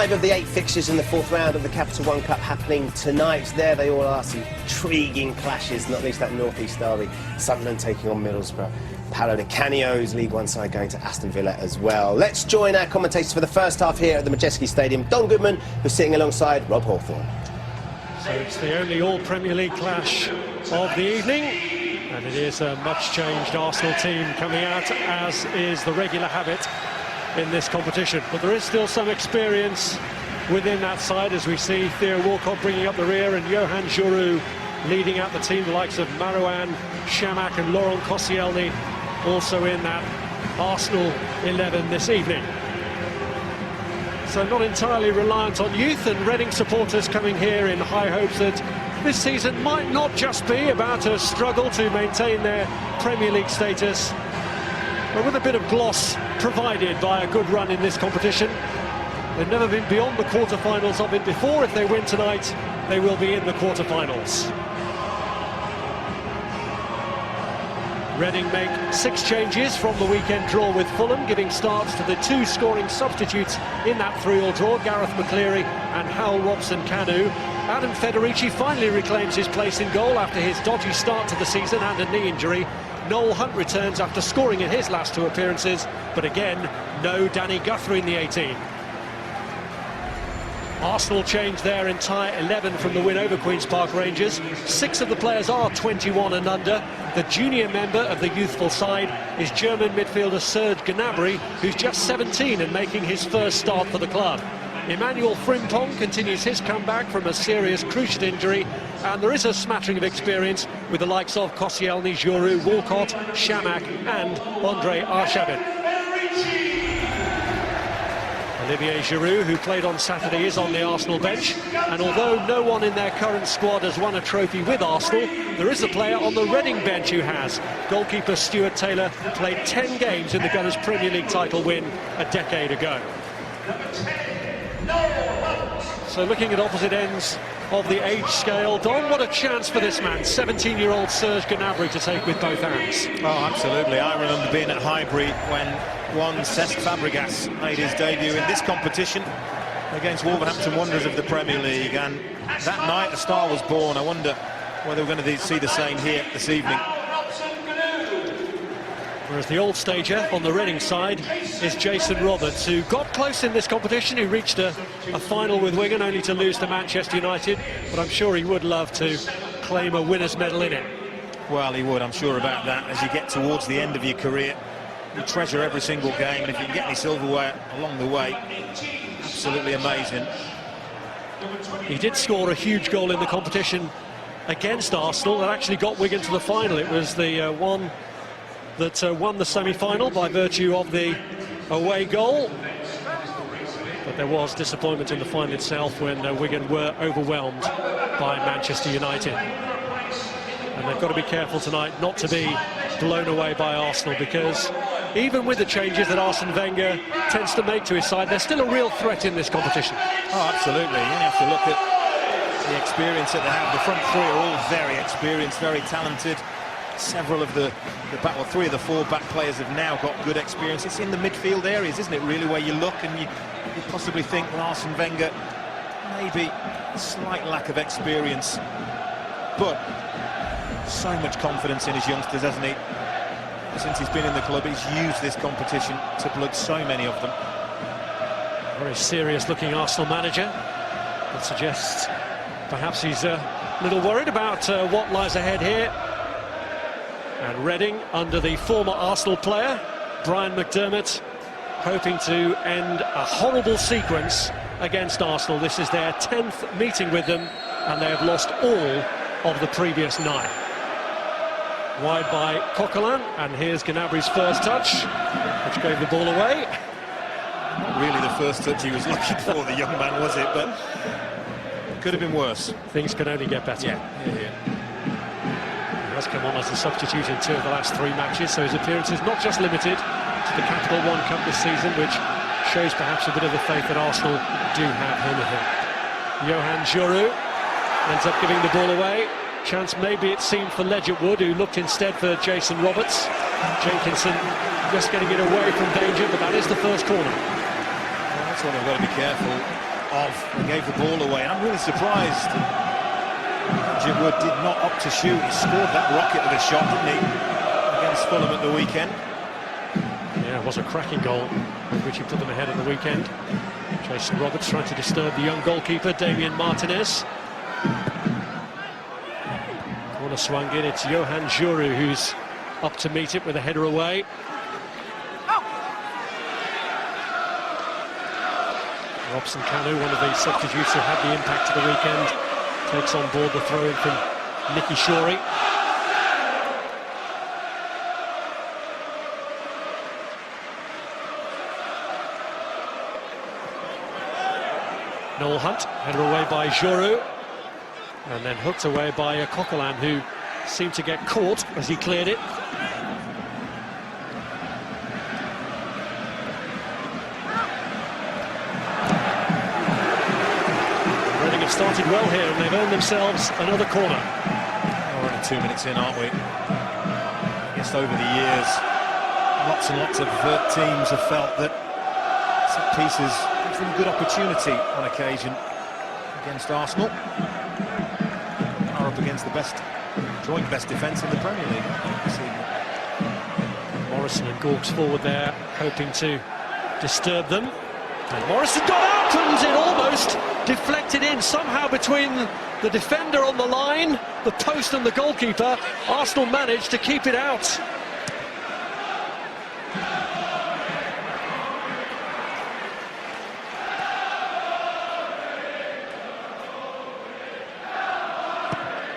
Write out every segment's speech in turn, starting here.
5 of the 8 fixtures in the 4th round of the Capital One Cup happening tonight. There they all are, some intriguing clashes, not least that North East derby. Sunderland taking on Middlesbrough. Paolo Di Canio's League One side going to Aston Villa as well. Let's join our commentators for the first half here at the Madejski Stadium. Don Goodman, who's sitting alongside Rob Hawthorne. So it's the only all-Premier League clash of the evening, and it is a much-changed Arsenal team coming out, as is the regular habit in this competition. But there is still some experience within that side, as we see Theo Walcott bringing up the rear and Yohan Giroud leading out the team, the likes of Marouane, Chamakh and Laurent Koscielny also in that Arsenal 11 this evening. So not entirely reliant on youth, and Reading supporters coming here in high hopes that this season might not just be about a struggle to maintain their Premier League status, but with a bit of gloss provided by a good run in this competition. They've never been beyond the quarter-finals of it before. If they win tonight, they will be in the quarter-finals. Reading make 6 changes from the weekend draw with Fulham, giving starts to the 2 scoring substitutes in that 3-3 draw, Gareth McCleary and Hal Robson-Kanu. Adam Federici finally reclaims his place in goal after his dodgy start to the season and a knee injury. Noel Hunt returns after scoring in his last 2 appearances, but again, no Danny Guthrie in the 18. Arsenal changed their entire 11 from the win over Queen's Park Rangers. 6 of the players are 21 and under. The junior member of the youthful side is German midfielder Serge Gnabry, who's just 17 and making his first start for the club. Emmanuel Frimpong continues his comeback from a serious cruciate injury, and there is a smattering of experience with the likes of Koscielny, Giroud, Walcott, Chamakh and Andre Arshavin. Olivier Giroud, who played on Saturday, is on the Arsenal bench, and although no one in their current squad has won a trophy with Arsenal, there is a player on the Reading bench who has. Goalkeeper Stuart Taylor played 10 games in the Gunners' Premier League title win a decade ago. So looking at opposite ends of the age scale, Don, what a chance for this man, 17-year-old Serge Gnabry, to take with both hands. Oh, absolutely. I remember being at Highbury when one Cesc Fabregas made his debut in this competition against Wolverhampton Wanderers of the Premier League, and that night a star was born. I wonder whether we're going to see the same here this evening. Whereas the old stager on the Reading side is Jason Roberts, who got close in this competition, who reached a final with Wigan only to lose to Manchester United, but I'm sure he would love to claim a winner's medal in it. Well, he would, I'm sure about that. As you get towards the end of your career, you treasure every single game, and if you can get any silverware along the way, absolutely amazing. He did score a huge goal in the competition against Arsenal that actually got Wigan to the final. It was the one that won the semi-final by virtue of the away goal. But there was disappointment in the final itself when Wigan were overwhelmed by Manchester United. And they've got to be careful tonight not to be blown away by Arsenal, because even with the changes that Arsene Wenger tends to make to his side, they're still a real threat in this competition. Oh, absolutely. You have to look at the experience that they have. The front 3 are all very experienced, very talented. Several of the 3 of the 4 back players have now got good experience. It's in the midfield areas, isn't it, really, where you look and you possibly think, well, Arsene Wenger, maybe a slight lack of experience, but so much confidence in his youngsters, hasn't he? Since he's been in the club, he's used this competition to plug so many of them. Very serious-looking Arsenal manager. That suggests perhaps he's a little worried about what lies ahead here. And Reading, under the former Arsenal player, Brian McDermott, hoping to end a horrible sequence against Arsenal. This is their 10th meeting with them, and they have lost all of the previous 9. Wide by Coquelin, and here's Gnabry's first touch, which gave the ball away. Not really the first touch he was looking for, the young man, was it? But it could have been worse. Things can only get better. Yeah. He has come on as a substitute in 2 of the last 3 matches, so his appearance is not just limited to the Capital One Cup this season, which shows perhaps a bit of the faith that Arsenal do have him in him. Yohan Giroud ends up giving the ball away. Chance maybe it seemed for Ledger Wood, who looked instead for Jason Roberts. Jenkinson just getting it away from danger, but that is the first corner. Well, that's what they've got to be careful. of. They gave the ball away, and I'm really surprised Wood did not opt to shoot. He scored that rocket of a shot, didn't he, against Fulham at the weekend? Yeah, it was a cracking goal, which he put them ahead at the weekend. Jason Roberts trying to disturb the young goalkeeper, Damian Martinez. Corner swung in, it's Johan Djourou who's up to meet it with a header away. Robson Kanu, one of the substitutes who had the impact of the weekend, takes on board the throw-in from Nicky Shorey. Noel Hunt, header away by Djourou, and then hooked away by Coquelin, who seemed to get caught as he cleared it. Reading have started well here, and they've earned themselves another corner. We're only 2 minutes in, aren't we? I guess over the years, lots and lots of teams have felt that set pieces give them good opportunity on occasion against Arsenal. Are up against the joint best defence in the Premier League. Morrison and Gorks forward there, hoping to disturb them. And Morrison got out, and it almost deflected in somehow between the defender on the line, the post and the goalkeeper. Arsenal managed to keep it out.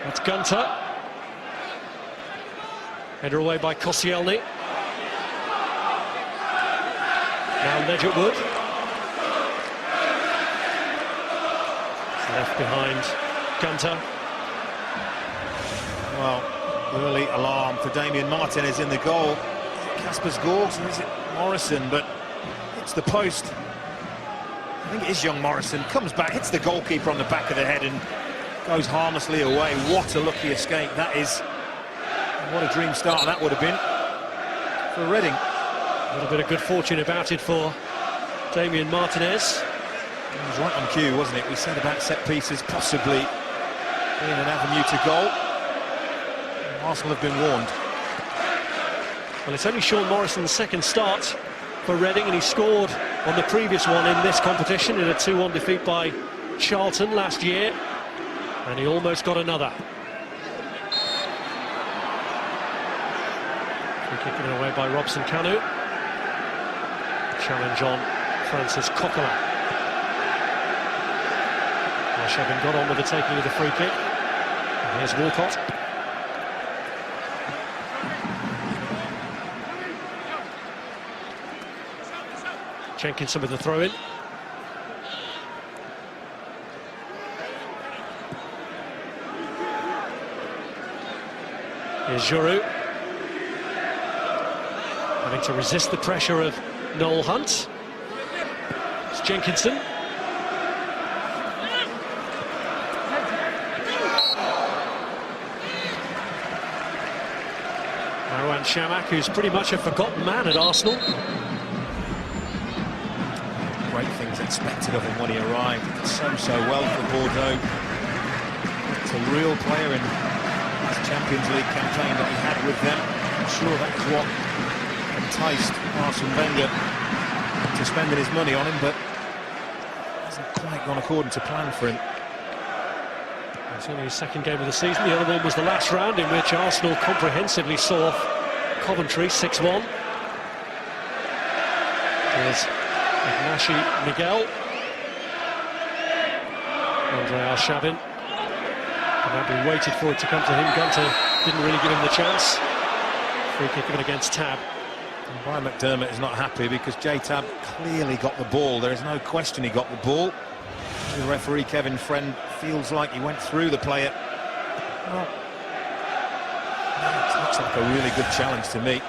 That's Gunter. Header away by Koscielny. Now Ledgerwood. Left behind Gunter. Well, early alarm for Damian Martinez in the goal. Kasper Gorgs, or is it Morrison? But it's the post. I think it is young Morrison. Comes back, hits the goalkeeper on the back of the head and goes harmlessly away. What a lucky escape that is. What a dream start that would have been for Reading. A little bit of good fortune about it for Damian Martinez. He was right on cue, wasn't it? We said about set pieces possibly being an avenue to goal. Arsenal have been warned. Well, it's only Sean Morrison's second start for Reading, and he scored on the previous one in this competition in a 2-1 defeat by Charlton last year, and he almost got another. Kicking it away by Robson Kanu. Challenge on Francis Coquelin. Arshavin got on with the taking of the free kick. And here's Walcott. Jenkinson with the throw-in. Here's Djourou. Having to resist the pressure of Noel Hunt. It's Jenkinson. Marouane Chamakh, who's pretty much a forgotten man at Arsenal. Great things expected of him when he arrived. He did so well for Bordeaux. It's a real player in this Champions League campaign that he had with them. I'm sure that is what enticed Arsene Wenger to spending his money on him, but it hasn't quite gone according to plan for him. It's only his second game of the season. The other one was the last round, in which Arsenal comprehensively saw off Coventry 6-1. Here's Ignacy Miguel. Andre Arshavin. Gnabry waited for it to come to him. Gunter didn't really give him the chance. Free kick given against Tab. And Brian McDermott is not happy because J-Tab clearly got the ball. There is no question he got the ball. The referee, Kevin Friend, feels like he went through the player. Well, it looks like a really good challenge to me.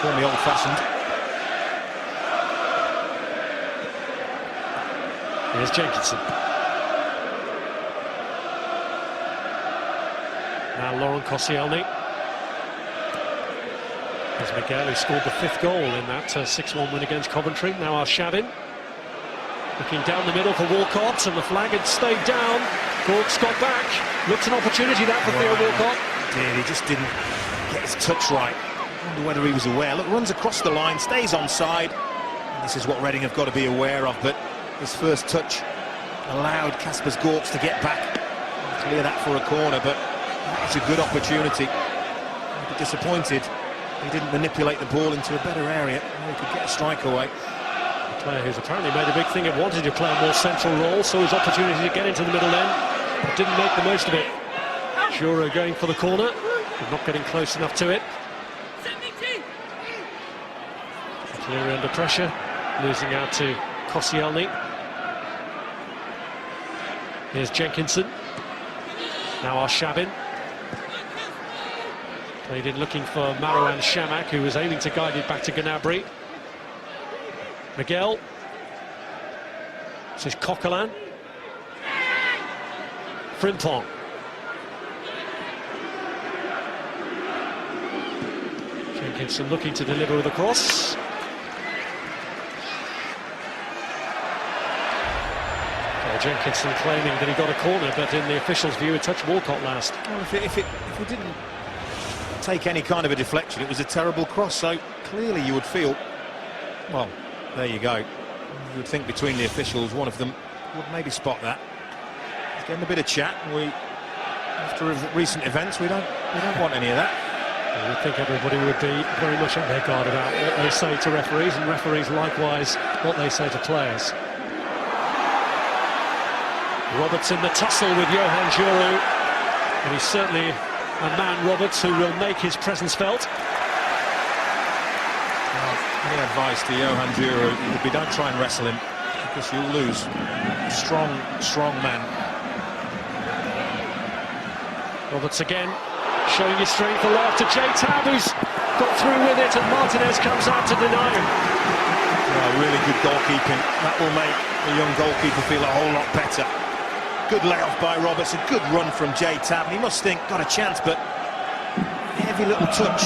Call me old-fashioned. Here's Jenkinson. Now Laurent Koscielny. There's Miguel, who scored the 5th goal in that 6-1 win against Coventry. Now Arshavin. Looking down the middle for Walcott, and the flag had stayed down. Gawkes got back. Looked an opportunity that for Theo Walcott. He just didn't get his touch right. I wonder whether he was aware. Look, runs across the line, stays onside. This is what Reading have got to be aware of, but his first touch allowed Kaspars Gawkes to get back, clear that for a corner, but it's a good opportunity. I'd be disappointed he didn't manipulate the ball into a better area where he could get a strike away. A player who's apparently made a big thing of wanting to play a more central role, so his opportunity to get into the middle then, but didn't make the most of it. Juro going for the corner, but not getting close enough to it. Clearly under pressure, losing out to Koscielny. Here's Jenkinson. Now Arshavin. Played in looking for Marouane Chamakh, who was aiming to guide it back to Gnabry. Miguel. This is Coquelin. Frimpong. Jenkinson looking to deliver with a cross. Jenkinson claiming that he got a corner, but in the officials' view, it touched Walcott last. Well, if it didn't take any kind of a deflection, it was a terrible cross, so clearly you would feel, well, there you go. You would think between the officials, one of them would maybe spot that. He's getting a bit of chat. After recent events, we don't want any of that. I would think everybody would be very much on their guard about what they say to referees, and referees likewise what they say to players. Roberts in the tussle with Johan Juro, and he's certainly a man, Roberts, who will make his presence felt. Well, any advice to Johan Juro would be don't try and wrestle him, because you'll lose. Strong man. Roberts again, showing his strength, the left to J-Tab, who's got through with it, and Martinez comes out to deny him. Well, really good goalkeeping. That will make the young goalkeeper feel a whole lot better. Good layoff by Roberts, a good run from J-Tab. He must think, got a chance, but every little touch,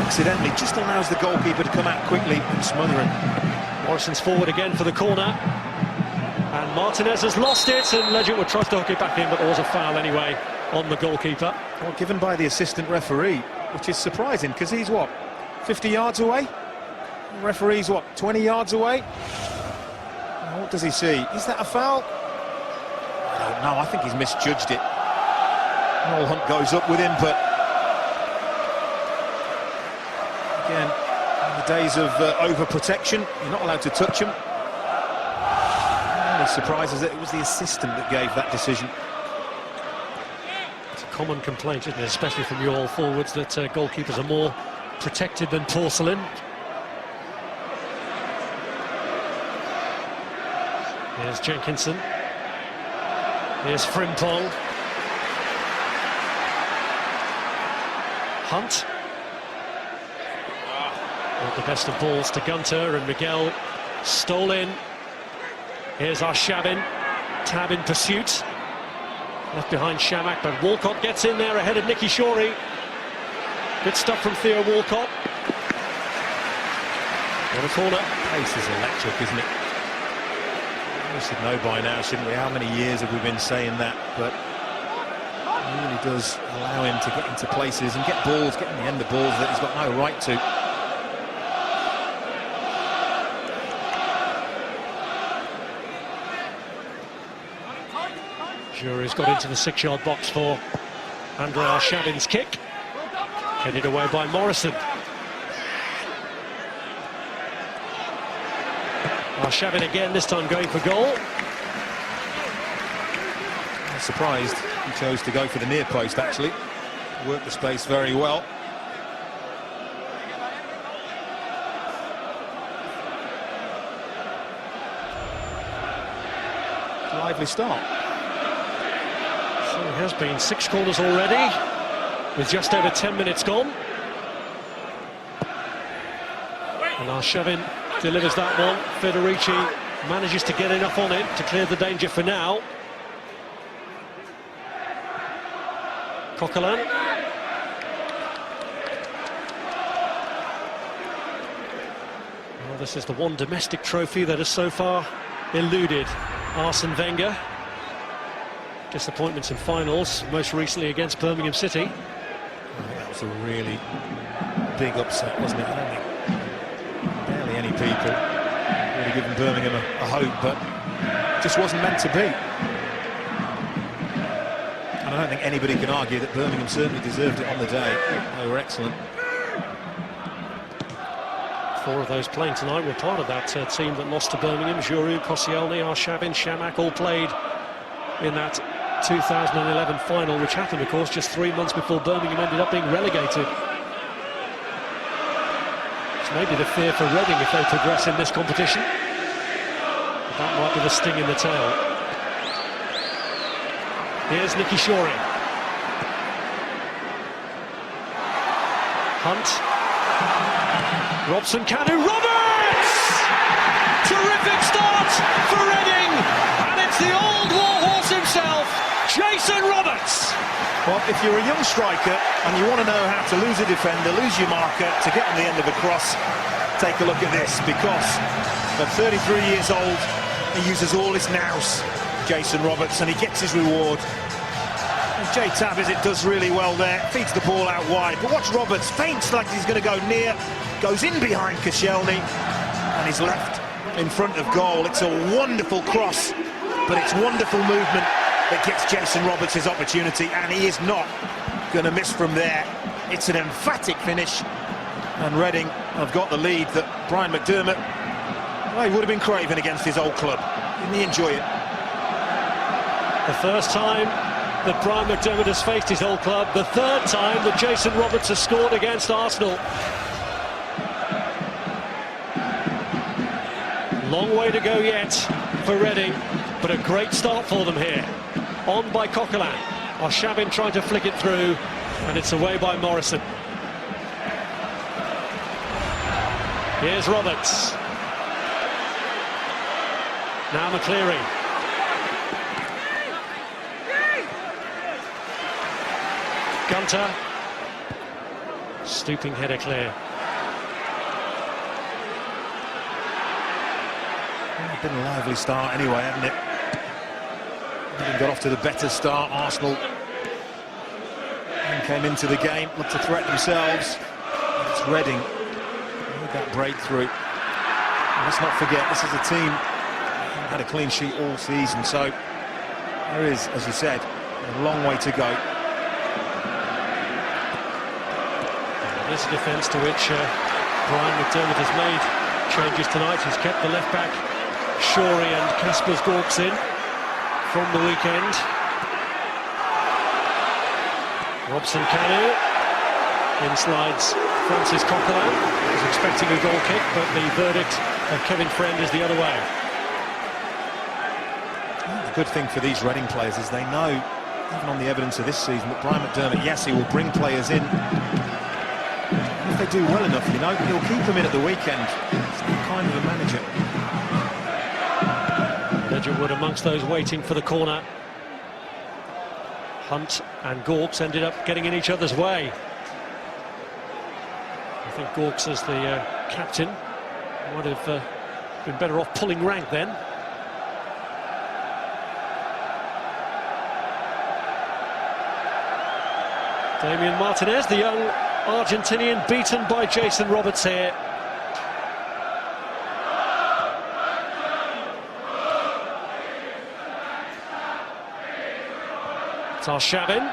accidentally, just allows the goalkeeper to come out quickly and smother him. Morrison's forward again for the corner. And Martinez has lost it, and Legend would try to hook it back in, but there was a foul anyway on the goalkeeper. Well, given by the assistant referee, which is surprising, because he's, what, 50 yards away? The referee's, what, 20 yards away? What does he see? Is that a foul? I don't know, I think he's misjudged it. Noel Hunt goes up with him, but again, in the days of overprotection, you're not allowed to touch him. The surprise is that it was the assistant that gave that decision. It's a common complaint, isn't it, especially from you all forwards, that goalkeepers are more protected than porcelain. Here's Jenkinson. Here's Frimpong. Hunt. Not the best of balls to Gunter, and Miguel stole in. Here's Arshavin. Tab in pursuit. Left behind Chamakh, but Walcott gets in there ahead of Nicky Shorey. Good stuff from Theo Walcott. On a corner. Pace is electric, isn't it? We should know by now, shouldn't we? How many years have we been saying that? But it really does allow him to get into places and get balls, get in the end of balls that he's got no right to. Jury's got into the 6-yard box for Andrei Arshavin's kick. Headed away by Morrison. Arshavin again, this time going for goal. I'm surprised he chose to go for the near post, actually. Worked the space very well. Lively start. So it has been 6 corners already, with just over 10 minutes gone. And Arshavin delivers that one. Federici manages to get enough on it to clear the danger for now. Coquelin. Well, this is the one domestic trophy that has so far eluded Arsene Wenger. Disappointments in finals, most recently against Birmingham City. I think that was a really big upset, wasn't it? I don't think barely any people would have given Birmingham a hope, but it just wasn't meant to be. And I don't think anybody can argue that Birmingham certainly deserved it on the day. They were excellent. 4 of those playing tonight were part of that team that lost to Birmingham. Giroud, Koscielny, Arshavin, Shamak all played in that 2011 final, which happened, of course, just 3 months before Birmingham ended up being relegated. It's maybe the fear for Reading if they progress in this competition. That might be the sting in the tail. Here's Nicky Shorey. Hunt. Robson Kanu, Roberts! Terrific start for Reading, and it's the old warhorse himself, Jason Roberts. Well, if you're a young striker and you want to know how to lose a defender, lose your marker, to get on the end of a cross, take a look at this, because at 33 years old, he uses all his nous, Jason Roberts, and he gets his reward. Jay Tavisit does really well there, feeds the ball out wide, but watch Roberts, feints like he's going to go near, goes in behind Koscielny, and he's left in front of goal. It's a wonderful cross, but it's wonderful movement that gets Jason Roberts his opportunity, and he is not going to miss from there. It's an emphatic finish, and Reading have got the lead that Brian McDermott, well, he would have been craving against his old club. Didn't he enjoy it? The first time that Brian McDermott has faced his old club, the third time that Jason Roberts has scored against Arsenal. Long way to go yet for Reading, but a great start for them here. On by Coquelin. Arshavin trying to flick it through, and it's away by Morrison. Here's Roberts. Now McCleary. Gunter. Stooping header clear. Been a lively start anyway, hasn't it? Got off to the better start, Arsenal, and came into the game, looked to threat themselves. It's Reading with that breakthrough. And let's not forget, this is a team that had a clean sheet all season, so there is, as you said, a long way to go. This defence to which Brian McDermott has made changes tonight. He's kept the left back Shorey and Kaspers Gorks in from the weekend. Robson Kanu. In slides Francis Coquelin. Was expecting a goal kick, but the verdict of Kevin Friend is the other way. The good thing for these Reading players is they know, even on the evidence of this season, that Brian McDermott, yes, he will bring players in. If they do well enough, you know, he'll keep them in at the weekend. It's that kind of a manager. Ledgerwood amongst those waiting for the corner. Hunt and Gorks ended up getting in each other's way. I think Gorks, as the captain, might have been better off pulling rank then. Damian Martinez, the young Argentinian, beaten by Jason Roberts here. It's Arshavin.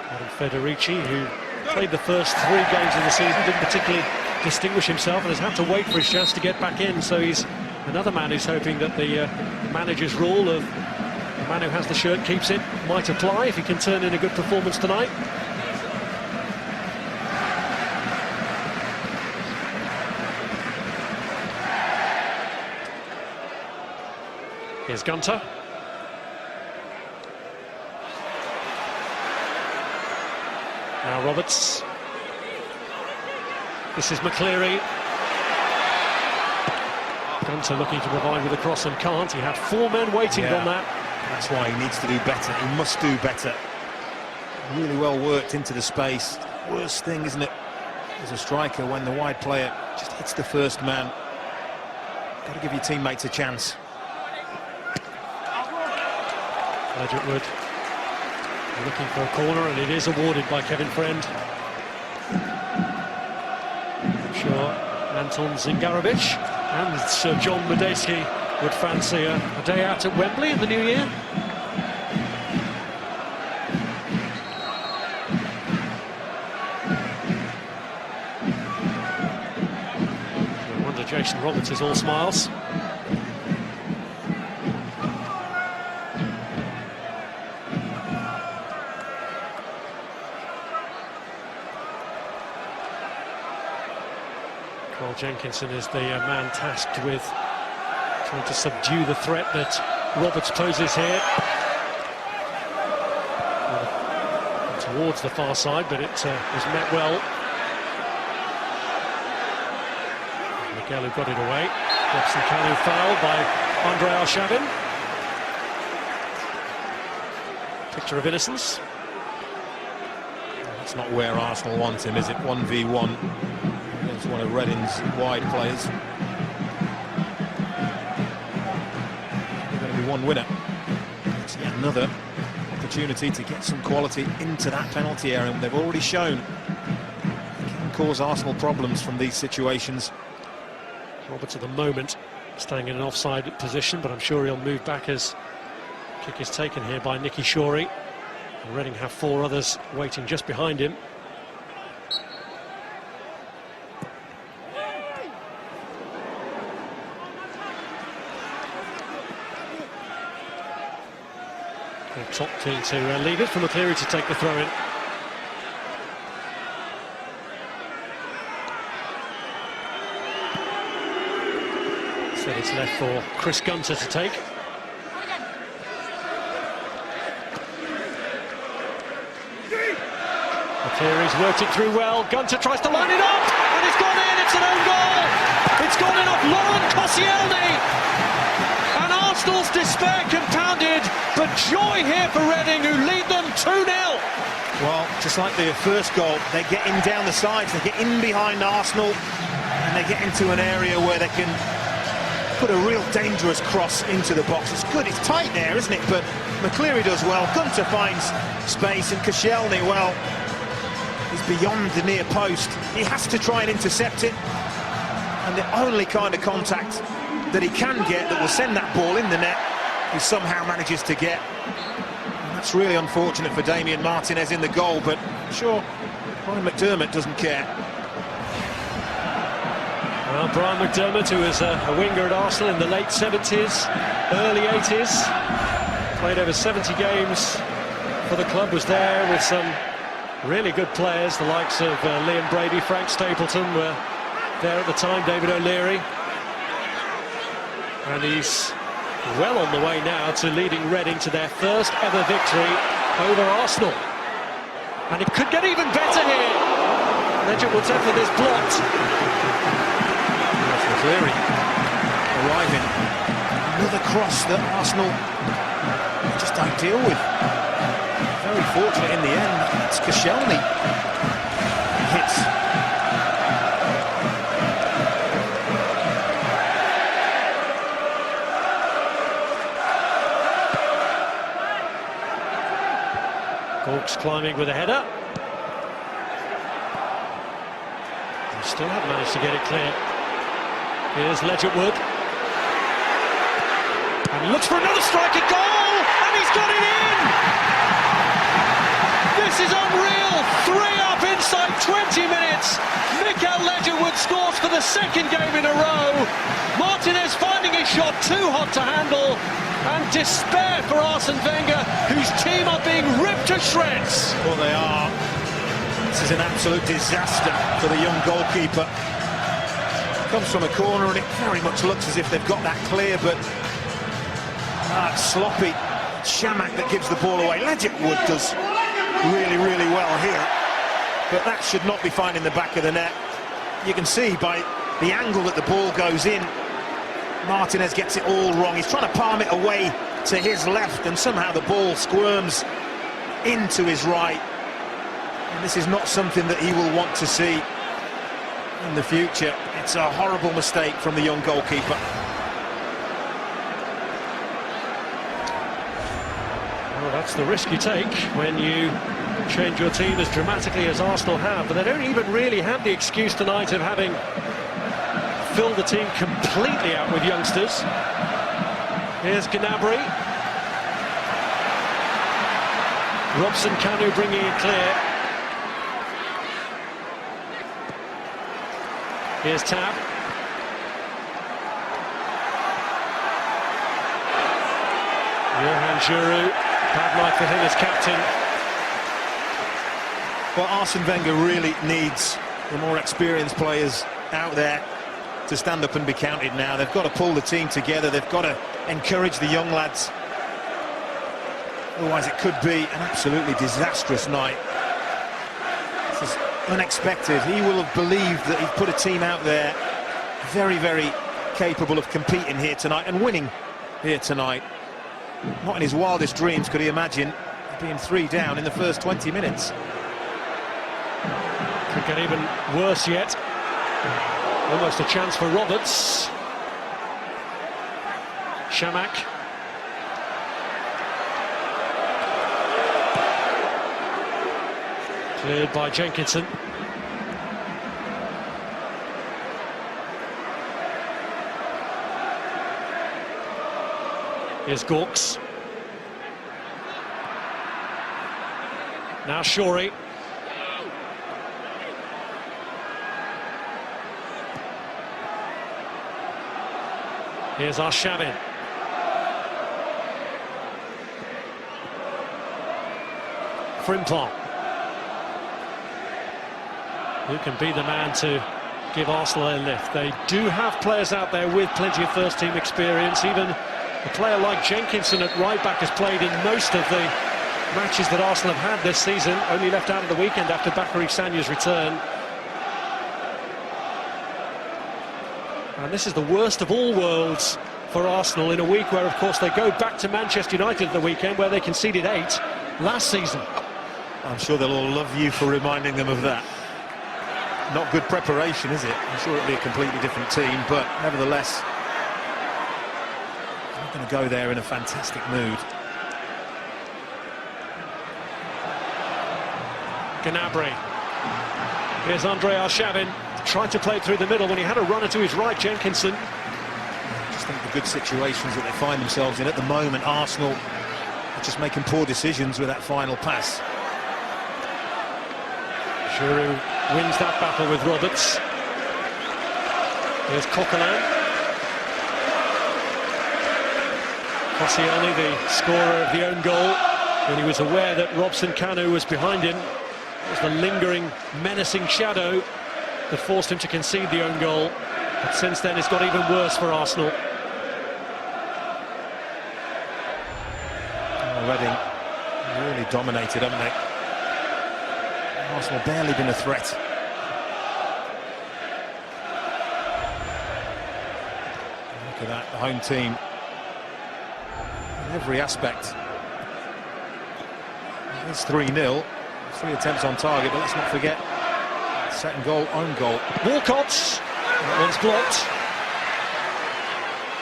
Adam Federici, who played the first 3 games of the season, didn't particularly distinguish himself and has had to wait for his chance to get back in, so he's another man who's hoping that the manager's rule of the man who has the shirt keeps it might apply if he can turn in a good performance tonight. Here's Gunter. Now Roberts. This is McCleary. Gunter looking to provide with a cross and can't. He had 4 men waiting on that. That's why he needs to do better. He must do better. Really well worked into the space. Worst thing, isn't it? as a striker, when the wide player just hits the first man, got to give your teammates a chance. Ledgerwood looking for a corner, and it is awarded by Kevin Friend. I'm sure Anton Zingarovic and Sir John Medeski would fancy a day out at Wembley in the new year. No wonder Jason Roberts is all smiles. Carl Jenkinson is the man tasked with trying to subdue the threat that Roberts poses here. Towards the far side, but it was met well. Miguel who got it away. Robson Kanu fouled by Andrei Arshavin. Picture of innocence. That's not where Arsenal want him, is it? 1v1 against one of Reading's wide players. There's going to be one winner. It's yet another opportunity to get some quality into that penalty area. They've already shown they can cause Arsenal problems from these situations. Roberts at the moment staying in an offside position, but I'm sure he'll move back as kick is taken here by Nicky Shorey. And Reading have 4 others waiting just behind him. They've opting to leave it for McCleary to take the throw in. So it's left for Chris Gunter to take. McCleary's worked it through well. Gunter tries to line it up, and it's gone in. It's an own goal. It's gone in off Laurent Koscielny. And Arsenal's despair compounded, but joy here for Reading, who lead them 2-0. Well, just like the first goal, they get in down the sides, they get in behind Arsenal, and they get into an area where they can put a real dangerous cross into the box. It's good, it's tight there, isn't it? But McCleary does well. Gunter finds space, and Koscielny, well, he's beyond the near post. He has to try and intercept it, and the only kind of contact that he can get that will send that ball in the net, he somehow manages to get. And that's really unfortunate for Damien Martinez in the goal, but I'm sure Brian McDermott doesn't care. Well, Brian McDermott, who was a winger at Arsenal in the late 70s, early 80s, played over 70 games for the club, was there with some really good players, the likes of Liam Brady, Frank Stapleton were there at the time, David O'Leary. And he's well on the way now to leading Reading to their first ever victory over Arsenal. And it could get even better here. Ledgerwood's effort is blocked. That's McCleary arriving. Another cross that Arsenal just don't deal with. Very fortunate in the end. It's Koscielny. Hits. Hawks climbing with a header. They still haven't managed to get it clear. Here's Ledgerwood. And he looks for another striking goal! And he's got it in! This is unreal! 3 up inside 20 minutes! Mikael Ledgerwood scores for the second game in a row. Martinez finding his shot too hot to handle. And despair for Arsene Wenger, whose team are being ripped to shreds. Well, they are. This is an absolute disaster for the young goalkeeper. Comes from a corner, and it very much looks as if they've got that clear, but sloppy Shamak that gives the ball away. Ledgerwood does really, really well here, but that should not be finding the back of the net. You can see by the angle that the ball goes in, Martinez gets it all wrong. He's trying to palm it away to his left, and somehow the ball squirms into his right. And this is not something that he will want to see. in the future. It's a horrible mistake from the young goalkeeper. Well, that's the risk you take when you change your team as dramatically as Arsenal have, but they don't even really have the excuse tonight of having filled the team completely out with youngsters. Here's Gnabry. Robson Kanu bringing it clear. Here's Tab. Johan Giroud, bad night for him as captain. Well, Arsene Wenger really needs the more experienced players out there to stand up and be counted now. They've got to pull the team together. They've got to encourage the young lads. Otherwise, it could be an absolutely disastrous night. This is unexpected. He will have believed that he'd put a team out there very, very capable of competing here tonight and winning here tonight. Not in his wildest dreams could he imagine being 3 down in the first 20 minutes. Could get even worse yet. Almost a chance for Roberts. Chamakh. Cleared by Jenkinson. Here's Gawks. Now Shorey. Here's Arshavin. Frimpong. Who can be the man to give Arsenal a lift? They do have players out there with plenty of first-team experience. Even a player like Jenkinson at right-back has played in most of the matches that Arsenal have had this season, only left out of the weekend after Bakary Sagna's return. And this is the worst of all worlds for Arsenal in a week where, of course, they go back to Manchester United at the weekend, where they conceded 8 last season. I'm sure they'll all love you for reminding them of that. Not good preparation, is it? I'm sure it'll be a completely different team, but nevertheless, they're not going to go there in a fantastic mood. Gnabry. Here's Andre Arshavin. Tried to play it through the middle when he had a runner to his right, Jenkinson. I just think the good situations that they find themselves in at the moment, Arsenal are just making poor decisions with that final pass. Giroud wins that battle with Roberts. Here's Coquelin. Koscielny, the scorer of the own goal, when he was aware that Robson Kanu was behind him. It was the lingering, menacing shadow that forced him to concede the own goal. But since then, it's got even worse for Arsenal. Reading really dominated, haven't they? Arsenal barely been a threat. Look at that, the home team in every aspect. It's 3-0, 3 attempts on target, but let's not forget, second goal, own goal. Walcott, that one's blocked.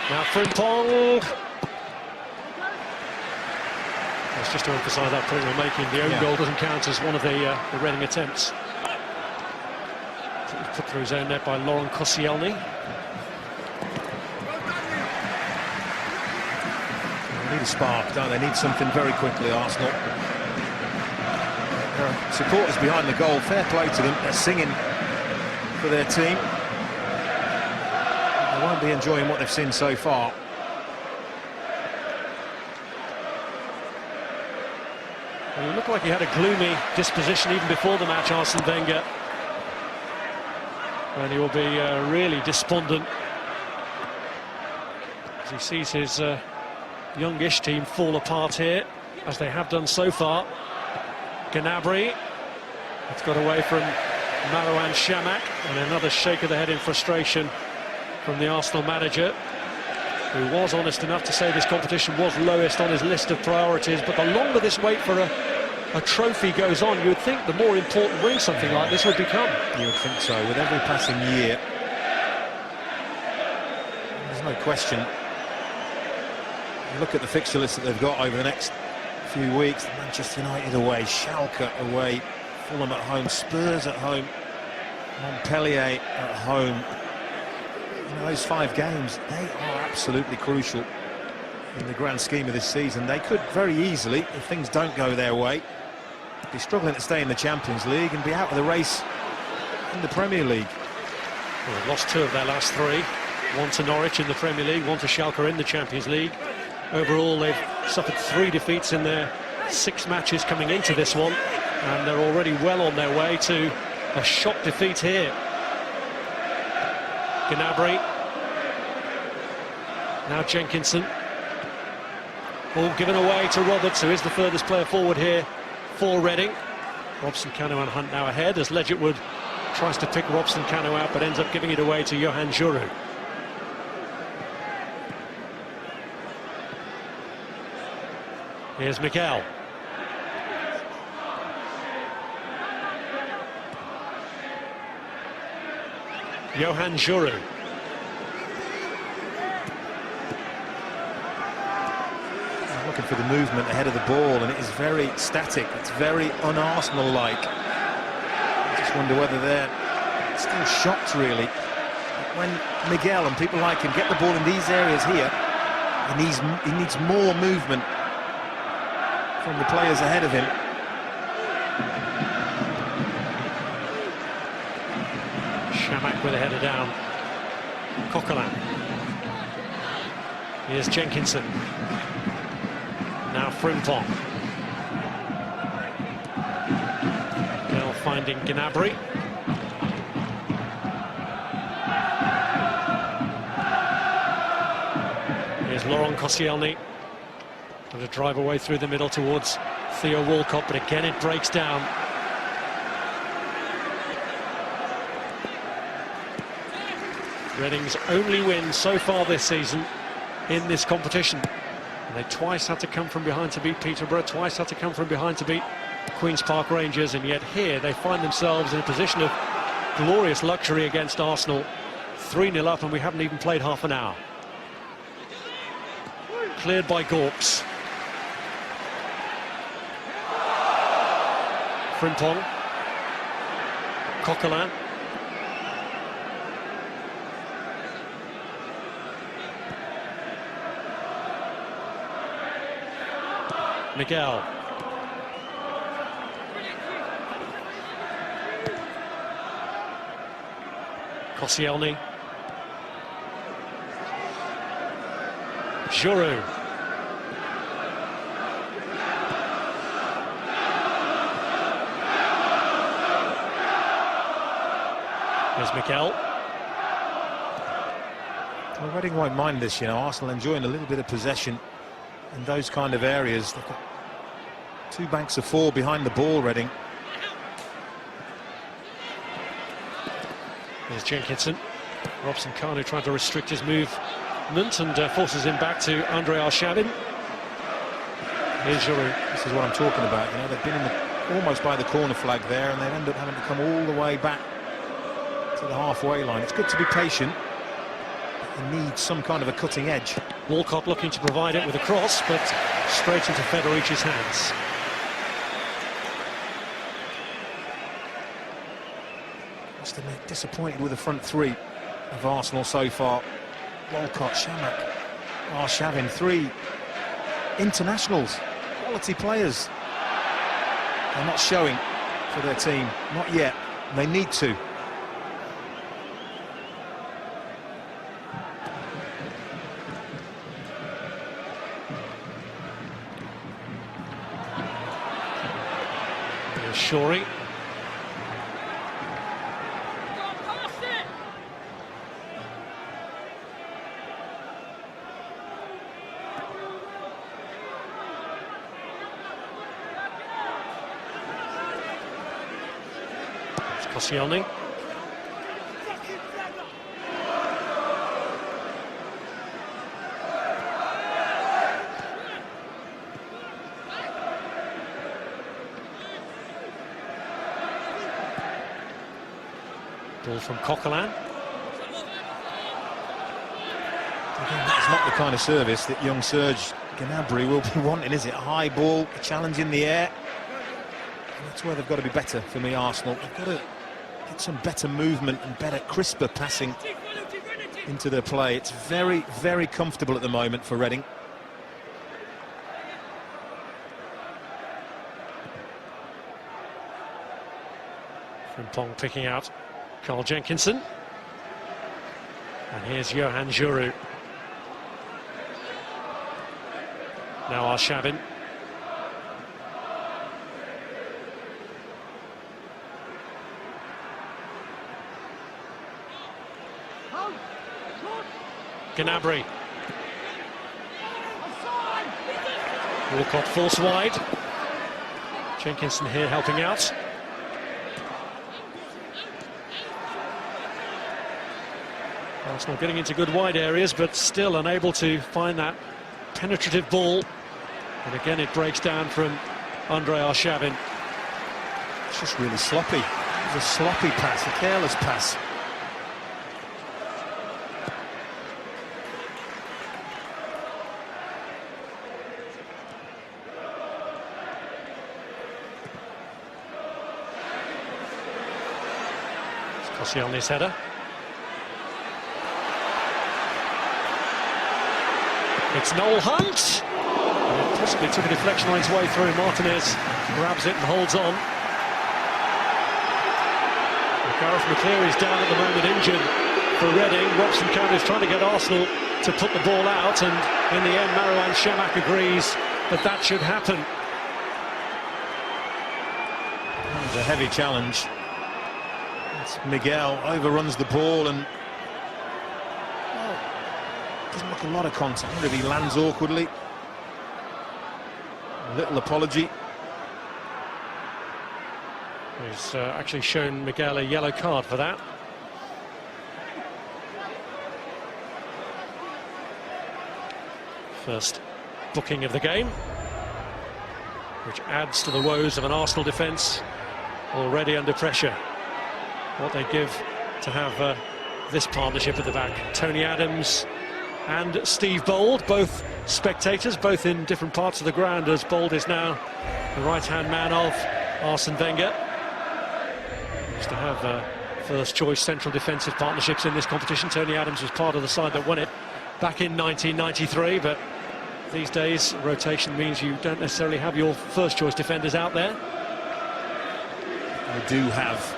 Now Frimpong. It's just to emphasise that point we're making. The own goal doesn't count as one of the Reading attempts. It was put through his own net by Laurent Koscielny. They need a spark, don't they? Need something very quickly, Arsenal. Supporters behind the goal, fair play to them. They're singing for their team. They won't be enjoying what they've seen so far. Well, he looked like he had a gloomy disposition even before the match, Arsene Wenger. And he will be really despondent as he sees his youngish team fall apart here, as they have done so far. Gnabry, it's got away from Marouane Chamakh, and another shake of the head in frustration from the Arsenal manager, who was honest enough to say this competition was lowest on his list of priorities. But the longer this wait for a a trophy goes on, you would think the more important win something like this would become. You would think so. With every passing year, there's no question. You look at the fixture list that they've got over the next few weeks. Manchester United away, Schalke away, Fulham at home, Spurs at home, Montpellier at home. You know, those 5 games, they are absolutely crucial in the grand scheme of this season. They could very easily, if things don't go their way, be struggling to stay in the Champions League and be out of the race in the Premier League. Well, they've lost 2 of their last 3. 1 to Norwich in the Premier League, 1 to Schalke in the Champions League. Overall, they've suffered 3 defeats in their 6 matches coming into this one, and they're already well on their way to a shock defeat here. Gnabry. Now Jenkinson. Ball given away to Roberts, who is the furthest player forward here for Reading. Robson-Kanu and Hunt now ahead as Ledgerwood tries to pick Robson-Kanu out, but ends up giving it away to Yohan Djourou. Here's Mikel. Yohan Djourou. Looking for the movement ahead of the ball, and it is very static. It's very un-Arsenal-like. I just wonder whether they're still shocked, really. When Miguel and people like him get the ball in these areas here, he needs more movement from the players ahead of him. Chamakh with a header down. Coquelin. Here's Jenkinson. Now Frimpong. Girl finding Gnabry. Here's Laurent Koscielny. Trying to drive away through the middle towards Theo Walcott, but again it breaks down. Reading's only win so far this season in this competition. And they twice had to come from behind to beat Peterborough, twice had to come from behind to beat Queen's Park Rangers, and yet here they find themselves in a position of glorious luxury against Arsenal. 3-0 up, and we haven't even played half an hour. Cleared by Gorks. Frimpong. Coquelin. Miguel. Koscielny. Djourou. Here's Miguel. Well, Reading won't mind this, you know. Arsenal enjoying a little bit of possession in those kind of areas. They've got 2 banks of 4 behind the ball, Reading. Here's Jenkinson. Robson-Kanu trying to restrict his movement and forces him back to Andrei Arshavin. Here's Djourou. This is what I'm talking about, you know. They've been almost by the corner flag there, and they end up having to come all the way back to the halfway line. It's good to be patient. They need some kind of a cutting edge. Walcott looking to provide it with a cross, but straight into Federici's hands. Must admit, disappointed with the front 3 of Arsenal so far. Walcott, Chamakh, Arshavin, 3 internationals, quality players. They're not showing for their team, not yet. They need to. Shorey. It's Koscielny. Ball from Coquelin. Again, that's not the kind of service that young Serge Gnabry will be wanting, is it? A high ball, a challenge in the air. And that's where they've got to be better for me, Arsenal. They've got to get some better movement and better, crisper passing into their play. It's very, very comfortable at the moment for Reading. Frimpong picking out Carl Jenkinson. And here's Johan Giroud. Now Arshavin. Gnabry. Walcott force wide. Jenkinson here helping out. Arsenal getting into good wide areas, but still unable to find that penetrative ball. And again, it breaks down from Andrei Arshavin. It's just really sloppy. It was a sloppy pass, a careless pass. Koscielny's header. It's Noel Hunt. Possibly took a deflection on his way through. Martinez grabs it and holds on. Gareth McCleary's down at the moment, injured for Reading. Robson Khan is trying to get Arsenal to put the ball out, and in the end Marouane Chamakh agrees that that should happen. That was a heavy challenge. It's Miguel overruns the ball and doesn't look a lot of contact. I wonder if he lands awkwardly. A little apology. He's actually shown Miguel a yellow card for that. First booking of the game, which adds to the woes of an Arsenal defence already under pressure. What they give to have this partnership at the back. Tony Adams and Steve Bold, both spectators, both in different parts of the ground, as Bold is now the right-hand man of Arsene Wenger. Used to have first-choice central defensive partnerships in this competition. Tony Adams was part of the side that won it back in 1993, but these days rotation means you don't necessarily have your first-choice defenders out there. We do have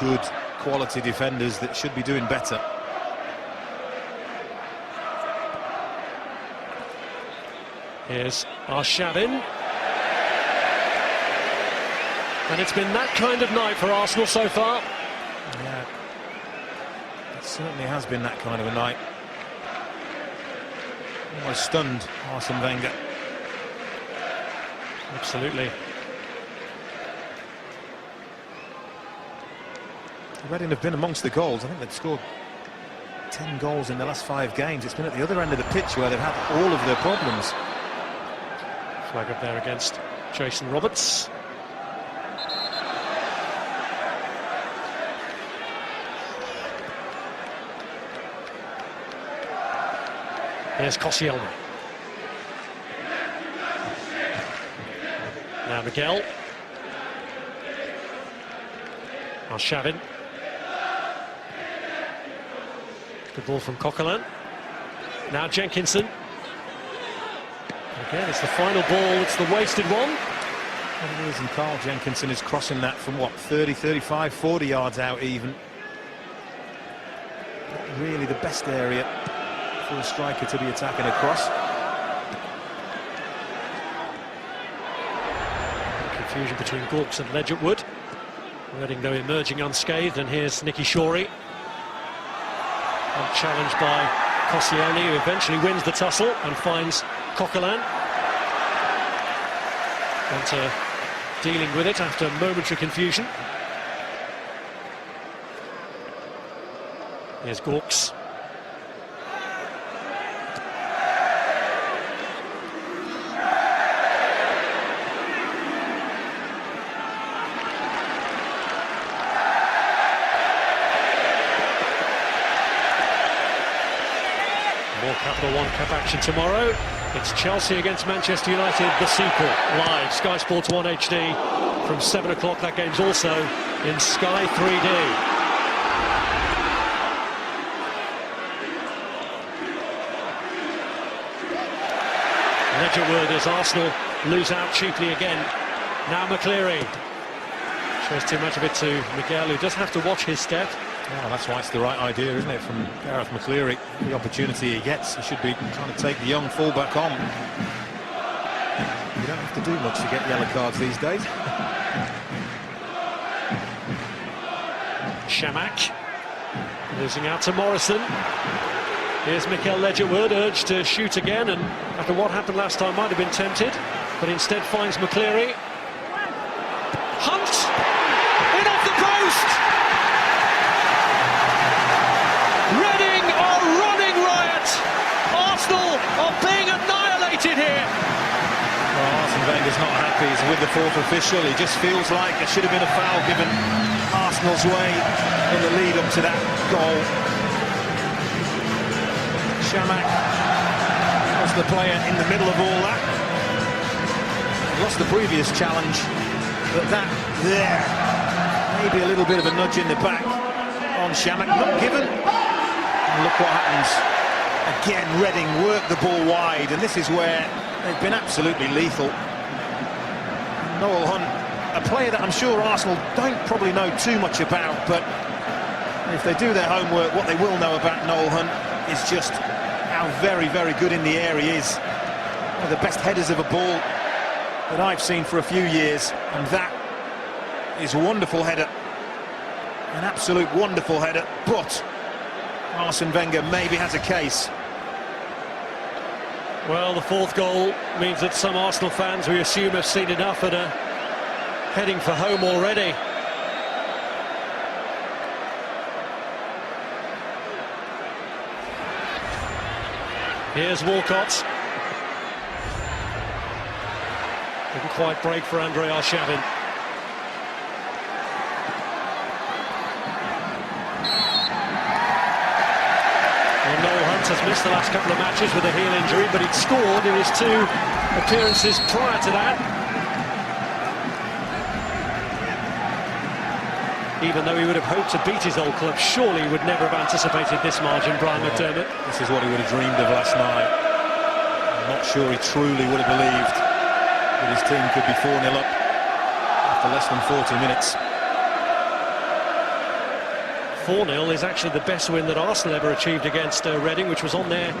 good quality defenders that should be doing better. Here's Arshavin. And it's been that kind of night for Arsenal so far. Yeah, it certainly has been that kind of a night. Almost stunned Arsene Wenger. Absolutely. Reading have been amongst the goals. I think they've scored 10 goals in the last 5 games. It's been at the other end of the pitch where they've had all of their problems. Flag up there against Jason Roberts. Here's Koscielny. Now Miguel. Arshavin. Good ball from Coquelin. Now Jenkinson. Again, it's the final ball, it's the wasted one. And the reason Carl Jenkinson is crossing that from, what, 30, 35, 40 yards out even. Not really the best area for a striker to be attacking across. Confusion between Gorks and Ledgerwood. Reading, though, emerging unscathed, and here's Nicky Shorey. Challenged by Koscielny, who eventually wins the tussle and finds Coquelin. Gunter dealing with it after momentary confusion. Here's Gorks. Arsenal 1 Cup action tomorrow. It's Chelsea against Manchester United, the sequel, live. Sky Sports 1 HD from 7 o'clock. That game's also in Sky 3D. Ledgerwood as Arsenal lose out cheaply again. Now McCleary. Shows too much of it to Miguel, who does have to watch his step. Well, that's why it's the right idea, isn't it, from Gareth McCleary. The opportunity he gets, he should be trying to take the young fullback on. You don't have to do much to get yellow cards these days. Chamakh losing out to Morrison. Here's Mikel Ledgerwood, urged to shoot again, and after what happened last time might have been tempted, but instead finds McCleary. Hunt! In off the post! Reading are running riot! Arsenal are being annihilated here! Well, Arsene Wenger's not happy. He's with the fourth official. He just feels like it should have been a foul given Arsenal's way in the lead up to that goal. Chamakh was the player in the middle of all that. Lost the previous challenge, but that there, maybe a little bit of a nudge in the back on Chamakh, not given. And look what happens. Again, Reading work the ball wide, and this is where they've been absolutely lethal. Noel Hunt, a player that I'm sure Arsenal don't probably know too much about, but if they do their homework, what they will know about Noel Hunt is just how very, very good in the air he is. One of the best headers of a ball that I've seen for a few years, and that is a wonderful header. An absolute wonderful header, but Arsene Wenger maybe has a case. Well, the fourth goal means that some Arsenal fans, we assume, have seen enough and are heading for home already. Here's Walcott. Didn't quite break for Andrei Arshavin. Well, Noel Hunt has missed the last couple of matches with a heel injury, but he'd scored in his 2 appearances prior to that. Even though he would have hoped to beat his old club, surely he would never have anticipated this margin, Brian McDermott. This is what he would have dreamed of last night. I'm not sure he truly would have believed that his team could be 4-0 up after less than 40 minutes. 4-0 is actually the best win that Arsenal ever achieved against Reading, which was on their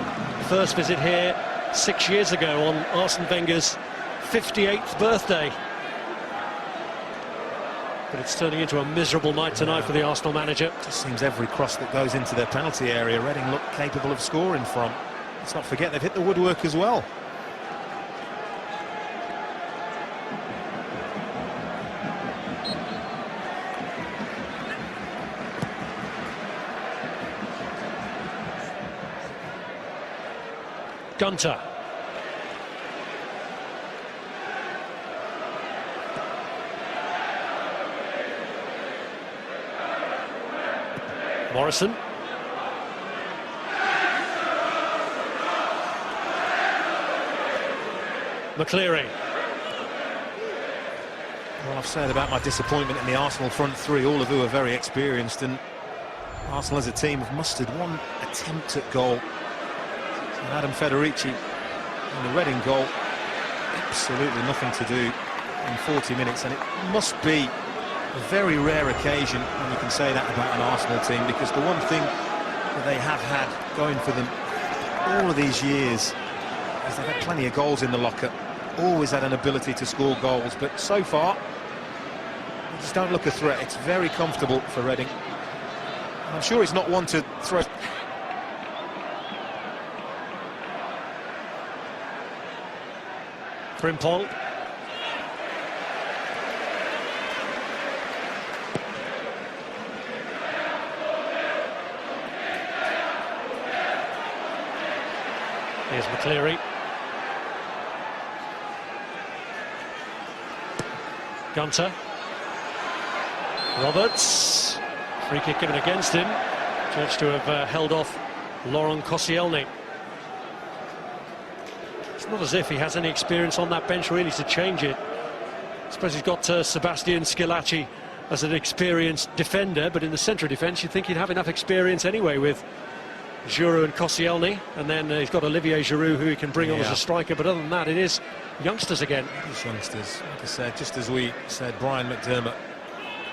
first visit here 6 years ago on Arsene Wenger's 58th birthday. But it's turning into a miserable night tonight for the Arsenal manager. It just seems every cross that goes into their penalty area, Reading look capable of scoring from. Let's not forget they've hit the woodwork as well. Gunter. Morrison. McCleary. Well, I've said about my disappointment in the Arsenal front three, all of who are very experienced, and Arsenal as a team have mustered 1 attempt at goal. And Adam Federici in the Reading goal, absolutely nothing to do in 40 minutes, and it must be a very rare occasion when you can say that about an Arsenal team, because the one thing that they have had going for them all of these years is they've had plenty of goals in the locker, always had an ability to score goals, but so far they just don't look a threat. It's very comfortable for Reading. I'm sure it's not one to throw. Frimpong. Here's McCleary. Gunter. Roberts. Free kick given against him. Judged to have held off Laurent Koscielny. It's not as if he has any experience on that bench really to change it. I suppose he's got Sebastian Schillaci as an experienced defender, but in the centre of defence you'd think he'd have enough experience anyway with Giroud and Koscielny, and then he's got Olivier Giroud who he can bring on as a striker, but other than that it is youngsters again. These youngsters, like I said, just as we said, Brian McDermott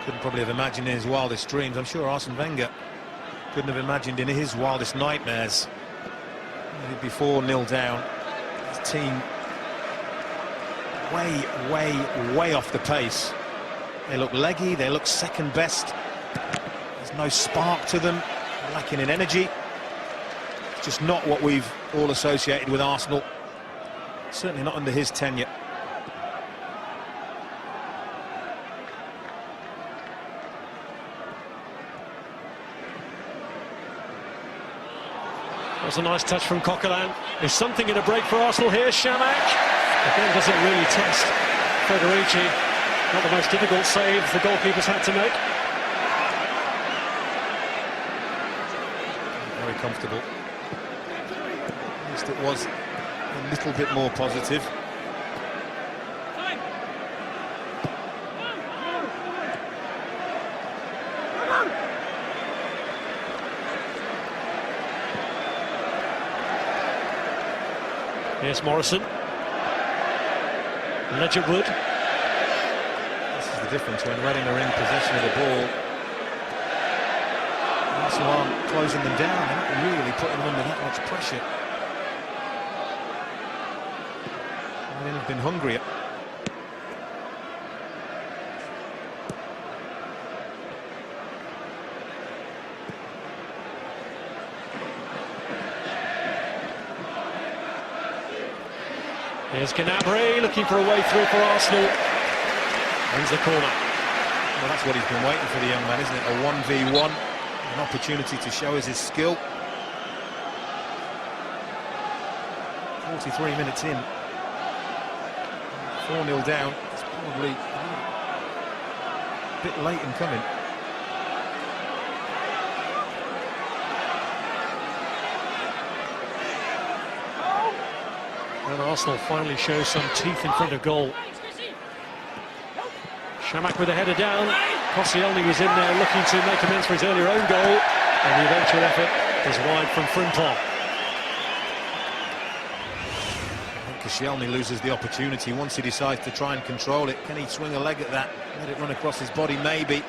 couldn't probably have imagined in his wildest dreams. I'm sure Arsene Wenger couldn't have imagined in his wildest nightmares. He'd be 4-0 down. His team way off the pace. They look leggy, they look second best. There's no spark to them, lacking in energy. It's just not what we've all associated with Arsenal. Certainly not under his tenure. That was a nice touch from Coquelin. There's something in a break for Arsenal here. Chamakh again doesn't really test Federici. Not the most difficult save the goalkeepers had to make. Very comfortable. At least it was a little bit more positive. Here's Morrison. Ledgerwood. This is the difference when Reading are in possession of the ball. Arsenal aren't closing them down, they're not really putting them under that much pressure. Reading have been hungrier. Here's Gnabry looking for a way through for Arsenal. Ends the corner. Well, that's what he's been waiting for, the young man, isn't it? A 1v1, an opportunity to show us his skill. 43 minutes in. 4-0 down. It's probably a bit late in coming. And Arsenal finally show some teeth in front of goal. Chamakh with a header down. Koscielny was in there looking to make amends for his earlier own goal, and the eventual effort is wide from Frimpong. Koscielny loses the opportunity once he decides to try and control it. Can he swing a leg at that? Let it run across his body, maybe.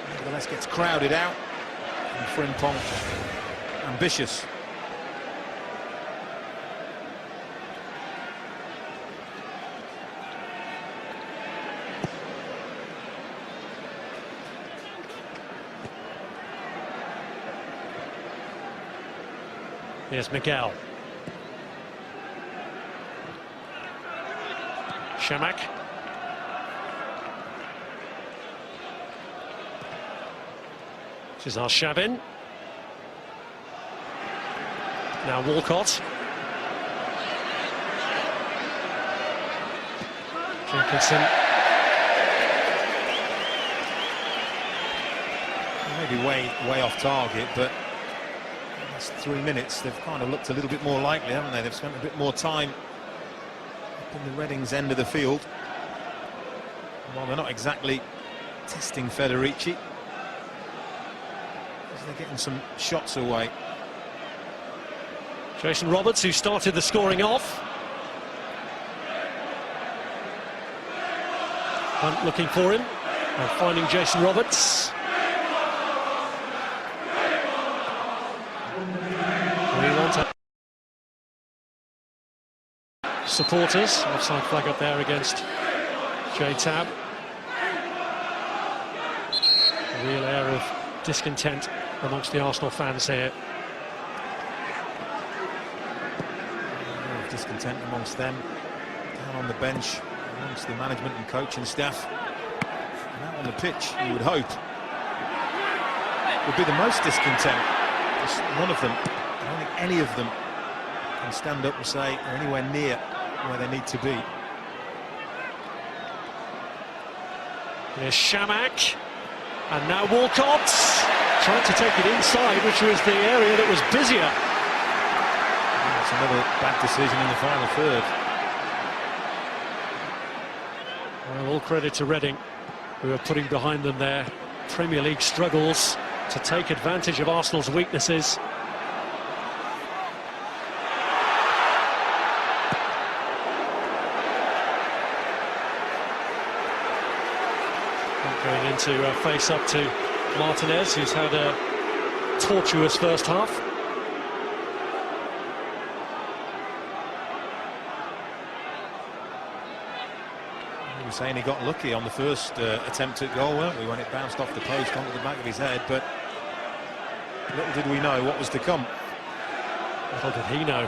Nevertheless, gets crowded out. And Frimpong, ambitious. Here's Miguel. Chamakh. This is Arshavin. Now Walcott. Jenkinson. Maybe way off target, but last 3 minutes they've kind of looked a little bit more likely, haven't they? They've spent a bit more time up in the Reading's end of the field. Well, they're not exactly testing Federici, they're getting some shots away. Jason Roberts, who started the scoring off. Hunt looking for him and finding Jason Roberts. We want to supporters. Offside flag up there against J-Tab. A real air of discontent amongst the Arsenal fans here. Discontent amongst them, down on the bench, amongst the management and coaching staff. And out on the pitch, you would hope, would be the most discontent. Just none of them, I don't think any of them can stand up and say they're anywhere near where they need to be. Here's Chamakh, and now Walcott trying to take it inside, which was the area that was busier. That's another bad decision in the final third. Well, all credit to Reading, who are putting behind them their Premier League struggles to take advantage of Arsenal's weaknesses. Going into face up to Martinez, who's had a tortuous first half. We were saying he got lucky on the first attempt at goal, weren't we, when it bounced off the post onto the back of his head, but little did we know what was to come. Little did he know.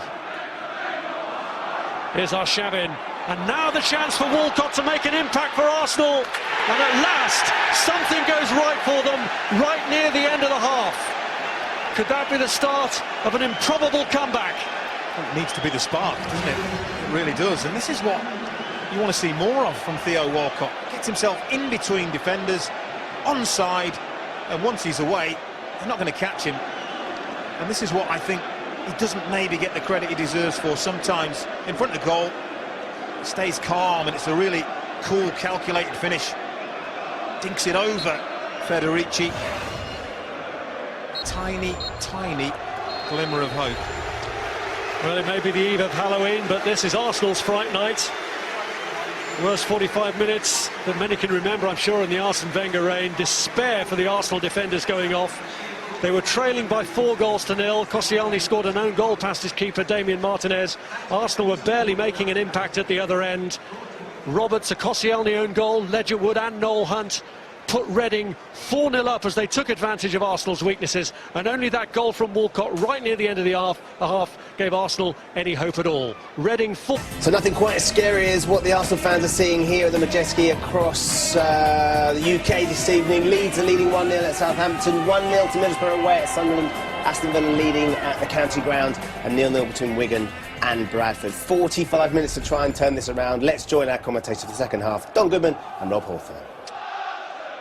Here's Arshavin, and now the chance for Walcott to make an impact for Arsenal, and at last something goes right for them right near the end of the half. Could that be the start of an improbable comeback? It needs to be the spark, doesn't it? It really does, and this is what you want to see more of from Theo Walcott. Gets himself in between defenders, onside, and once he's away, they're not going to catch him. And this is what I think he doesn't maybe get the credit he deserves for sometimes. In front of goal, stays calm, and it's a really cool, calculated finish. Dinks it over Federici. Tiny, tiny glimmer of hope. Well, it may be the eve of Halloween, but this is Arsenal's Fright Night. Worst 45 minutes that many can remember, I'm sure, in the Arsene Wenger reign. Despair for the Arsenal defenders going off. They were trailing by 4 goals to 0. Koscielny scored an own goal past his keeper, Damien Martinez. Arsenal were barely making an impact at the other end. Roberts, a Koscielny own goal, Ledger Wood and Noel Hunt put Reading 4-0 up as they took advantage of Arsenal's weaknesses, and only that goal from Walcott right near the end of the half gave Arsenal any hope at all. Reading 4. So nothing quite as scary as what the Arsenal fans are seeing here at the Majeski across the UK this evening. Leeds are leading 1-0 at Southampton, 1-0 to Middlesbrough away at Sunderland. Aston Villa leading at the County Ground, and 0-0 between Wigan and Bradford. 45 minutes to try and turn this around. Let's join our commentators for the second half, Don Goodman and Rob Hawthorne.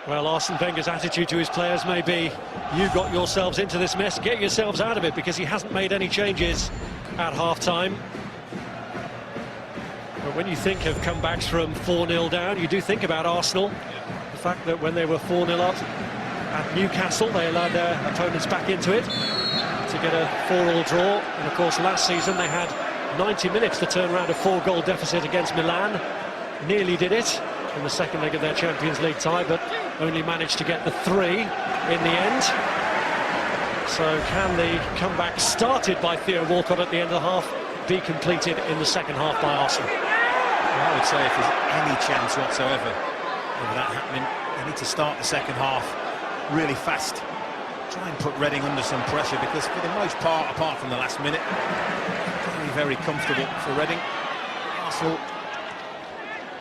Well, Arsene Wenger's attitude to his players may be, you got yourselves into this mess, get yourselves out of it, because he hasn't made any changes at half-time. But when you think of comebacks from 4-0 down, you do think about Arsenal. The fact that when they were 4-0 up at Newcastle, they allowed their opponents back into it to get a 4-4 draw. And of course, last season they had 90 minutes to turn around a 4-goal deficit against Milan. Nearly did it in the second leg of their Champions League tie, but only managed to get the 3 in the end. So can the comeback started by Theo Walcott at the end of the half be completed in the second half by Arsenal? Well, I would say if there's any chance whatsoever of that happening, they need to start the second half really fast. Try and put Reading under some pressure, because for the most part, apart from the last minute, very, very comfortable for Reading. Arsenal,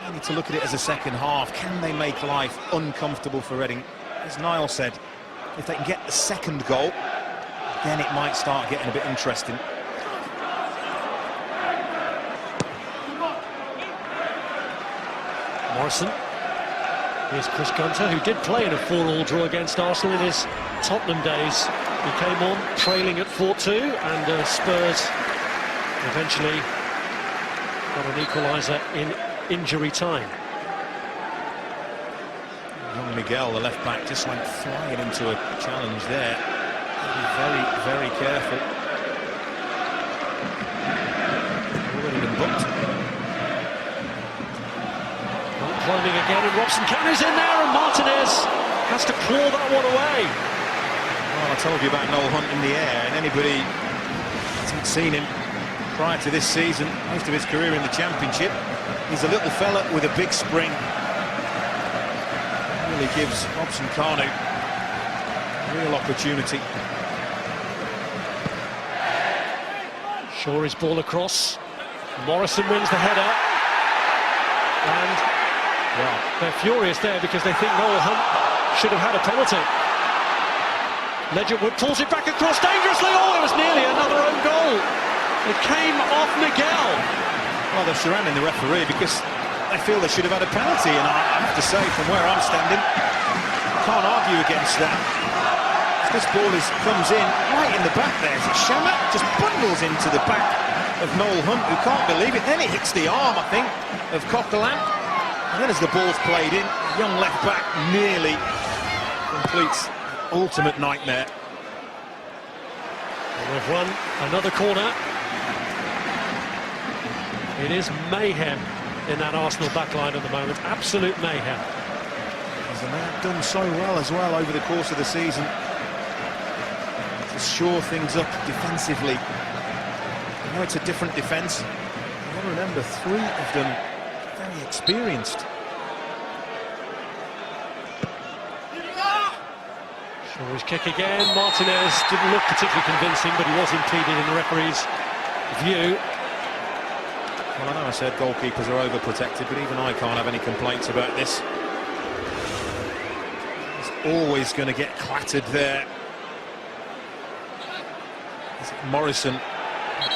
they need to look at it as a second half. Can they make life uncomfortable for Reading? As Niall said, if they can get the second goal, then it might start getting a bit interesting. Morrison. Here's Chris Gunter, who did play in a 4-4 draw against Arsenal in his Tottenham days. He came on trailing at 4-2, and Spurs eventually got an equaliser in injury time. Young Miguel, the left-back, just went flying into a challenge there. Be very, very careful. Already been booked. Climbing again, and Robson Canu's in there, and Martinez has to claw that one away. Well, I told you about Noel Hunt in the air, and anybody hasn't seen him prior to this season, most of his career in the Championship, he's a little fella with a big spring. Really gives Robson Kanu real opportunity. Shaw is ball across. Morrison wins the header, and well, they're furious there because they think Noel Hunt should have had a penalty. Ledger Wood pulls it back across dangerously. Oh, it was nearly another own goal. It came off Miguel. Well, they're surrounding the referee because they feel they should have had a penalty, and I have to say, from where I'm standing, can't argue against that. It's This ball comes in right in the back there. Shamak just bundles into the back of Noel Hunt, who can't believe it. Then it hits the arm, I think, of Coquelin. And then as the ball's played in, young left back nearly completes ultimate nightmare. And we've run another corner. It is mayhem in that Arsenal backline at the moment. Absolute mayhem. As the man done so well as well over the course of the season to shore things up defensively. I know it's a different defence. You've got to remember, 3 of them very experienced. Shaw's kick again. Martinez didn't look particularly convincing, but he was impeded in the referee's view. Well, I know I said goalkeepers are overprotected, but even I can't have any complaints about this. He's always going to get clattered there. Morrison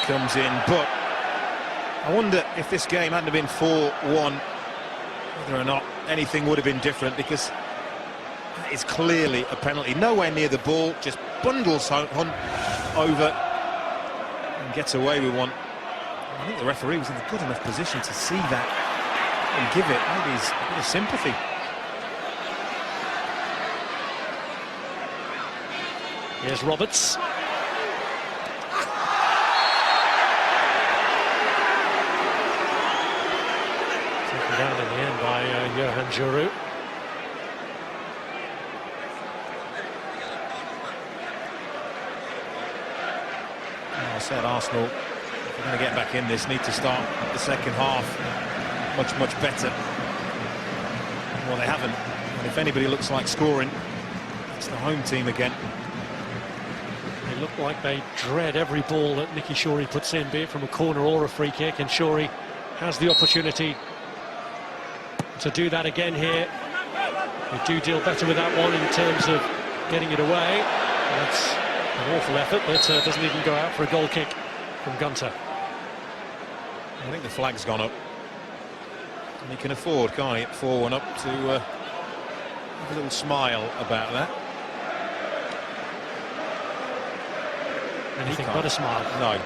comes in, but I wonder if this game hadn't been 4-1, whether or not anything would have been different, because that is clearly a penalty. Nowhere near the ball, just bundles Hunt over and gets away with one. I think the referee was in a good enough position to see that and give it maybe a bit of sympathy. Here's Roberts. Taken down in the end by Johan Giroud. I said Arsenal, if they're going to get back in this, need to start the second half much better. Well, they haven't. And if anybody looks like scoring, it's the home team again. They look like they dread every ball that Miki Shorey puts in, be it from a corner or a free kick, and Shorey has the opportunity to do that again here. They do deal better with that one in terms of getting it away. That's an awful effort, but doesn't even go out for a goal kick from Gunter. I think the flag's gone up. And he can afford, can't he, at 4-1 up, to have a little smile about that. Anything but a smile. No.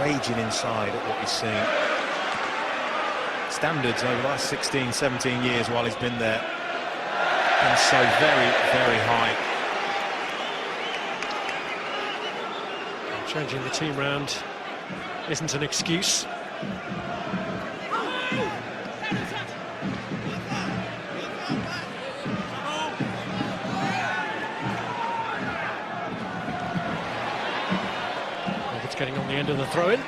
Raging inside at what he's seeing. Standards over the last 16, 17 years while he's been there, and so very high. Changing the team round isn't an excuse. Roberts getting on the end of the throw-in.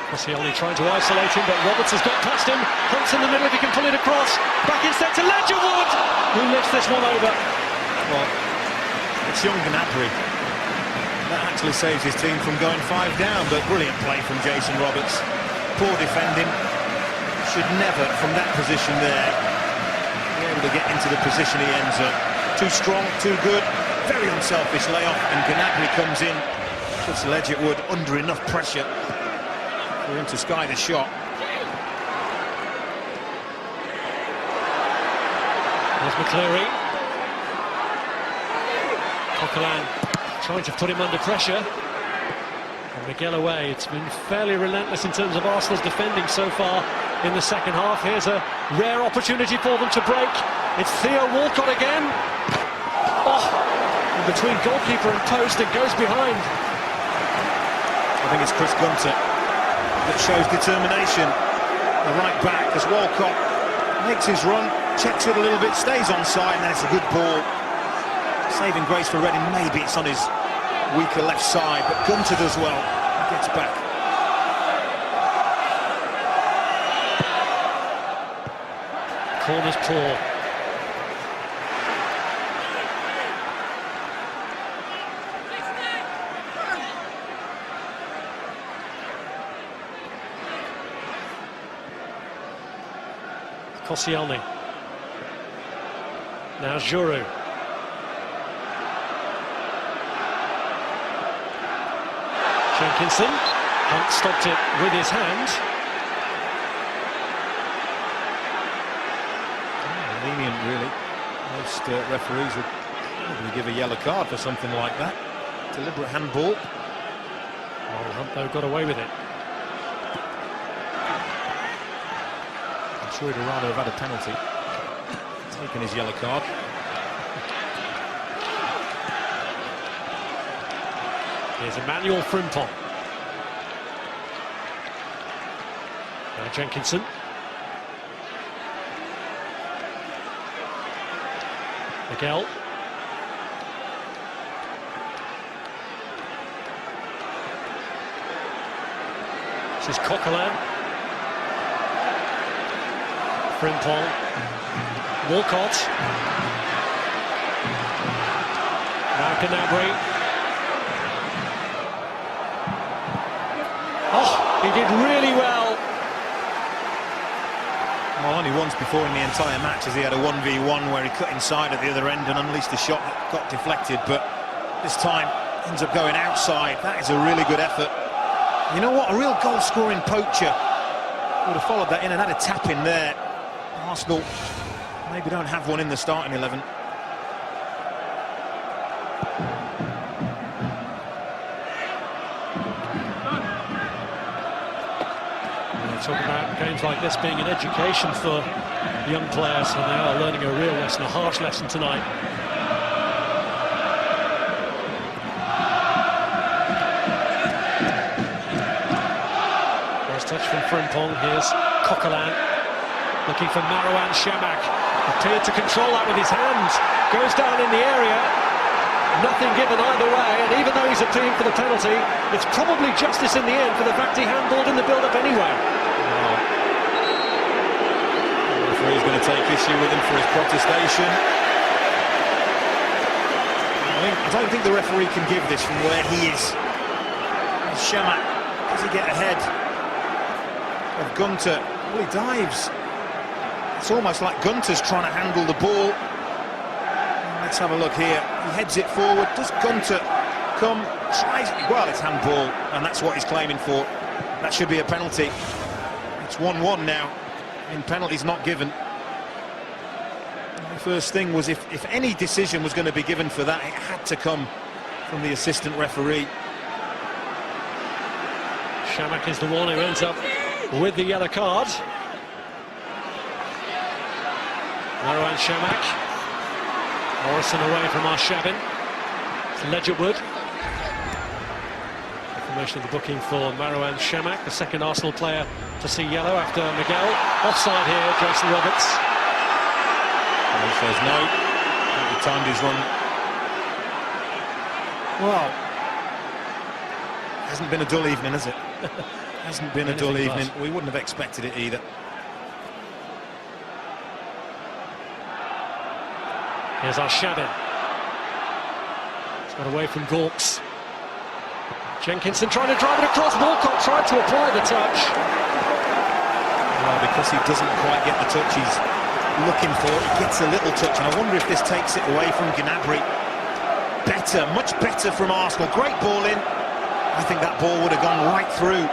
Koscielny trying to isolate him, but Roberts has got past him. Hunt's in the middle if he can pull it across. Back instead to Ledgerwood, who lifts this one over. Well, it's young Gnabry. That actually saves his team from going 5 down, but brilliant play from Jason Roberts. Poor defending. Should never, from that position there, be able to get into the position he ends up. Too strong, too good, very unselfish layoff, and Gnabry comes in, puts Ledgerwood under enough pressure for him to sky the shot. There's McCleary. Coquelin trying to put him under pressure. And Miguel away. It's been fairly relentless in terms of Arsenal's defending so far in the second half. Here's a rare opportunity for them to break. It's Theo Walcott again. Oh, between goalkeeper and post, it goes behind. I think it's Chris Gunter that shows determination. The right back, as Walcott makes his run, checks it a little bit, stays onside, and then it's a good ball. Saving grace for Reading. Maybe it's on his weaker left side, but Gunter does well. He gets back. Corner's poor. Koscielny. Now Giroud. Jenkinson. Hunt stopped it with his hand. Lenient, really. Most referees would probably give a yellow card for something like that. Deliberate handball. Well, Hunt, though, got away with it. I'm sure he'd rather have had a penalty. Taking his yellow card. Here's Emmanuel Frimpong. Now Jenkinson. Miguel. This is Coquelin. Frimpong. Walcott. Now Gnabry. Oh, he did really well. Well, only once before in the entire match has he had a 1v1 where he cut inside at the other end and unleashed a shot that got deflected, but this time ends up going outside. That is a really good effort. You know what, a real goal-scoring poacher would have followed that in and had a tap in there. Arsenal maybe don't have one in the starting 11. Talk about games like this being an education for young players, and they are learning a real lesson, a harsh lesson tonight. First touch from Frimpong. Here's Coquelin looking for Marouane Chamakh. Appeared to control that with his hands. Goes down in the area. Nothing given either way, and even though he's appealing for the penalty, it's probably justice in the end for the fact he handballed in the build-up anyway. He's going to take issue with him for his protestation. I don't think the referee can give this from where he is. Chamakh, does he get ahead of Gunter? Well, he dives. It's almost like Gunter's trying to handle the ball. Let's have a look here. He heads it forward. Does Gunter come? Tries it. Well, it's handball, and that's what he's claiming for. That should be a penalty. It's 1-1 now. In penalties not given. The first thing was if any decision was going to be given for that, it had to come from the assistant referee. Chamakh is the one who ends up with the yellow card. Marouane Chamakh. Morrison away from Arshavin. It's Ledgerwood. Confirmation of the booking for Marouane Chamakh, the second Arsenal player to see yellow after Miguel. Offside here, Jason Roberts. And he says no. He timed his run. Well, hasn't been a dull evening, has it? Hasn't been a dull evening. We wouldn't have expected it either. Here's Arshavin. He's got away from Gorks. Jenkinson trying to drive it across. Walcott tried to apply the touch. Well, because he doesn't quite get the touch he's looking for, he gets a little touch, and I wonder if this takes it away from Gnabry. Better, much better from Arsenal. Great ball in. I think that ball would have gone right through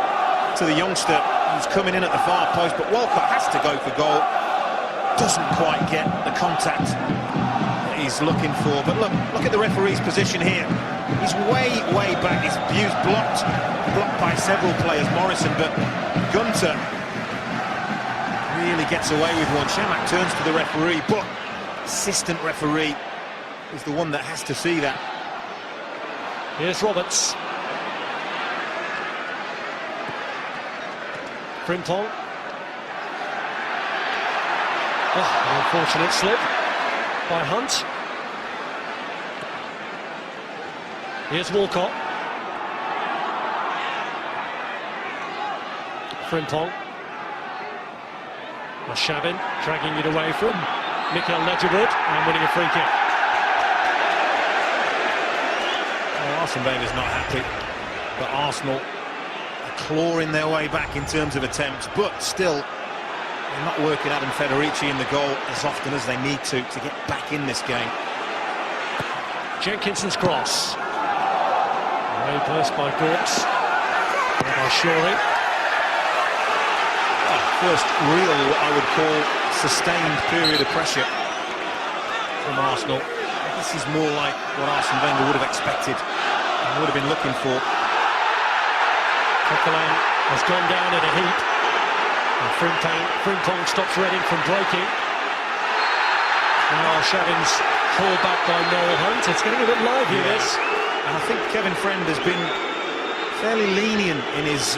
to the youngster who's coming in at the far post, but Walcott has to go for goal. Doesn't quite get the contact that he's looking for. But look at the referee's position here. He's way back. His view's blocked by several players, Morrison, but Gunter really gets away with one. Chamakh turns to the referee, but assistant referee is the one that has to see that. Here's Roberts. Frimpong. Oh, an unfortunate slip by Hunt. Here's Walcott. Frimpong. Arshavin dragging it away from Mikael Ledgerwood and winning a free kick. Well, Arsene Wenger's not happy, but Arsenal are clawing their way back in terms of attempts, but still they're not working Adam Federici in the goal as often as they need to get back in this game. Jenkinson's cross. Away burst by Gorks. By Shorey. First real, what I would call, sustained period of pressure from Arsenal. This is more like what Arsene Wenger would have expected and would have been looking for. Coquelin has gone down in a heap. And Frimpong stops Reading from breaking. Now Shavin's pulled back by Noel Hunt. It's getting a bit lively, this. And I think Kevin Friend has been fairly lenient in his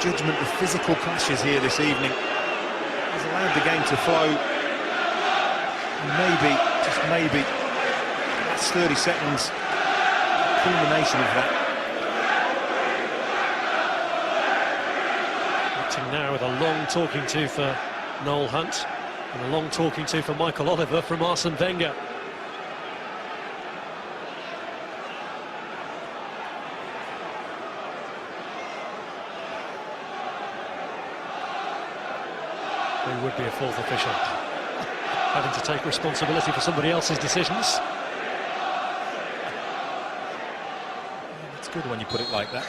judgment of physical clashes here this evening. He's allowed the game to flow. Maybe, just maybe, that's 30 seconds, culmination of that. Acting now with a long talking to for Noel Hunt and a long talking to for Michael Oliver from Arsene Wenger. Who would be a fourth official, having to take responsibility for somebody else's decisions. It's good when you put it like that.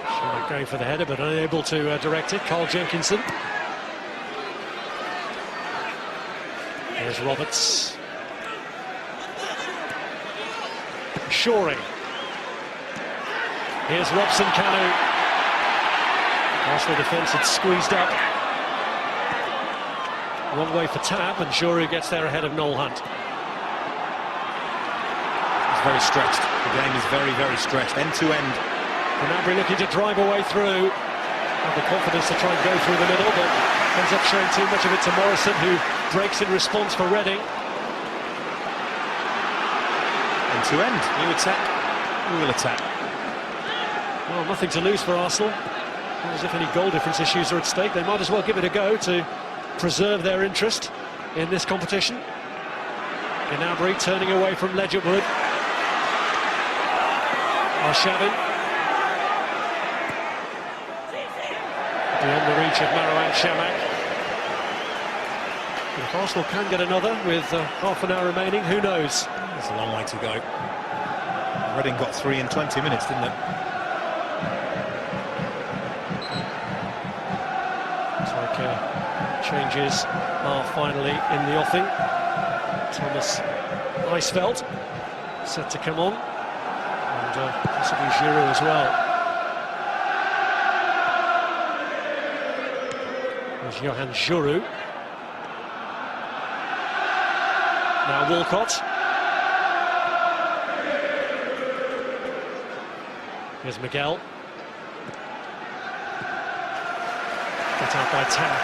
Schumacher going for the header, but unable to direct it. Carl Jenkinson. Here's Roberts. Shorey. Here's Robson Kanu. Arsenal defence had squeezed up. One way for tap, and Shorey gets there ahead of Noel Hunt. It's very stretched. The game is very, very stretched, end to end. Gnabry looking to drive away through. Have the confidence to try and go through the middle, but ends up showing too much of it to Morrison, who breaks in response for Reading. End to end. You attack, we will attack. Well, nothing to lose for Arsenal. Not as if any goal difference issues are at stake. They might as well give it a go to preserve their interest in this competition. Gnabry turning away from Ledgerwood. Arshavin. Beyond the reach of Marouane Chamakh. If Arsenal can get another with half an hour remaining, who knows? There's a long way to go. Reading got 3 in 20 minutes, didn't it? Changes are finally in the offing. Thomas Eisfeld set to come on, and possibly Giroud as well. There's Johan Giroud. Now Walcott. Here's Miguel. Cut out by Tam.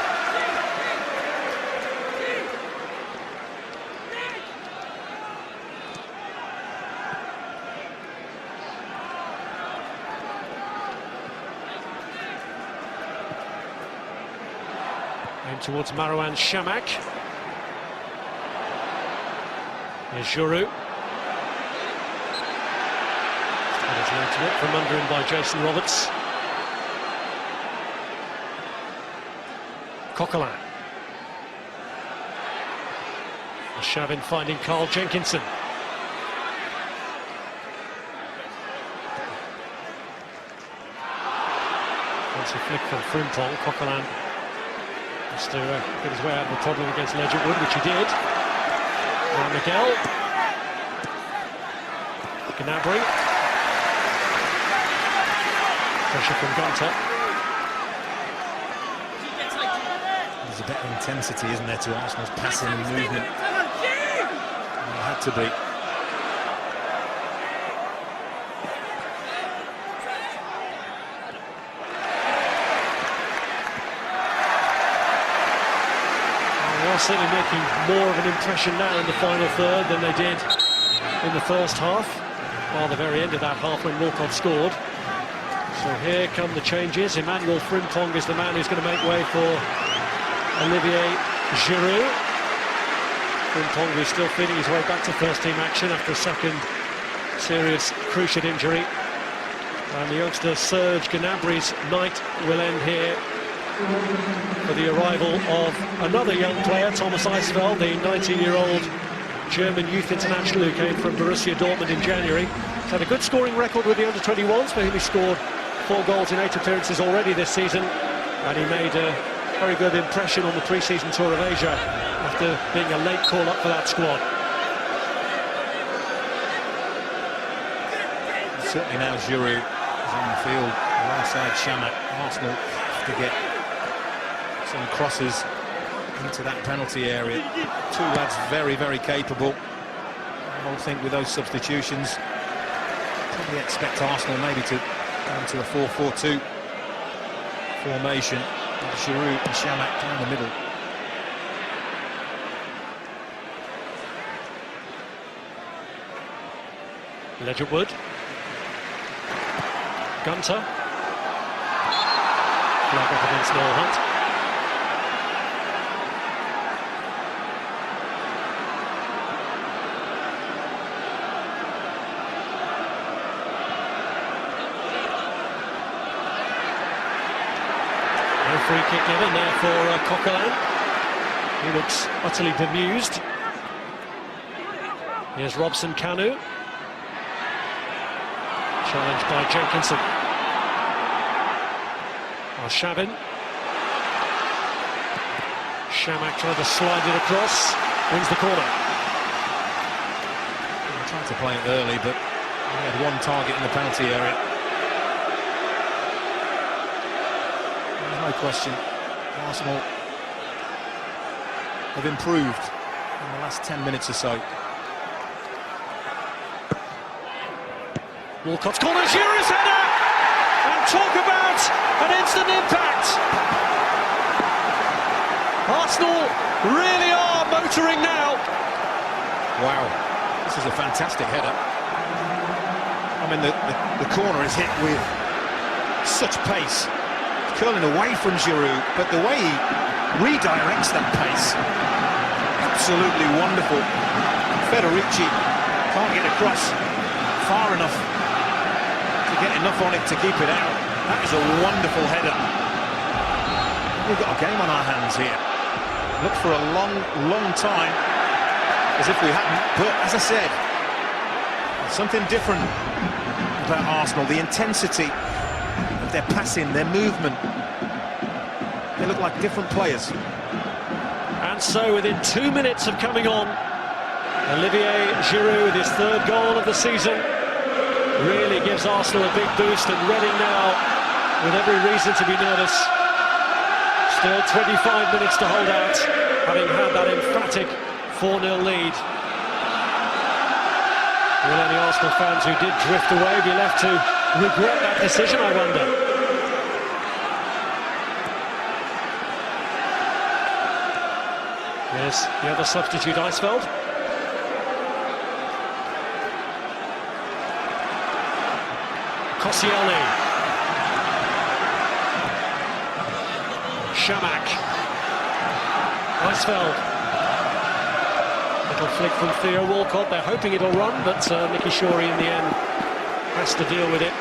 Towards Marouane Chamakh. Here's Giroud. And it's laid to it from under him by Jason Roberts. Coquelin. Shavin finding Carl Jenkinson. Once a flick from Frimpong, Coquelin to get his way out of the problem against Ledgerwood, which he did. Now Miguel. Gnabry. Pressure from Gunter. There's a bit of intensity, isn't there, to Arsenal's passing and movement. It had to be. Certainly making more of an impression now in the final third than they did in the first half, or the very end of that half when Walcott scored. So here come the changes. Emmanuel Frimpong is the man who's going to make way for Olivier Giroud. Frimpong, who's still feeling his way back to first-team action after a second serious cruciate injury. And the youngster Serge Gnabry's night will end here for the arrival of another young player, Thomas Eisfeld, the 19-year-old German youth international who came from Borussia Dortmund in January. He's had a good scoring record with the under-21s, for whom he scored 4 goals in 8 appearances already this season, and he made very good impression on the pre-season tour of Asia after being a late call-up for that squad. Certainly now Giroud is on the field alongside Chamakh. Arsenal have to get some crosses into that penalty area. Two lads very, very capable. I would think with those substitutions, probably expect Arsenal maybe to go into a 4-4-2 formation. Giroud and Chamakh down the middle. Ledgerwood. Gunter. Flag up against Noel Hunt. No free kick given there for Coquelin. He looks utterly bemused. Here's Robson Kanu. Challenged by Jenkinson. Arshavin. Chamakh trying to slide it across. Wins the corner. He tried to play it early, but he had one target in the penalty area. There's no question Arsenal have improved in the last 10 minutes or so. Walcott's corner, Giroud's header! And talk about an instant impact! Arsenal really are motoring now. Wow, this is a fantastic header. I mean, the corner is hit with such pace. It's curling away from Giroud, but the way he redirects that pace, absolutely wonderful. Federici can't get across far enough to get enough on it to keep it out. That is a wonderful header. We've got a game on our hands here. Looked for a long, long time as if we hadn't, but as I said, something different about Arsenal, the intensity of their passing, their movement. They look like different players. And so within 2 minutes of coming on, Olivier Giroud with his third goal of the season really gives Arsenal a big boost, and Reading now with every reason to be nervous. Still 25 minutes to hold out, having had that emphatic 4-0 lead. Will any Arsenal fans who did drift away be left to regret that decision, I wonder? Here's the other substitute, Eisfeld. Koscielny. Chamakh. Eisfeld. Little flick from Theo Walcott. They're hoping it'll run, but Miki Shorey in the end has to deal with it.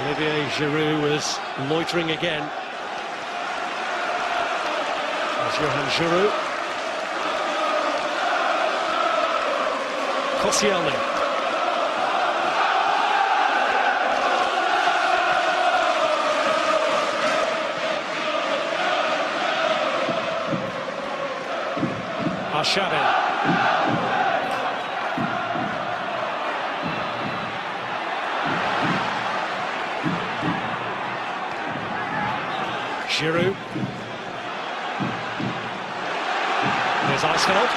Olivier Giroud was loitering again. There's Johan Giroud. Koscielny. Arshavin. Giroud. There's Eisfeld.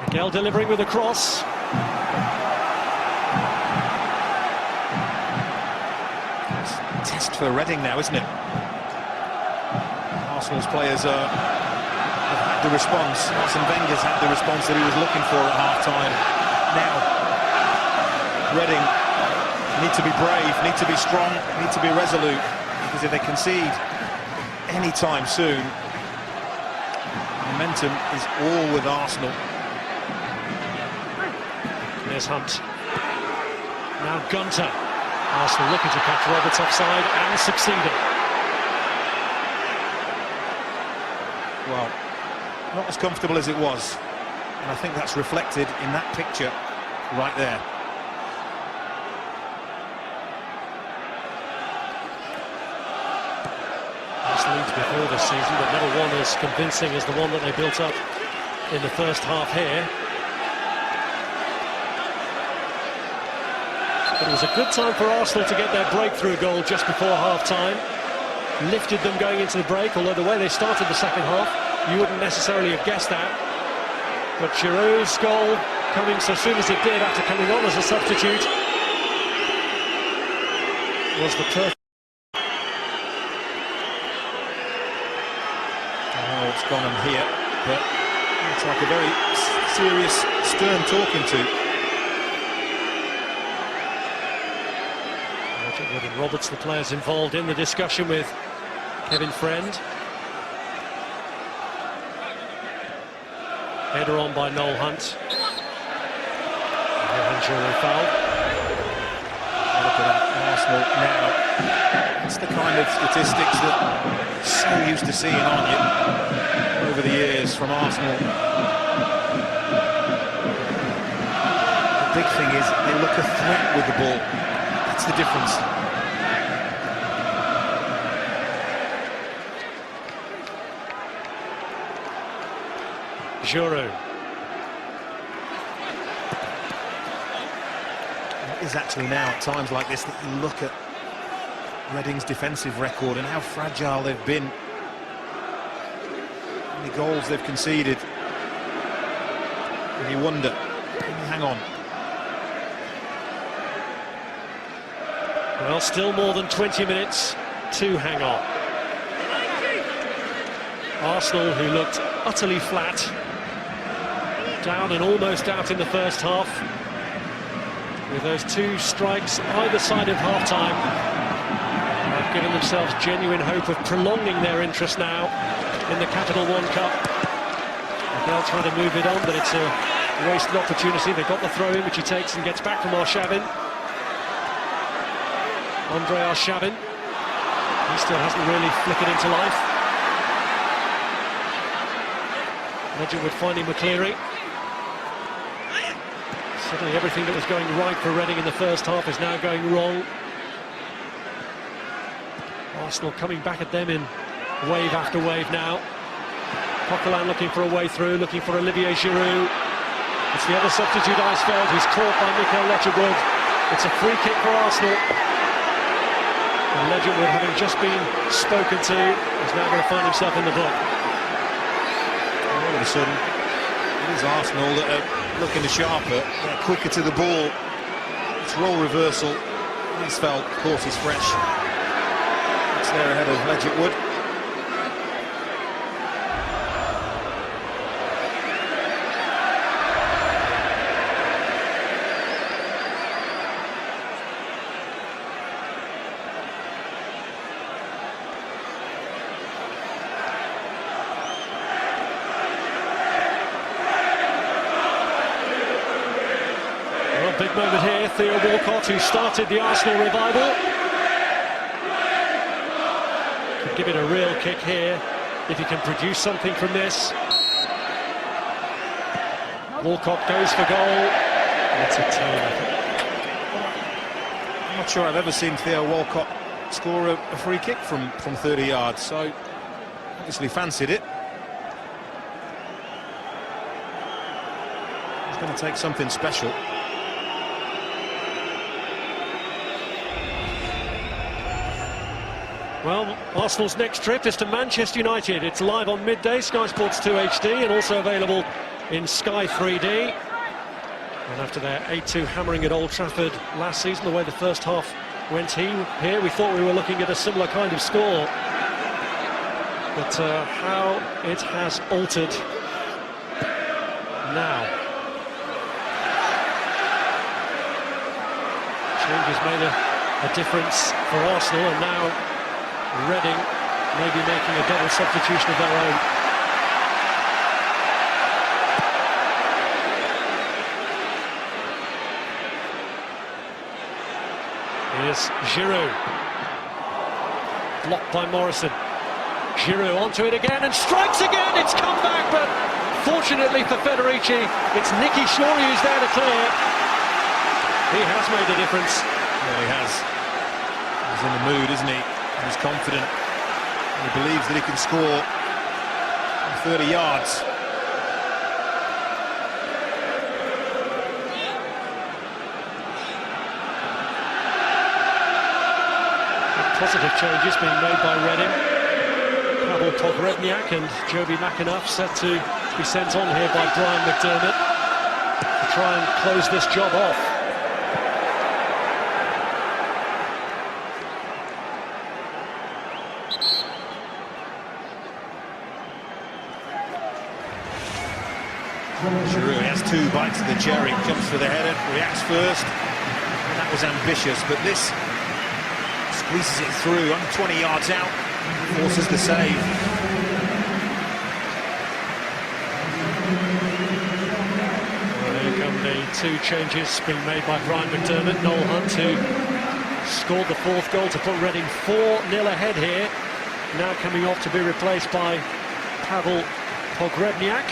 Miguel delivering with a cross. Test for Reading now, isn't it? Arsenal's players have had the response. Arsene Wenger's had the response that he was looking for at half-time. Now, Reading need to be brave, need to be strong, need to be resolute, because if they concede any time soon, momentum is all with Arsenal. There's Hunt. Now Gunter. Arsenal looking to catch Roberts offside and succeeding. Well, not as comfortable as it was, and I think that's reflected in that picture right there. leads before this season, but never one as convincing as the one that they built up in the first half here. But it was a good time for Arsenal to get their breakthrough goal just before half-time. Lifted them going into the break, although the way they started the second half, you wouldn't necessarily have guessed that. But Giroud's goal coming so soon as it did after coming on as a substitute was the perfect. Oh, it's gone on here, but it's like a very serious, stern talking to. Wood and Roberts, the players involved in the discussion with Kevin Friend. Header on by Noel Hunt. Johan Giroud foul. Look at that, Arsenal now. It's the kind of statistics that we're so used to seeing, aren't you, over the years from Arsenal. The big thing is they look a threat with the ball. That's the difference. Giroud. It is actually now at times like this that you look at Reading's defensive record and how fragile they've been. How many goals they've conceded. And you wonder, can you hang on? Well, still more than 20 minutes to hang on. Arsenal, who looked utterly flat, down and almost out in the first half, with those two strikes either side of half-time, have given themselves genuine hope of prolonging their interest now in the Capital One Cup. Miguel trying to move it on, but it's a wasted opportunity. They've got the throw-in, which he takes and gets back from Arshavin. Andre Arshavin, he still hasn't really flickered into life. Ledgerwood finding McCleary. Suddenly everything that was going right for Reading in the first half is now going wrong. Arsenal coming back at them in wave after wave now. Coquelin looking for a way through, looking for Olivier Giroud. It's the other substitute, Eisfeld, who's caught by Mikael Ledgerwood. It's a free kick for Arsenal. And Ledgerwood, having just been spoken to, is now going to find himself in the book. All of a sudden, it is Arsenal that are looking sharper, they're quicker to the ball. It's role reversal. Eisfeld, of course, is fresh. It's there ahead of Ledgerwood. Big moment here, Theo Walcott, who started the Arsenal revival. Could give it a real kick here, if he can produce something from this. Walcott goes for goal. That's a turn, I think. I'm not sure I've ever seen Theo Walcott score a free kick from 30 yards, so obviously fancied it. He's going to take something special. Well, Arsenal's next trip is to Manchester United. It's live on midday, Sky Sports 2 HD, and also available in Sky 3D. And after their 8-2 hammering at Old Trafford last season, the way the first half went here, we thought we were looking at a similar kind of score. But how it has altered now. Changes made a difference for Arsenal, and now Reading may be making a double substitution of their own. Here's Giroud. Blocked by Morrison. Giroud onto it again and strikes again. It's come back, but fortunately for Federici, it's Nicky Shorey who's there to clear. He has made a difference. Well, he has. He's in the mood, isn't he? He's confident. He believes that he can score from 30 yards. Positive changes being made by Reading. Pavel Pogrebniak and Joby McAnuff set to be sent on here by Brian McDermott to try and close this job off. Giroud has two bites of the cherry, jumps for the header, reacts first. And that was ambitious, but this squeezes it through, under 20 yards out, forces the save. Well, here come the two changes being made by Brian McDermott. Noel Hunt, who scored the fourth goal to put Reading 4-0 ahead here, now coming off to be replaced by Pavel Pogrebniak.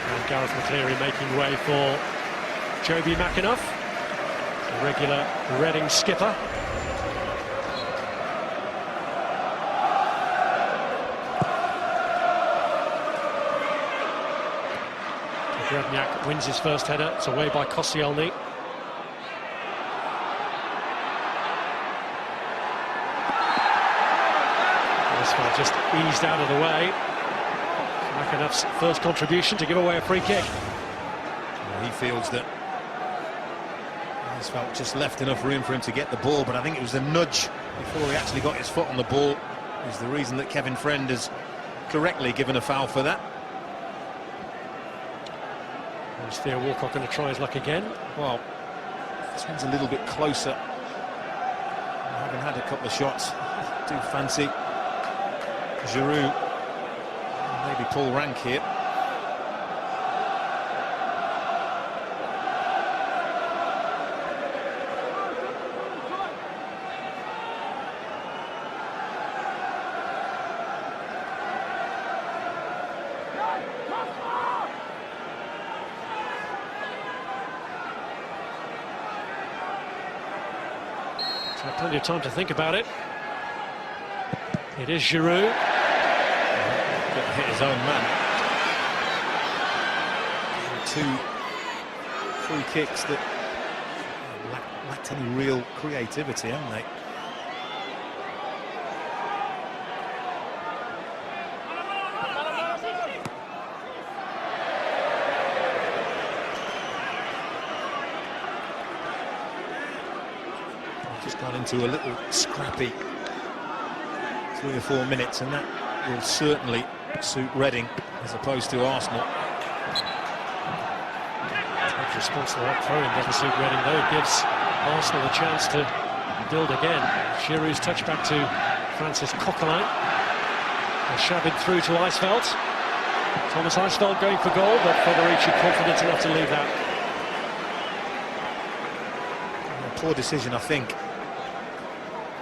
And Gareth McCleary making way for Joby McAnuff, the regular Reading skipper. Pogrebniak wins his first header. It's away by Koscielny. This one just eased out of the way. McAnuff's first contribution to give away a free kick. He feels that he's felt just left enough room for him to get the ball, but I think it was the nudge before he actually got his foot on the ball is the reason that Kevin Friend has correctly given a foul for that. Is Theo Walcott going to try his luck again? Well, this one's a little bit closer. Having had a couple of shots, do fancy Giroud, maybe Paul Rank here. So plenty of time to think about it. It is Giroud. Hit his own man. Two free kicks that lacked any real creativity, haven't they? Just got into a little scrappy 3 or 4 minutes, and that will certainly suit Reading as opposed to Arsenal. Good response to that throw-in doesn't suit Reading though. It gives Arsenal a chance to build again. Giroud's touch back to Francis Coquelin. Shabit through to Eisfeld. Thomas Eisfeld going for goal, but Federici confident enough to leave that. A poor decision, I think.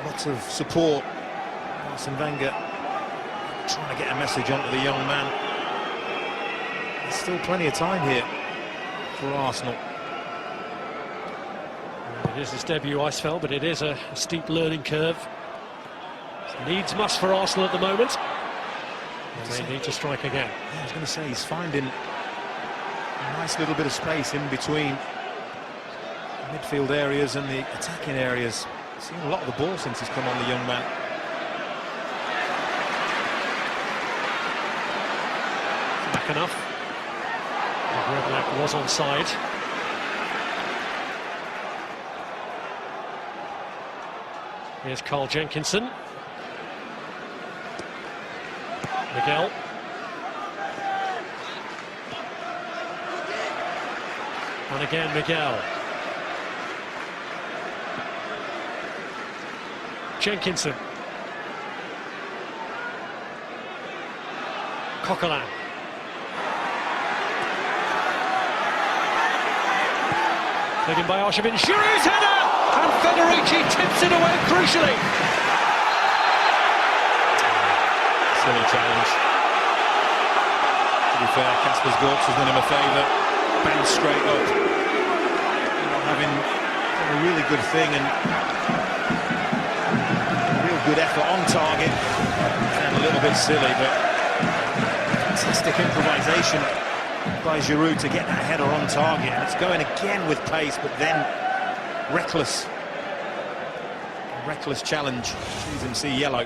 Lots of support. Arsene Wenger trying to get a message onto the young man. There's still plenty of time here for Arsenal. It is his debut, Eisfeld, but it is a steep learning curve. Needs must for Arsenal at the moment. They need to strike again. I was going to say, he's finding a nice little bit of space in between midfield areas and the attacking areas. Seen a lot of the ball since he's come on, the young man. McAnuff. Pogrebniak was onside. Here's Carl Jenkinson. Miguel. And again Miguel. Jenkinson. Coquelin. Taken by Arshavin. Giroud's header! And Federici tips it away crucially. Silly challenge. To be fair, Kaspers Gorks has done him a favour. Bang straight up. Not having a really good thing, and good effort on target. And a little bit silly, but fantastic improvisation by Giroud to get that header on target. And it's going again with pace, but then reckless challenge. Choosing to see yellow.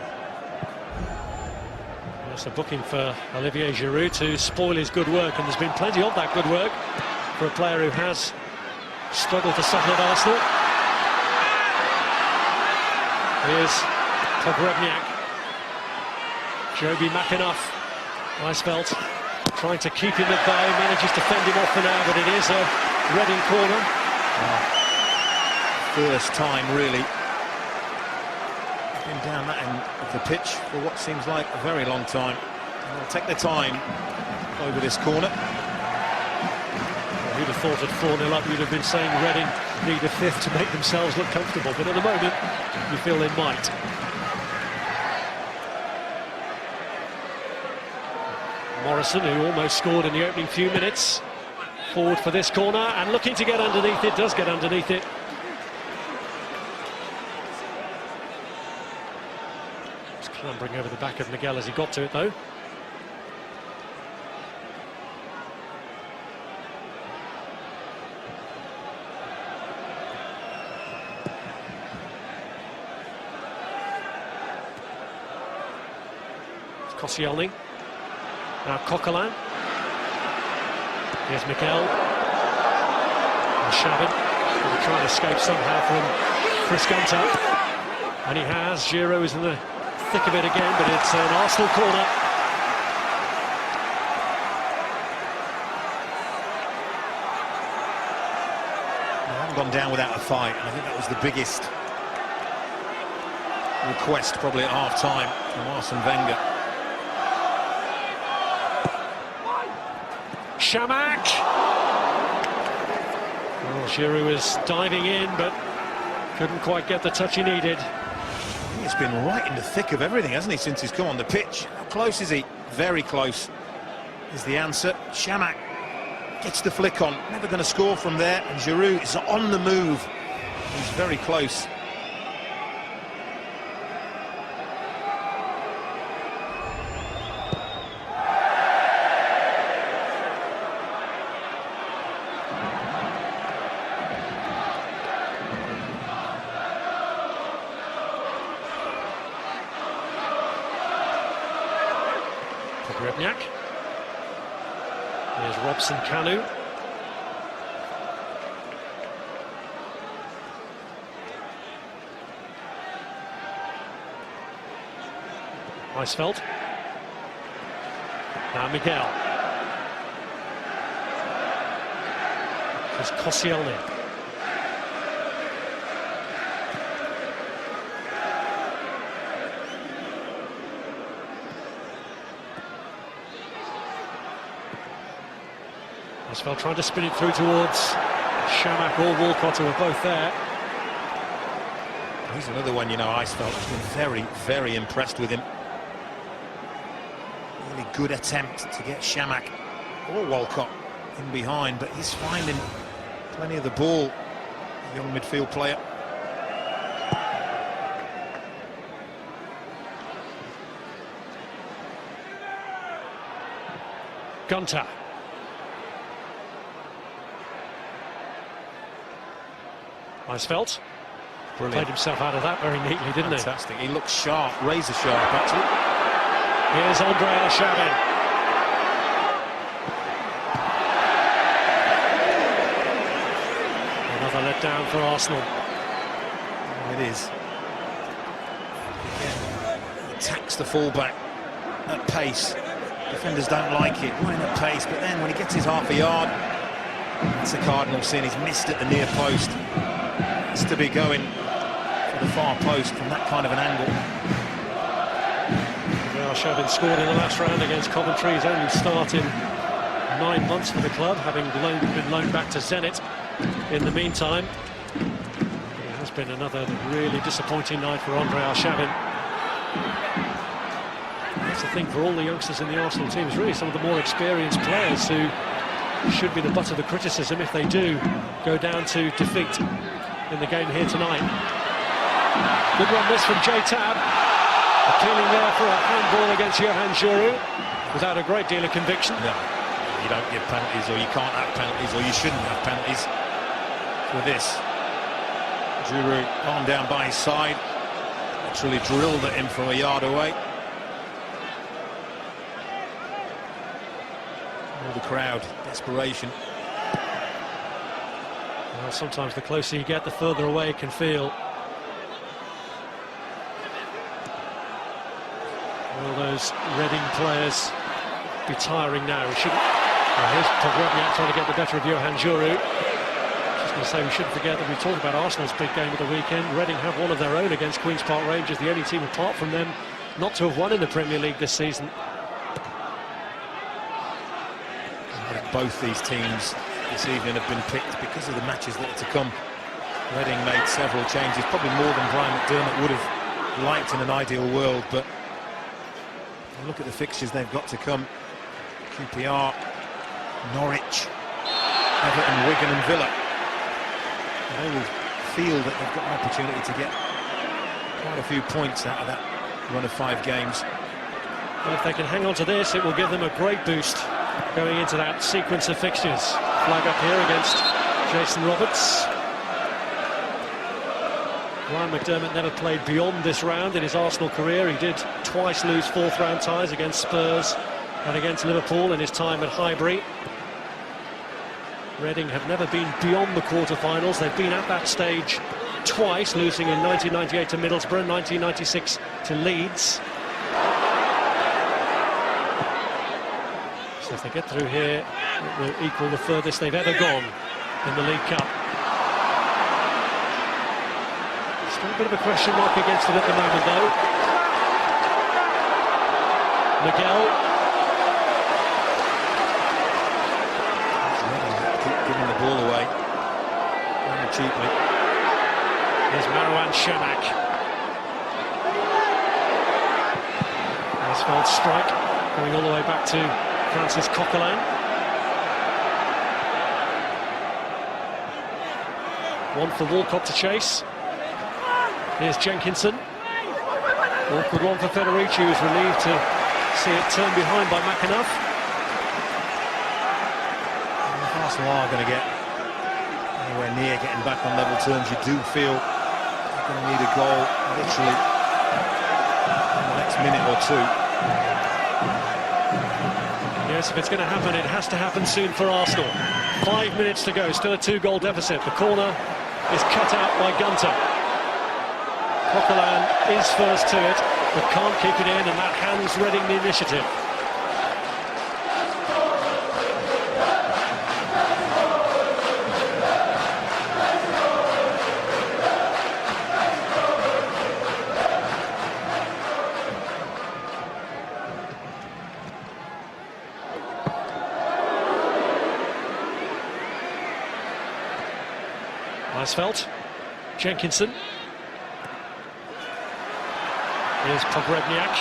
That's a booking for Olivier Giroud to spoil his good work, and there's been plenty of that good work for a player who has struggled to settle at Arsenal. Here's Pogrebniak. Joby McAnuff. Weisfeld trying to keep him at bay, manages to fend him off for now, but it is a Reading corner. First time, really, been down that end of the pitch for what seems like a very long time. And they'll take their time over this corner. Who'd have thought at 4-0 up you'd have been saying Reading need a fifth to make themselves look comfortable, but at the moment you feel they might. Morrison, who almost scored in the opening few minutes, forward for this corner and looking to get underneath it, does get underneath it. Just clambering over the back of Miguel as he got to it though. Koscielny. Now Coquelin. Here's Miguel. And Xavi. Going to try and escape somehow from Chris Gunter. And he has. Giroud is in the thick of it again, but it's an Arsenal corner. They haven't gone down without a fight, and I think that was the biggest request probably at half-time from Arsene Wenger. Chamakh! Well, Giroud is diving in, but couldn't quite get the touch he needed. He's been right in the thick of everything, hasn't he, since he's come on the pitch? How close is he? Very close is the answer. Chamakh gets the flick on, never going to score from there, and Giroud is on the move. He's very close. Pogrebniak. Here's Robson-Kanu. Weisfeld. Now Miguel. Here's Koscielny. Weisfeld trying to spin it through towards Chamakh or Walcott, who are both there. He's another one, you know, Weisfeld has been very, very impressed with him. Really good attempt to get Chamakh or Walcott in behind, but he's finding plenty of the ball, the young midfield player. Gunter. Weisfeld played himself out of that very neatly, didn't he? Fantastic. He looks sharp, razor sharp, actually. Here's Andre Arshavin. Another letdown for Arsenal. It is. Again, he attacks the fullback at pace. Defenders don't like it, running at pace, but then when he gets his half a yard, it's a cardinal sin. He's missed at the near post. It's to be going for the far post from that kind of an angle. Arshavin scored in the last round against Coventry. His only start in 9 months for the club, having been loaned back to Zenit in the meantime. It has been another really disappointing night for Andre Arshavin. That's the thing for all the youngsters in the Arsenal team, is really some of the more experienced players who should be the butt of the criticism if they do go down to defeat in the game here tonight. Good run this from J-Tab. Appealing there for a handball against Johan Juru without a great deal of conviction. No, you don't give penalties, or you can't have penalties, or you shouldn't have penalties for this. Juru arm down by his side, literally drilled at him from a yard away. All the crowd, desperation. Well, sometimes the closer you get, the further away it can feel. Will those Reading players be tiring now? We shouldn't. Here's Pogrebniak trying to get the better of Johan Juru. Just going to say we shouldn't forget that we talked about Arsenal's big game of the weekend. Reading have one of their own against Queen's Park Rangers, the only team apart from them not to have won in the Premier League this season. Both these teams this evening have been picked because of the matches that are to come. Reading made several changes, probably more than Brian McDermott would have liked in an ideal world, but look at the fixtures they've got to come. QPR, Norwich, Everton, Wigan and Villa. They will feel that they've got an opportunity to get quite a few points out of that run of 5 games. Well, if they can hang on to this, it will give them a great boost going into that sequence of fixtures. Flag up here against Jason Roberts. Brian McDermott never played beyond this round in his Arsenal career. He did twice lose 4th round ties against Spurs and against Liverpool in his time at Highbury. Reading have never been beyond the quarter-finals. They've been at that stage twice, losing in 1998 to Middlesbrough, 1996 to Leeds. So if they get through here, it will equal the furthest they've ever gone in the League Cup. Still a bit of a question mark against it at the moment, though. Miguel. Keep giving the ball away very cheaply. Here's Marouane Chamakh. Asphalt strike going all the way back to Francis Coquelin. One for Walcott to chase. Here's Jenkinson. Awkward one for Federici, who's relieved to see it turn behind by McAnuff. If Arsenal are going to get anywhere near getting back on level terms, you do feel they're going to need a goal literally in the next minute or two. Yes, if it's going to happen, it has to happen soon for Arsenal. 5 minutes to go, still a 2-goal deficit. The corner is cut out by Gunter. Coquelin is first to it, but can't keep it in, and that hands Reading the initiative. Asphalt, Jenkinson. Here's Pogrebniak.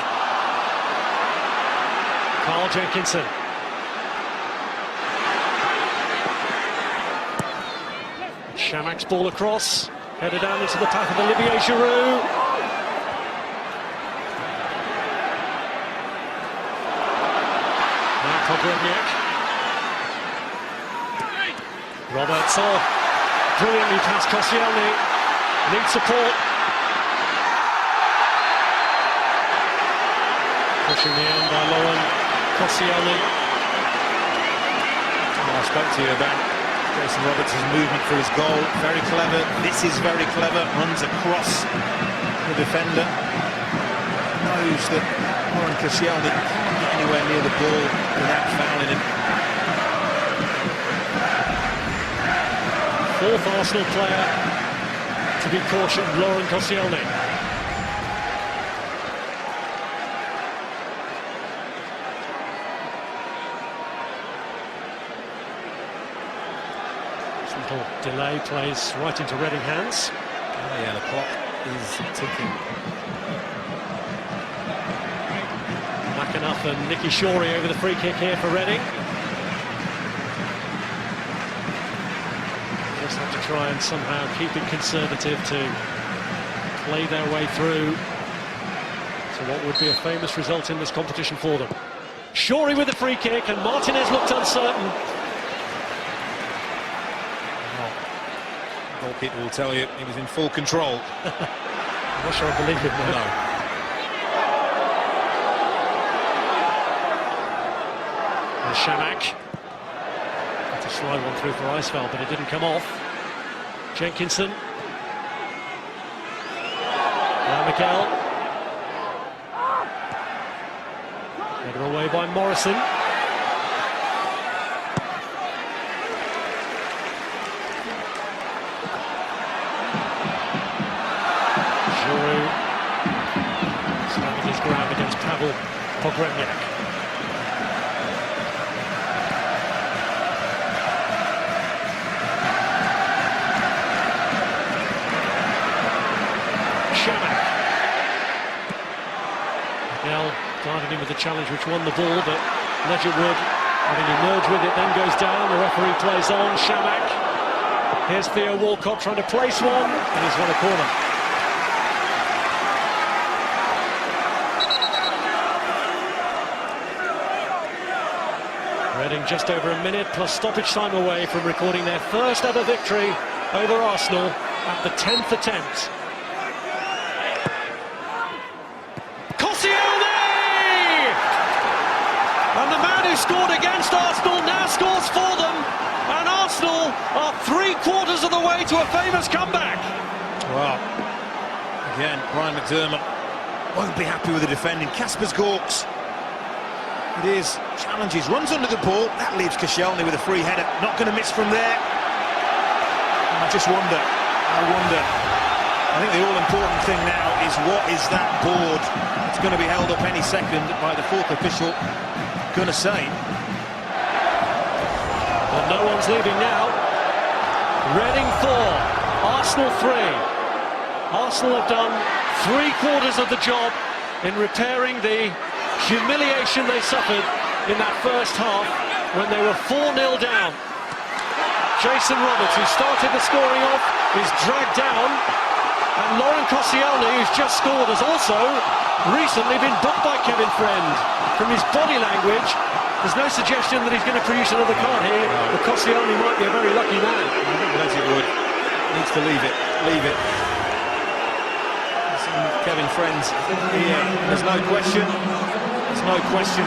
Carl Jenkinson. Chamakh's ball across, headed down into the path of Olivier Giroud. Now Pogrebniak. Roberts off. Brilliantly past Koscielny, needs support. Pushing the end by Laurent Koscielny. I spoke to you about Jason Roberts' movement for his goal. Very clever. This is very clever. Runs across the defender. Knows that Laurent Koscielny can't get anywhere near the ball without fouling him. 4th Arsenal player to be cautioned, Laurent Koscielny. This little delay plays right into Reading hands. Oh yeah, the clock is ticking. McAnuff and Nicky Shorey over the free kick here for Reading. Just have to try and somehow keep it conservative to play their way through to to what would be a famous result in this competition for them. Shorey with the free kick, and Martinez looked uncertain. The goalkeeper will tell you he was in full control. I'm not sure I believe it, no. And Shamak. Had to slide one through for Eisfeld, but it didn't come off. Jenkinson. Now Miguel. Header away by Morrison. Giroud standing his ground against Pavel Pogrebniak. Shamak. Miguel guarded him with the challenge which won the ball, but Ledgerwood, having emerged with it, then goes down. The referee plays on. Shamak. Here's Theo Walcott trying to place one, and he's won a corner. Reading just over a minute plus stoppage time away from recording their first ever victory over Arsenal at the 10th attempt. And the man who scored against Arsenal now scores for them, and Arsenal are 3/4 of the way to a famous comeback. Well, again, Ryan McDermott won't be happy with the defending. Kaspers Gorks, it is, challenges, runs under the ball, that leaves Koscielny with a free header, not going to miss from there. I just wonder, I think the all-important thing now is what is that board? It's going to be held up any second by the fourth official. Going to say. But no one's leaving now. Reading 4, Arsenal 3. Arsenal have done 3/4 of the job in repairing the humiliation they suffered in that first half when they were 4-0 down. Jason Roberts, who started the scoring off, is dragged down. And Laurent Koscielny, who's just scored, has also recently been booked by Kevin Friend. From his body language, there's no suggestion that he's going to produce another card here, but Koscielny might be a very lucky man. I think Ledgerwood needs to leave it. Kevin Friend here, there's no question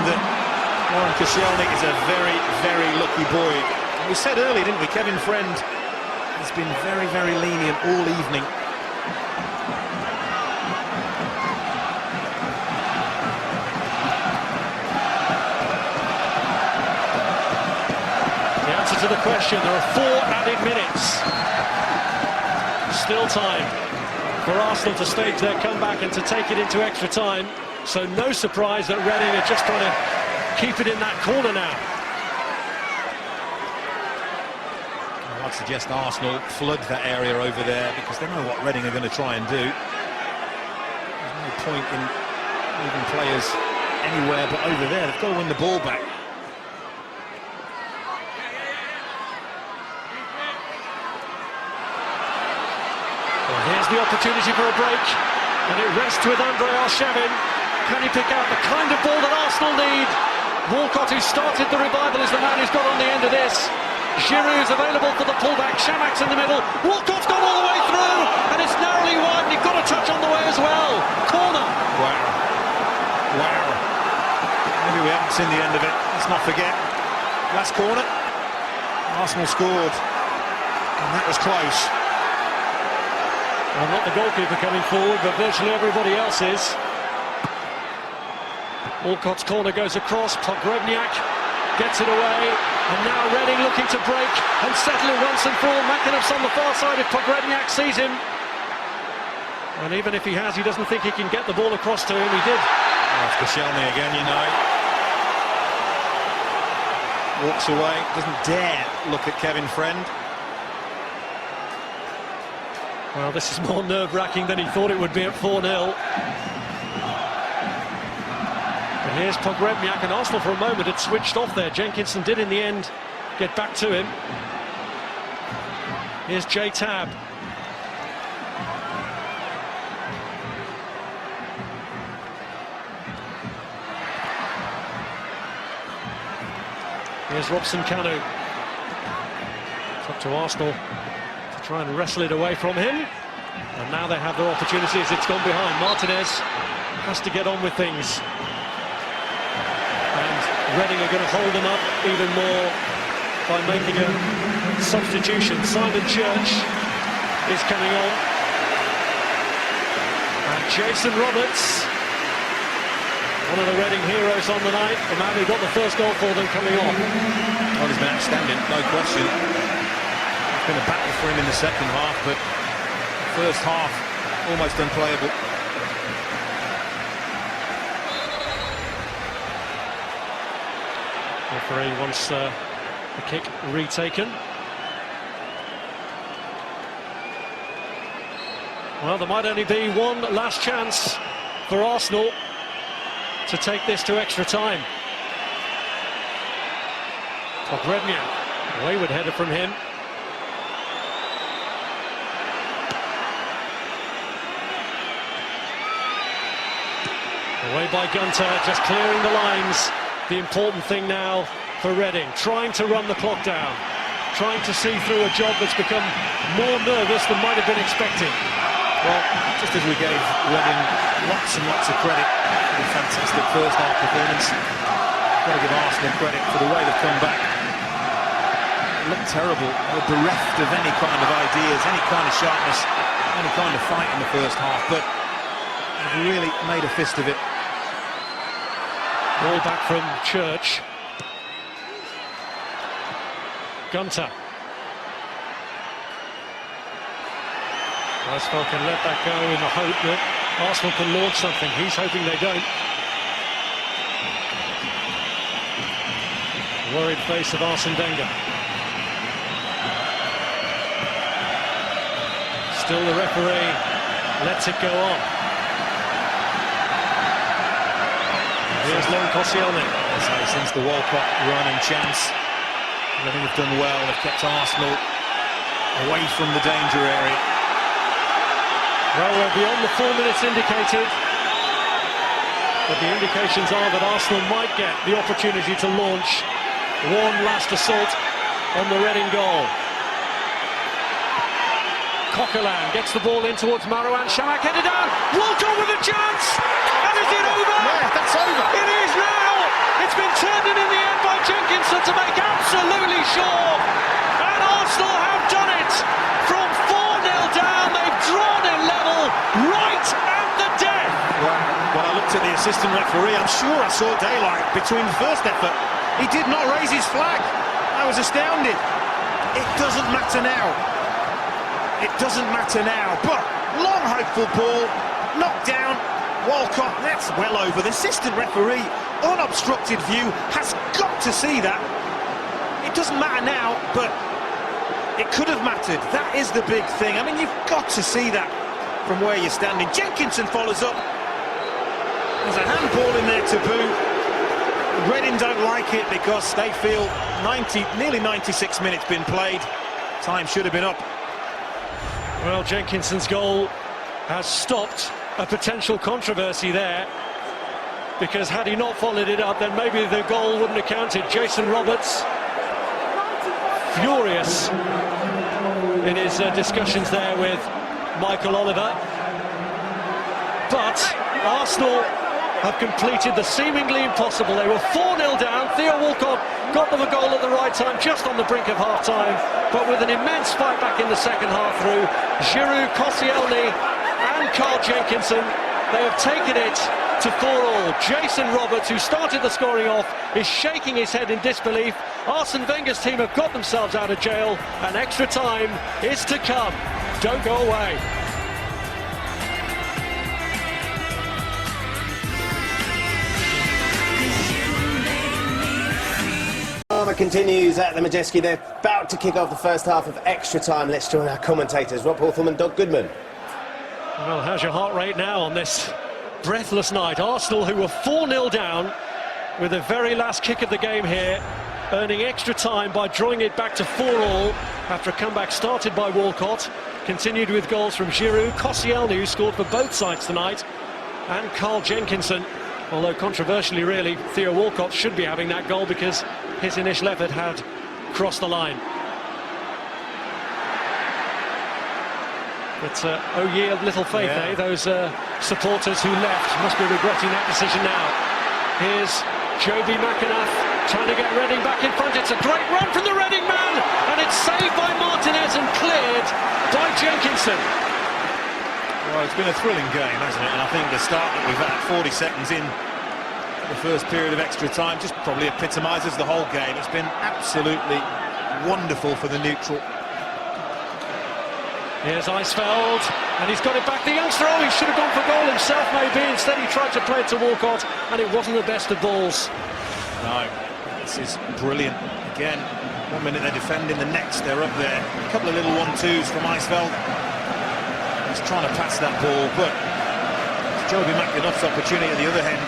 that Laurent Koscielny is a very, very lucky boy. We said earlier, didn't we, Kevin Friend has been very, very lenient all evening. To the question, there are 4 added minutes. Still time for Arsenal to stage their comeback and to take it into extra time. So no surprise that Reading are just trying to keep it in that corner now. I'd suggest Arsenal flood that area over there because they know what Reading are going to try and do. There's no point in moving players anywhere but over there. They've got to win the ball back. Here's the opportunity for a break, and it rests with Andrei Arshavin. Can he pick out the kind of ball that Arsenal need? Walcott, who started the revival, is the man who's got on the end of this. Giroud's available for the pullback, Shamak's in the middle, Walcott's gone all the way through, and it's narrowly wide, and he's got a touch on the way as well. Corner. Wow. Maybe we haven't seen the end of it. Let's not forget. Last corner, Arsenal scored, and that was close. Well, not the goalkeeper coming forward, but virtually everybody else is. Walcott's corner goes across, Pogrebniak gets it away, and now Reading looking to break and settle it once and for all. McInnes on the far side if Pogrebniak sees him. And even if he has, he doesn't think he can get the ball across to him. He did. Oh, it's Koscielny again, you know. Walks away, doesn't dare look at Kevin Friend. Well, this is more nerve-wracking than he thought it would be at 4-0. But here's Pogrebniak, and Arsenal for a moment had switched off there. Jenkinson did in the end get back to him. Here's Jay Tab. Here's Robson Kanu. It's up to Arsenal to try and wrestle it away from him. And now they have their opportunities. It's gone behind. Martinez has to get on with things. And Reading are going to hold them up even more by making a substitution. Simon Church is coming on. And Jason Roberts, one of the Reading heroes on the night, the man who got the first goal for them, coming on. Well, he's been outstanding, no question. It's been a battle for him in the second half, but first half almost unplayable. Referee wants the kick retaken. Well, there might only be one last chance for Arsenal to take this to extra time. Pogrebnyak, a wayward header from him. Away by Gunter, just clearing the lines. The important thing now for Reading, trying to run the clock down, trying to see through a job that's become more nervous than might have been expected. Well, just as we gave Reading lots and lots of credit for the fantastic first half performance, got to give Arsenal credit for the way they've come back. It looked terrible, they were bereft of any kind of ideas, any kind of sharpness, any kind of fight in the first half, but they've really made a fist of it. Ball back from Church. Gunter. Weisfeld can let that go in the hope that Arsenal can launch something. He's hoping they don't. Worried face of Arsene Wenger. Still the referee lets it go on. Here's Lon Koscielny. Since the Walcott run and chance, Reading have done well. They've kept Arsenal away from the danger area. Well, we're beyond the 4 minutes indicated, but the indications are that Arsenal might get the opportunity to launch one last assault on the Reading goal. Coquelin gets the ball in towards Marouane Chamakh, headed down, Walcott with a chance, and is it over? Yeah, that's over. It is now! It's been turned in the end by Jenkinson to make absolutely sure, and Arsenal have done it! From 4-0 down, they've drawn it level right at the death! Well, I looked at the assistant referee, I'm sure I saw daylight between the first effort. He did not raise his flag. I was astounded. It doesn't matter now. It doesn't matter now, but long hopeful ball, knocked down, Walcott, that's well over. The assistant referee, unobstructed view, has got to see that. It doesn't matter now, but it could have mattered. That is the big thing. I mean, you've got to see that from where you're standing. Jenkinson follows up. There's a handball in there to boo. Reading don't like it because they feel nearly 96 minutes been played. Time should have been up. Well, Jenkinson's goal has stopped a potential controversy there, because had he not followed it up, then maybe the goal wouldn't have counted. Jason Roberts, furious in his discussions there with Michael Oliver. But Arsenal have completed the seemingly impossible. They were 4-0 down. Theo Walcott got them a goal at the right time, just on the brink of half-time, but with an immense fight back in the second half through Giroud, Koscielny and Carl Jenkinson, they have taken it to 4-all. Jason Roberts, who started the scoring off, is shaking his head in disbelief. Arsene Wenger's team have got themselves out of jail, and extra time is to come. Don't go away. Drama continues at the Madejski. They're about to kick off the first half of extra time. Let's join our commentators, Rob Hawthorne and Doug Goodman. Well, how's your heart rate now on this breathless night? Arsenal, who were 4-0 down with the very last kick of the game here, earning extra time by drawing it back to 4-all after a comeback started by Walcott, continued with goals from Giroud, Koscielny, who scored for both sides tonight, and Carl Jenkinson. Although controversially, really, Theo Walcott should be having that goal because his initial effort had crossed the line. But oh ye of little faith, Yeah. Those supporters who left must be regretting that decision now. Here's Joby McAnuff trying to get Reading back in front. It's a great run from the Reading man, and it's saved by Martinez and cleared by Jenkinson. Well, it's been a thrilling game, hasn't it? And I think the start that we've had, 40 seconds in the first period of extra time, just probably epitomises the whole game. It's been absolutely wonderful for the neutral. Here's Eisfeld, and he's got it back. The youngster, he should have gone for goal himself maybe. Instead he tried to play it to Walcott, and it wasn't the best of balls. No, this is brilliant. Again, 1 minute they're defending, the next they're up there. A couple of little 1-2s from Eisfeld. He's trying to pass that ball, but it's Joby McAnuff's opportunity at the other end.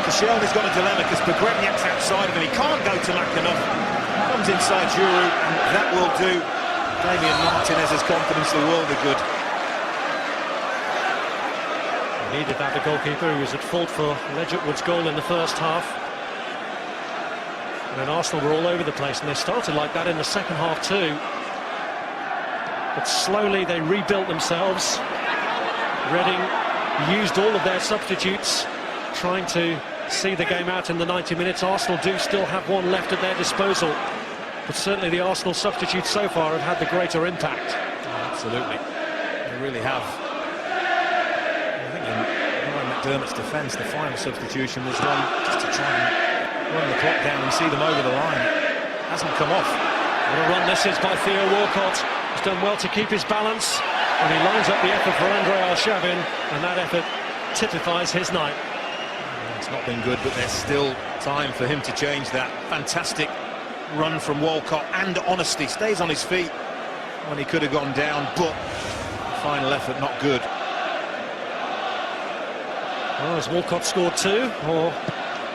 Koscielny's got a dilemma because Pogrebniak's outside of him. He can't go to McAnuff. Comes inside Giroud, and that will do Damian Martinez's confidence the world of good. He needed that, the goalkeeper, who was at fault for Ledgerwood's goal in the first half. And then Arsenal were all over the place, and they started like that in the second half too. But slowly they rebuilt themselves. Reading used all of their substitutes, trying to see the game out in the 90 minutes. Arsenal do still have one left at their disposal, but certainly the Arsenal substitutes so far have had the greater impact. Oh, absolutely, they really have. I think in Ryan McDermott's defence, the final substitution was done just to try and run the clock down and see them over the line. It hasn't come off. What a run this is by Theo Walcott. He's done well to keep his balance, and he lines up the effort for Andrei Arshavin, and that effort typifies his night. It's not been good, but there's still time for him to change that. Fantastic run from Walcott, and honesty. Stays on his feet when he could have gone down, but final effort not good. Well, has Walcott scored two, or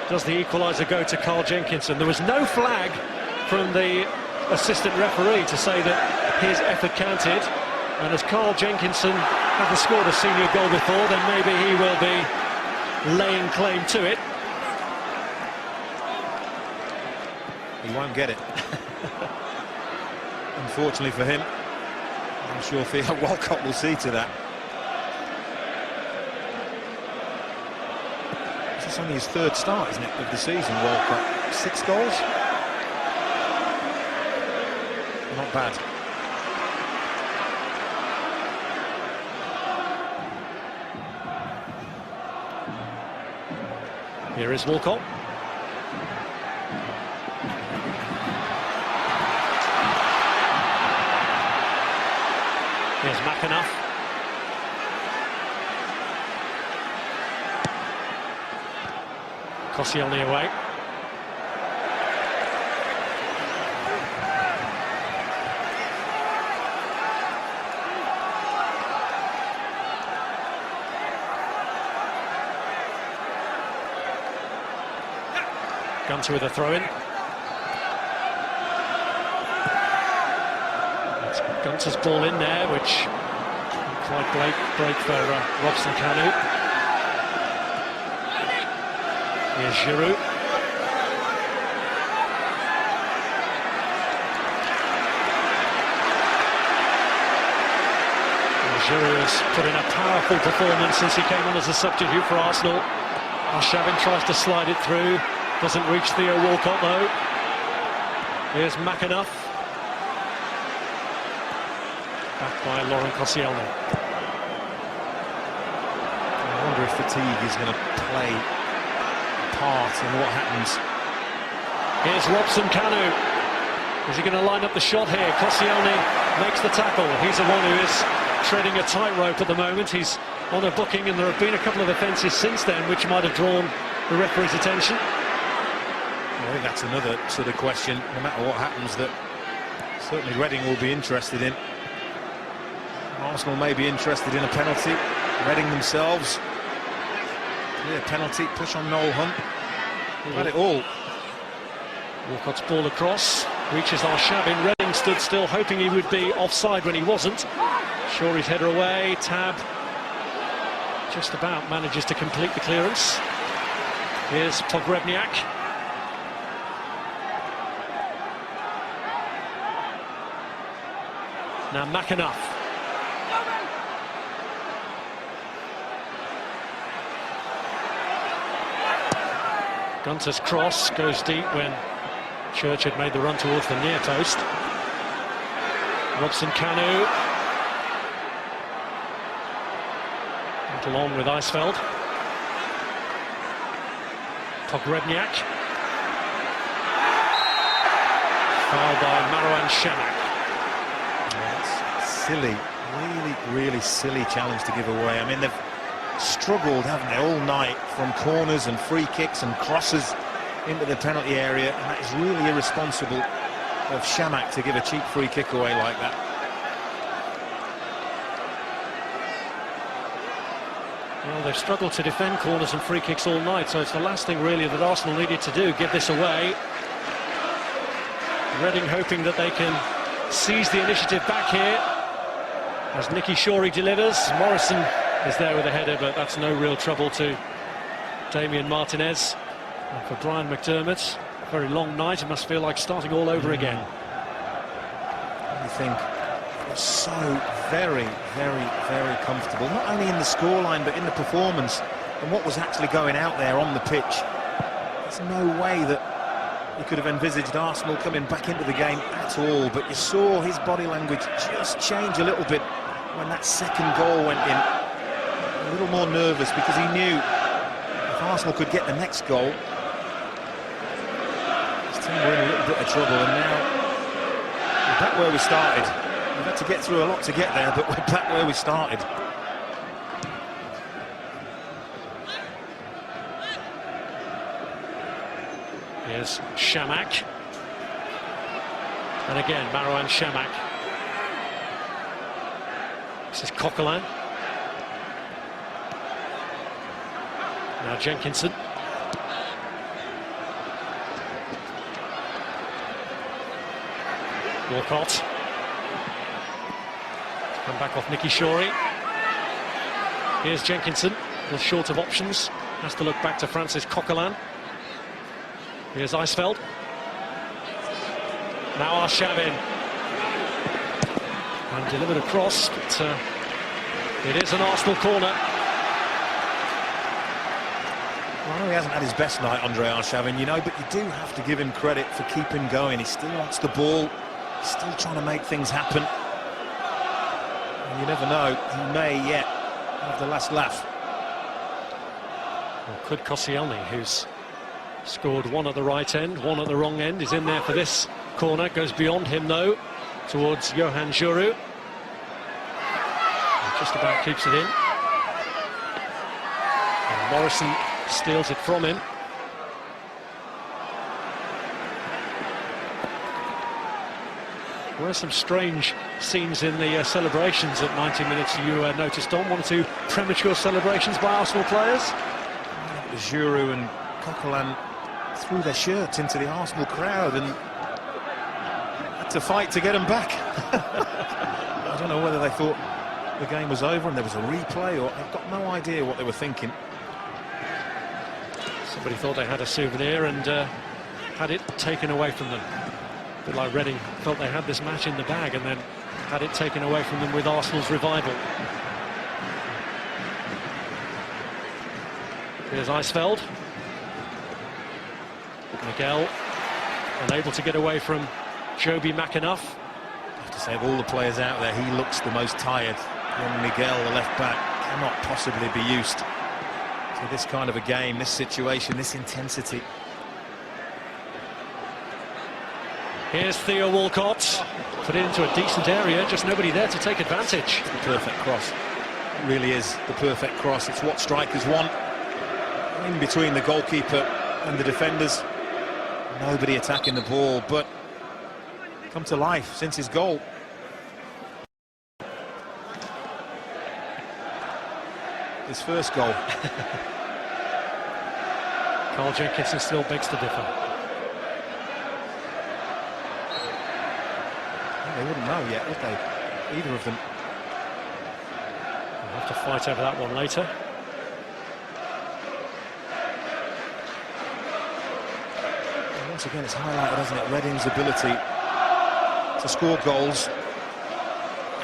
does the equaliser go to Carl Jenkinson? There was no flag from the assistant referee to say that his effort counted, and as Carl Jenkinson hasn't scored a senior goal before, then maybe he will be laying claim to it. He won't get it. Unfortunately for him. I'm sure Theo Walcott will see to that. This is only his third start, isn't it, of the season, Walcott? 6 goals? Not bad. Here is Walcott. Here's McAnuff. Koscielny away. Gunter with a throw-in. It's Gunter's ball in there, which quite break for Robson Kanu. Here's Giroud. Giroud has put in a powerful performance since he came on as a substitute for Arsenal. Arshavin tries to slide it through. Doesn't reach Theo Walcott though. Here's McAnuff. Back by Laurent Koscielny. I wonder if fatigue is going to play a part in what happens. Here's Robson Kanu. Is he going to line up the shot here? Koscielny makes the tackle. He's the one who is treading a tightrope at the moment. He's on a booking, and there have been a couple of offences since then which might have drawn the referee's attention. I think that's another sort of question, no matter what happens, that certainly Reading will be interested in. Arsenal may be interested in a penalty. Reading themselves, clear penalty, push on Noel Hunt. They've had it all. Walcott's ball across, reaches Arshavin. Reading stood still, hoping he would be offside when he wasn't. Shorey's header away, Tab just about manages to complete the clearance. Here's Pogrebniak. Now McAnuff. Gunter's cross goes deep when Church had made the run towards the near post. Robson Kanu. Went along with Eisfeld. Pogrebniak. Foul by Marouane Chamakh. That's silly, really silly challenge to give away. I mean, they've struggled, haven't they, all night from corners and free kicks and crosses into the penalty area, and that is really irresponsible of Chamakh to give a cheap free kick away like that. Well, they've struggled to defend corners and free kicks all night, so it's the last thing really that Arsenal needed to do, give this away. Reading hoping that they can seize the initiative back here as Nicky Shorey delivers. Morrison is there with a header, but that's no real trouble to Damien Martinez. And for Brian McDermott, a very long night. It must feel like starting all over again. I think they're so very comfortable, not only in the scoreline but in the performance and what was actually going out there on the pitch. There's no way that you could have envisaged Arsenal coming back into the game at all, but you saw his body language just change a little bit when that second goal went in. A little more nervous because he knew if Arsenal could get the next goal, his team were in a little bit of trouble, and now we're back where we started. We've had to get through a lot to get there, but we're back where we started. Here's Chamakh. And again, Marouane Chamakh. This is Coquelin. Now Jenkinson. Walcott. Come back off Nicky Shorey. Here's Jenkinson, a little short of options. Has to look back to Francis Coquelin. Here's Eisfeld. Now Arshavin. And delivered across, but it is an Arsenal corner. Well, he hasn't had his best night, Andre Arshavin, you know, but you do have to give him credit for keeping going. He still wants the ball, he's still trying to make things happen. And you never know, he may yet have the last laugh. Well, could Koscielny, who's scored one at the right end, one at the wrong end, is in there for this corner. Goes beyond him though, towards Johan Djourou. Just about keeps it in. And Morrison steals it from him. There were some strange scenes in the celebrations at 90 minutes you noticed, Don. One or two premature celebrations by Arsenal players. Djourou and Coquelin threw their shirts into the Arsenal crowd and had to fight to get them back. I don't know whether they thought the game was over and there was a replay, or I've got no idea what they were thinking. Somebody thought they had a souvenir and had it taken away from them. A bit like Reading felt they had this match in the bag and then had it taken away from them with Arsenal's revival. Here's Eisfeld. Miguel unable to get away from Joby McAnuff. I have to say, of all the players out there, he looks the most tired. Young Miguel, the left back, cannot possibly be used to this kind of a game, this situation, this intensity. Here's Theo Walcott. Put it into a decent area, just nobody there to take advantage. It's the perfect cross. It really is the perfect cross. It's what strikers want. In between the goalkeeper and the defenders. Nobody attacking the ball, but come to life since his goal. His first goal. Carl Jenkinson still begs to differ. They wouldn't know yet, would they? Either of them. We'll have to fight over that one later. And once again, it's highlighted, hasn't it, Reading's ability to score goals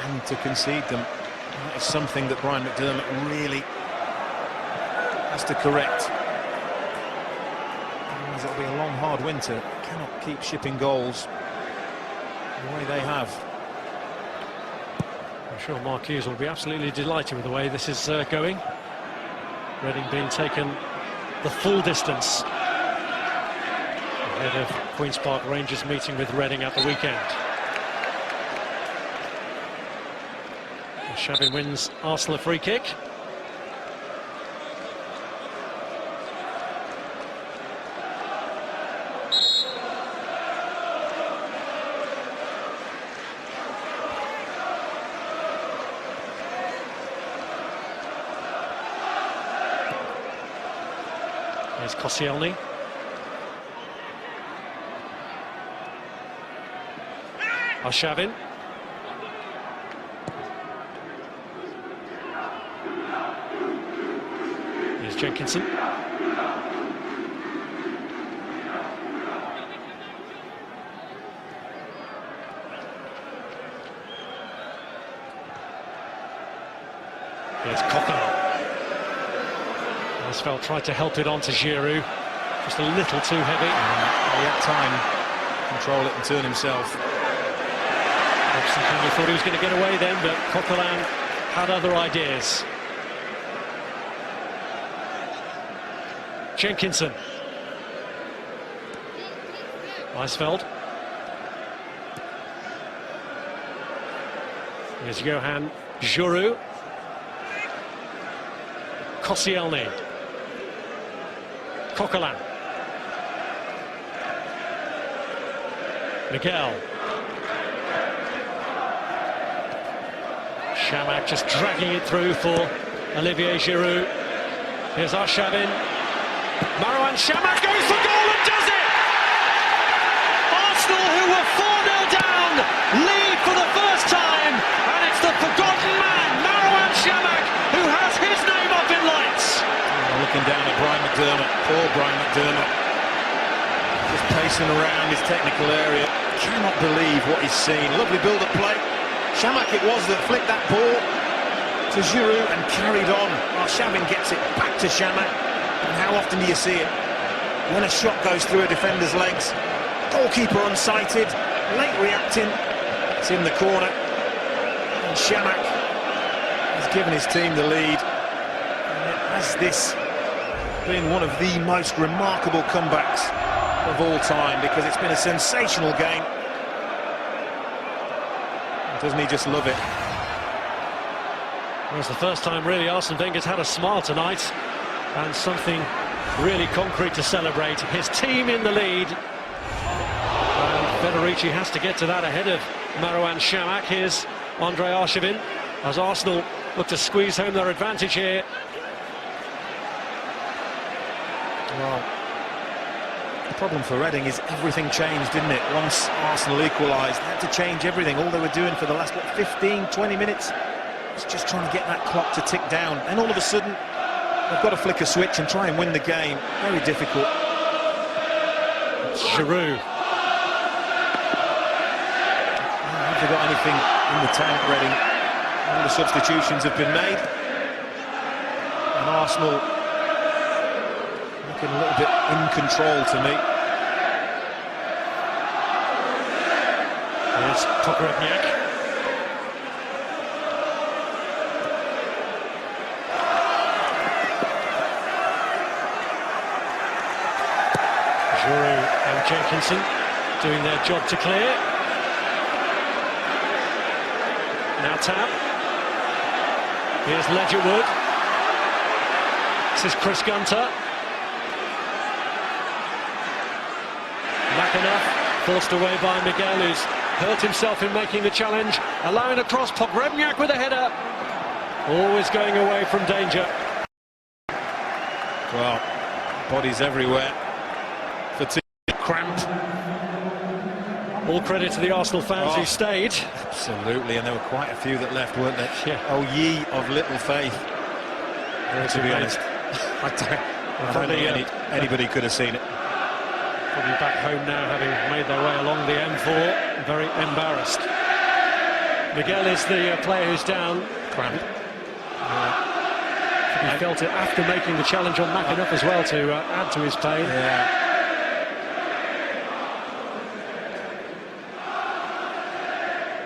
and to concede them. That is something that Brian McDermott really has to correct. Otherwise it'll be a long, hard winter. Cannot keep shipping goals the way they have. I'm sure Mark Hughes will be absolutely delighted with the way this is going. Reading being taken the full distance ahead of Queen's Park Rangers meeting with Reading at the weekend. Shabin wins Arsenal a free kick. Here's Koscielny. Arshavin. Here's Jenkinson. Here's Coquelin. Asfeld tried to help it on to Giroud, just a little too heavy. He had time to control it and turn himself. He thought he was going to get away then, but Coquelin had other ideas. Jenkinson. Asfeld. Here's Johan Giroud. Koscielny. Coquelin. Miguel. Chamakh just dragging it through for Olivier Giroud. Here's Arshavin. Marouane Chamakh goes for goal and does it! Arsenal, who were 4-0 down, lead for the first time, and it's the forgotten man, Marouane Chamakh, who has his name up in lights. Looking down at Brian McDermott, poor Brian McDermott, just pacing around his technical area. Cannot believe what he's seen. Lovely build-up play. Chamakh it was that flicked that ball to Giroud and carried on. Arshavin gets it back to Chamakh. And how often do you see it? When a shot goes through a defender's legs, goalkeeper unsighted, late reacting, it's in the corner. And Chamakh has given his team the lead. And has this been one of the most remarkable comebacks of all time, because it's been a sensational game. Doesn't he just love it? Well, it's the first time really Arsene Wenger's had a smile tonight, and something really concrete to celebrate. His team in the lead, and Federici has to get to that ahead of Marouane Chamakh. Here's Andre Arshavin as Arsenal look to squeeze home their advantage here. Well, the problem for Reading is everything changed, didn't it? Once Arsenal equalised, they had to change everything. All they were doing for the last, 15, 20 minutes was just trying to get that clock to tick down. And all of a sudden, they've got to flick a switch and try and win the game. Very difficult. It's Giroud. Have they got anything in the tank, Reading? All the substitutions have been made. And Arsenal looking a little bit in control to me. There's Pogrebniak. Giroud and Jenkinson doing their job to clear. Now Tab. Here's Ledgerwood. This is Chris Gunter. McAnuff forced away by Miguel, who's hurt himself in making the challenge. Allowing across, Pogrebniak with a header. Always going away from danger. Well, bodies everywhere. Fatigue, cramped. All credit to the Arsenal fans who stayed. Absolutely, and there were quite a few that left, weren't there? Yeah. Oh, ye of little faith. To be honest, I don't think anybody could have seen it. Probably back home now, having made their way along the M4, very embarrassed. Miguel is the player who's down. Cramp. He felt it after making the challenge on McAnuff as well to add to his pain. Yeah.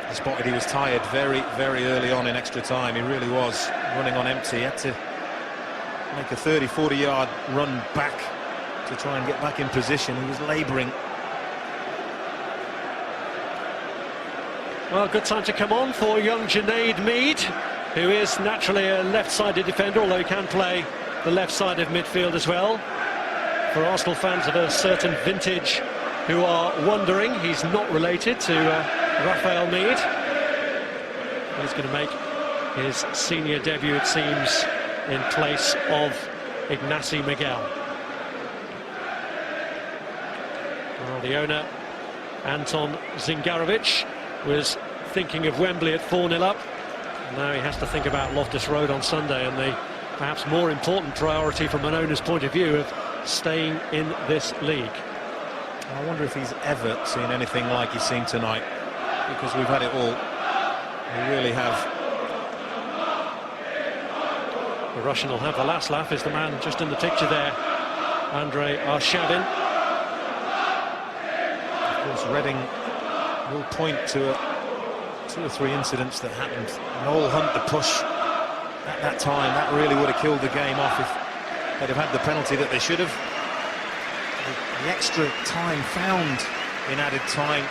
He spotted he was tired very, very early on in extra time. He really was running on empty. He had to make a 30-40 yard run back to try and get back in position. He was labouring. Well, good time to come on for young Junaid Mead, who is naturally a left-sided defender, although he can play the left side of midfield as well. For Arsenal fans of a certain vintage who are wondering, he's not related to Rafael Mead. He's going to make his senior debut, it seems, in place of Ignacy Miguel. Well, the owner, Anton Zingarovic, was thinking of Wembley at 4-0 up. Now he has to think about Loftus Road on Sunday, and the perhaps more important priority from an owner's point of view of staying in this league. I wonder if he's ever seen anything like he's seen tonight, because we've had it all. We really have. The Russian will have the last laugh, is the man just in the picture there, Andrei Arshavin. Of course, Reading will point to 2 or 3 incidents that happened. Noel Hunt, the push at that time, that really would have killed the game off if they'd have had the penalty that they should have. The extra time found in added time.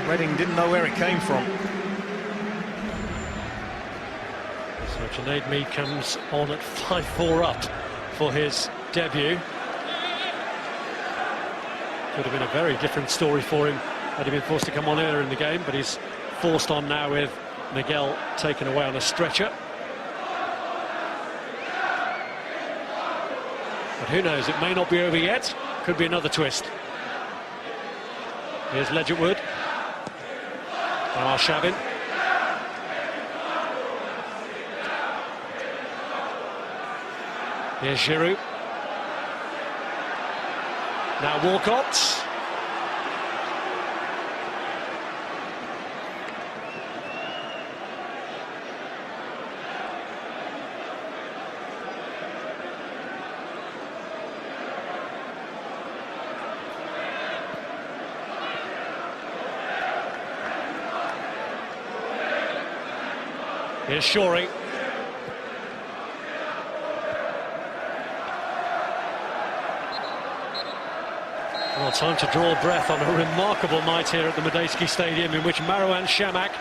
Reading didn't know where it came from. So Junaid Mead comes on at 5-4 up for his debut. Could have been a very different story for him had he been forced to come on earlier in the game, but he's forced on now with Miguel taken away on a stretcher. But who knows, it may not be over yet. Could be another twist. Here's Ledgerwood. Now Arshavin. Here's Giroud. Now Walcott. Here's Shorey. Well, time to draw breath on a remarkable night here at the Medeski Stadium, in which Marouane Chamakh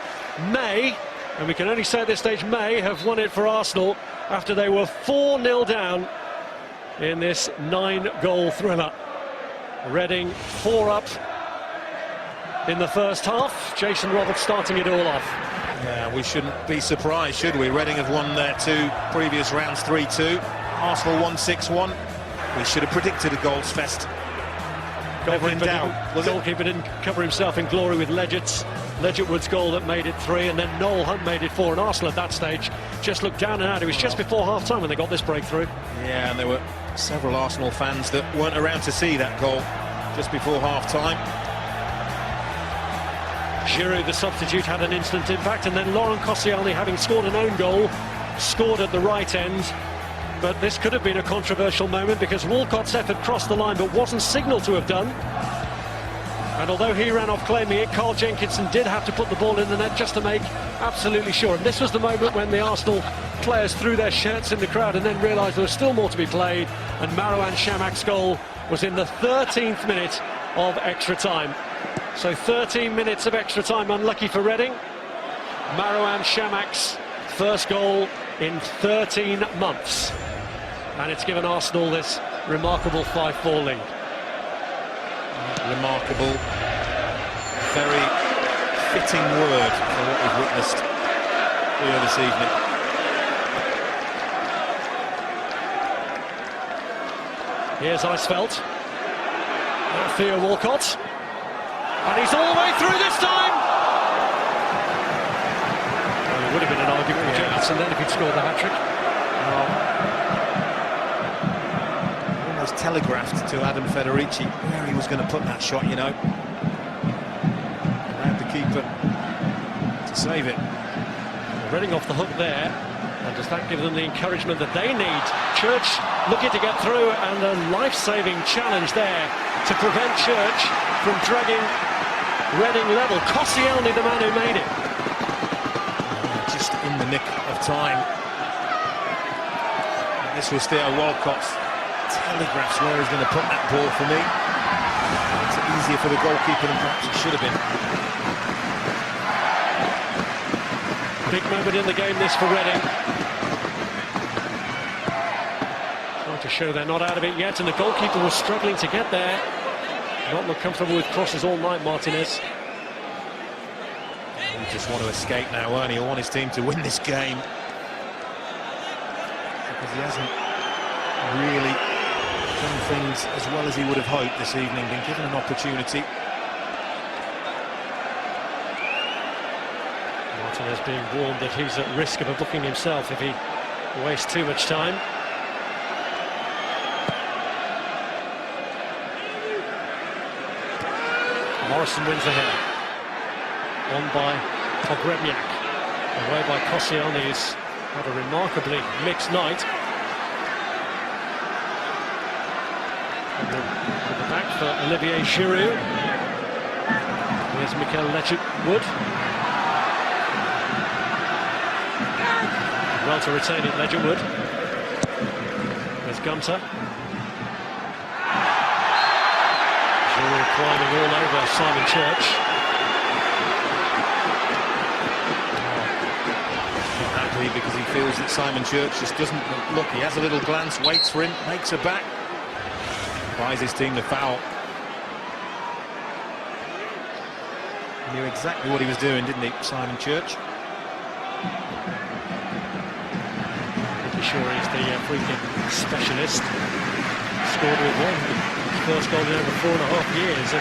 may, and we can only say at this stage may, have won it for Arsenal after they were 4-0 down in this 9-goal thriller. Reading 4 up in the first half. Jason Roberts starting it all off. Yeah, we shouldn't be surprised, should we? Reading have won their 2 previous rounds 3-2. Arsenal won 6-1. We should have predicted a goals fest. Never in doubt. Goalkeeper didn't cover himself in glory with Ledgerwood's goal that made it 3, and then Noel Hunt made it 4, and Arsenal at that stage just looked down and out. It was just before half-time when they got this breakthrough. Yeah, and there were several Arsenal fans that weren't around to see that goal just before half-time. Giroud, the substitute, had an instant impact, and then Laurent Koscielny, having scored an own goal, scored at the right end. But this could have been a controversial moment, because Walcott's effort crossed the line but wasn't signalled to have done. And although he ran off claiming it, Carl Jenkinson did have to put the ball in the net just to make absolutely sure. And this was the moment when the Arsenal players threw their shirts in the crowd and then realised there was still more to be played, and Marouane Chamakh's goal was in the 13th minute of extra time. So 13 minutes of extra time unlucky for Reading. Marouane Chamakh's first goal in 13 months. And it's given Arsenal this remarkable 5-4 lead. Remarkable, very fitting word for what we've witnessed here this evening. Here's Eisfeld. Theo Walcott. And he's all the way through this time! Well, it would have been an argument with Jenkinson then if he'd scored the hat-trick. Almost telegraphed to Adam Federici where he was going to put that shot, you know. They had the keeper to save it. Reading off the hook there, and does that give them the encouragement that they need? Church looking to get through, and a life-saving challenge there to prevent Church from dragging Reading level. Koscielny, the man who made it. Just in the nick of time. And this was Theo Walcott's telegraphs where he's going to put that ball for me. It's easier for the goalkeeper than perhaps it should have been. Big moment in the game, this, for Reading. Trying to show they're not out of it yet, and the goalkeeper was struggling to get there. Not look comfortable with crosses all night, Martinez. He just want to escape now, won't he? He'll want his team to win this game. Because he hasn't really done things as well as he would have hoped this evening, been given an opportunity. Martinez being warned that he's at risk of a booking himself if he wastes too much time. Morrison wins the header. On by Pogrebniak. Away by Koscielny, who's had a remarkably mixed night. At the back for Olivier Giroud. Here's Mikel Ledgerwood. Well to retain it, Ledgerwood. There's Gunter. Giroud climbing all over Simon Church. Not happy because he feels that Simon Church just doesn't look. He has a little glance, waits for him, makes a back, buys his team the foul. Knew exactly what he was doing, didn't he, Simon Church? Sure, he's the free kick specialist. Scored with one. First goal in over 4.5 years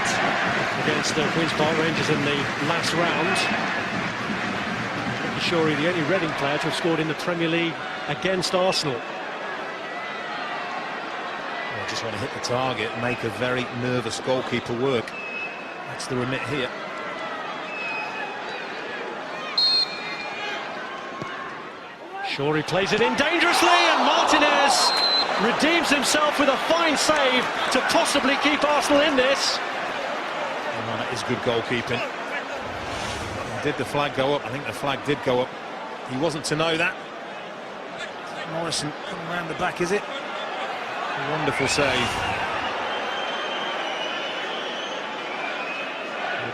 against Queen's Park Rangers in the last round. Sure, the only Reading player to have scored in the Premier League against Arsenal. I just want to hit the target and make a very nervous goalkeeper work. That's the remit here. Shorey plays it in dangerously, and Martinez redeems himself with a fine save to possibly keep Arsenal in this. Oh, that is good goalkeeping. Did the flag go up? I think the flag did go up. He wasn't to know that. Morrison coming around the back, is it? A wonderful save.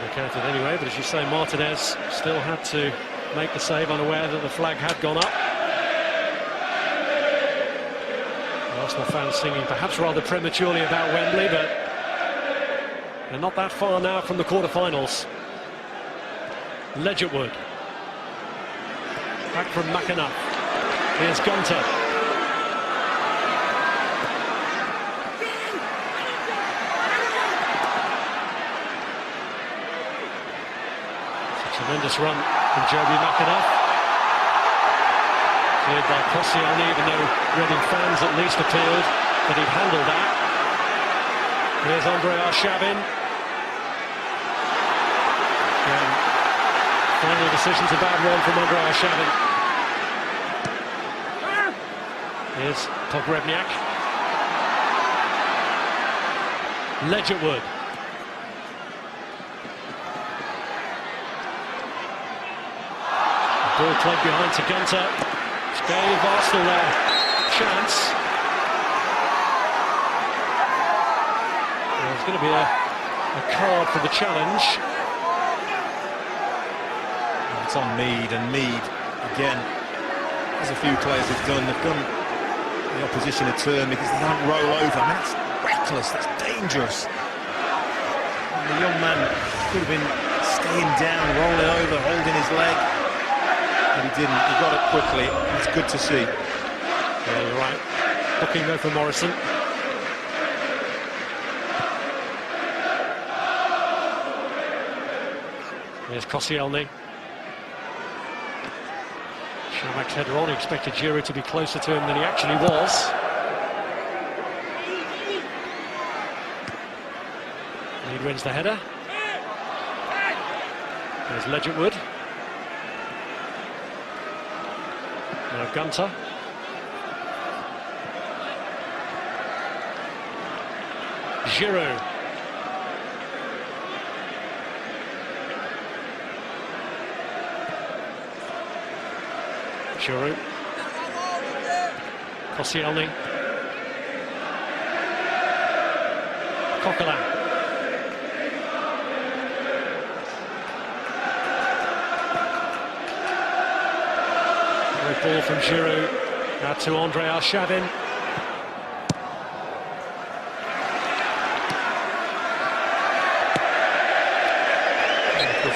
They counted anyway, but as you say, Martinez still had to make the save, unaware that the flag had gone up. Arsenal fans singing perhaps rather prematurely about Wembley, but they're not that far now from the quarter-finals. Ledgerwood. Back from McAnuff. Here's Gunter. It's a tremendous run from Joby McAnuff. Cleared by Koscielny, even though Reading fans at least appealed that he'd handled that. Here's Andre Arshavin. Final decision's a bad one from Andre Arshavin. Here's Pogrebniak. Ledgerwood. The ball played behind to Gunter. Gave Arsenal their chance. There's going to be a card for the challenge. It's on Mead, and Mead, again, as a few players have done, they've done the opposition a turn because they don't roll over. I mean, that's reckless, that's dangerous. And the young man could have been staying down, rolling over, holding his leg. But he didn't, he got it quickly. It's good to see. Yeah, you're right. Booking though for Morrison. Here's Koscielny. Schamak's header on. He expected Giroud to be closer to him than he actually was. Mead wins the header. There's Ledgerwood. Now Gunter. Giroud. Giroud. Koscielny. Coquelin. Great ball from Giroud. Now to Andre Arshavin.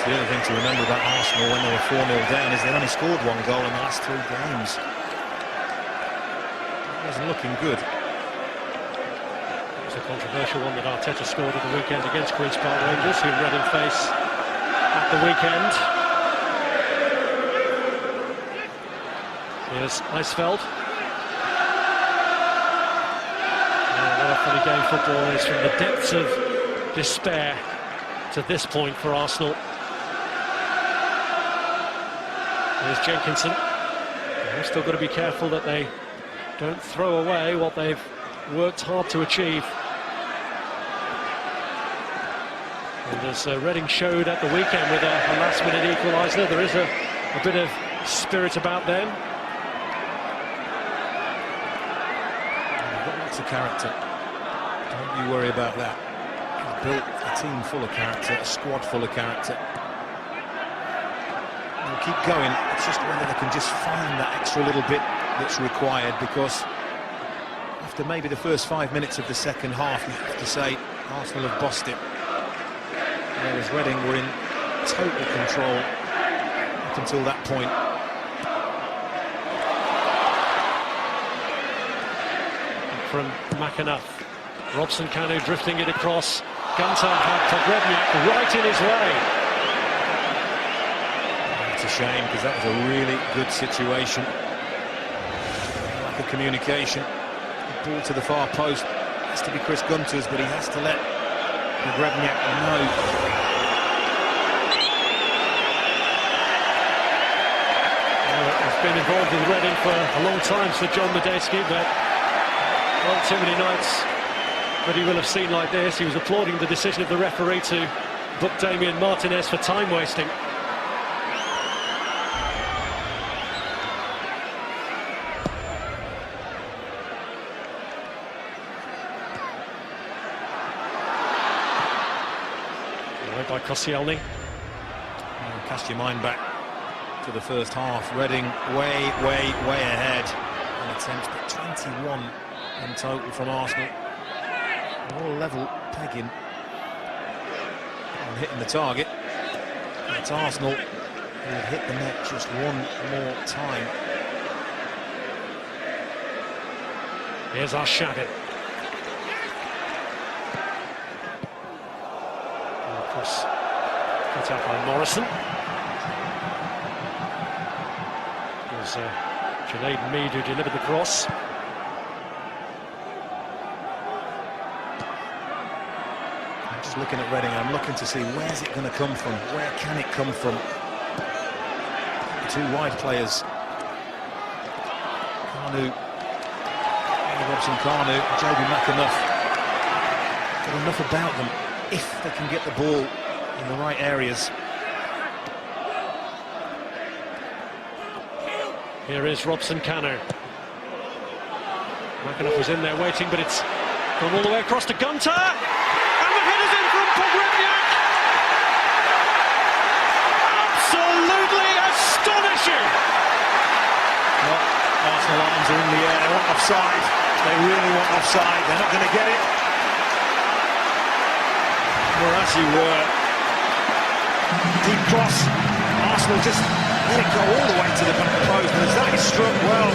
The other thing to remember about Arsenal when they were 4-0 down is they've only scored one goal in the last 3 games. It wasn't looking good. It was a controversial one that Arteta scored at the weekend against Queen's Park Rangers, who Reading face at the weekend. Here's Eisfeld. What a funny game football is, from the depths of despair to this point for Arsenal. There's Jenkinson. They've still got to be careful that they don't throw away what they've worked hard to achieve. And as Reading showed at the weekend with a last-minute equaliser, there is a bit of spirit about them. They've got lots of character. Don't you worry about that. They've built a team full of character, a squad full of character. They'll keep going. It's just whether they can just find that extra little bit that's required, because after maybe the first 5 minutes of the second half, you have to say Arsenal have bossed it. Whereas Reading were in total control up until that point. From McAnuff. Robson-Kanu drifting it across. Gunter had Pogrebniak right in his way. It's a shame, because that was a really good situation. Lack of communication. The ball to the far post has to be Chris Gunter's, but he has to let Pogrebniak know. He's been involved with Reading for a long time, Sir John Medeski, but not too many nights that he will have seen like this. He was applauding the decision of the referee to book Damien Martinez for time wasting. By Koscielny. Cast your mind back to the first half. Reading way ahead in attempts, but 21 in total from Arsenal. All level pegging and hitting the target. It's Arsenal who have hit the net just one more time. Here's Arshavin. Cross cut out by Morrison. It was Junaid Mead who delivered the cross. I'm just looking at Reading. I'm looking to see where's it going to come from. Where can it come from? The two wide players, Kanu, Robson-Kanu, Joby McAnuff. Got enough about them if they can get the ball in the right areas. Here is Robson-Kanu. McAnuff was in there waiting, but it's gone all the way across to Gunter. And the header's in from Pogrebniak. Absolutely astonishing. Well, Arsenal arms are in the air. They want offside. They really want offside. They're not going to get it. Well, as you were. Deep cross. Arsenal just let it go all the way to the back post. And as that is struck, well,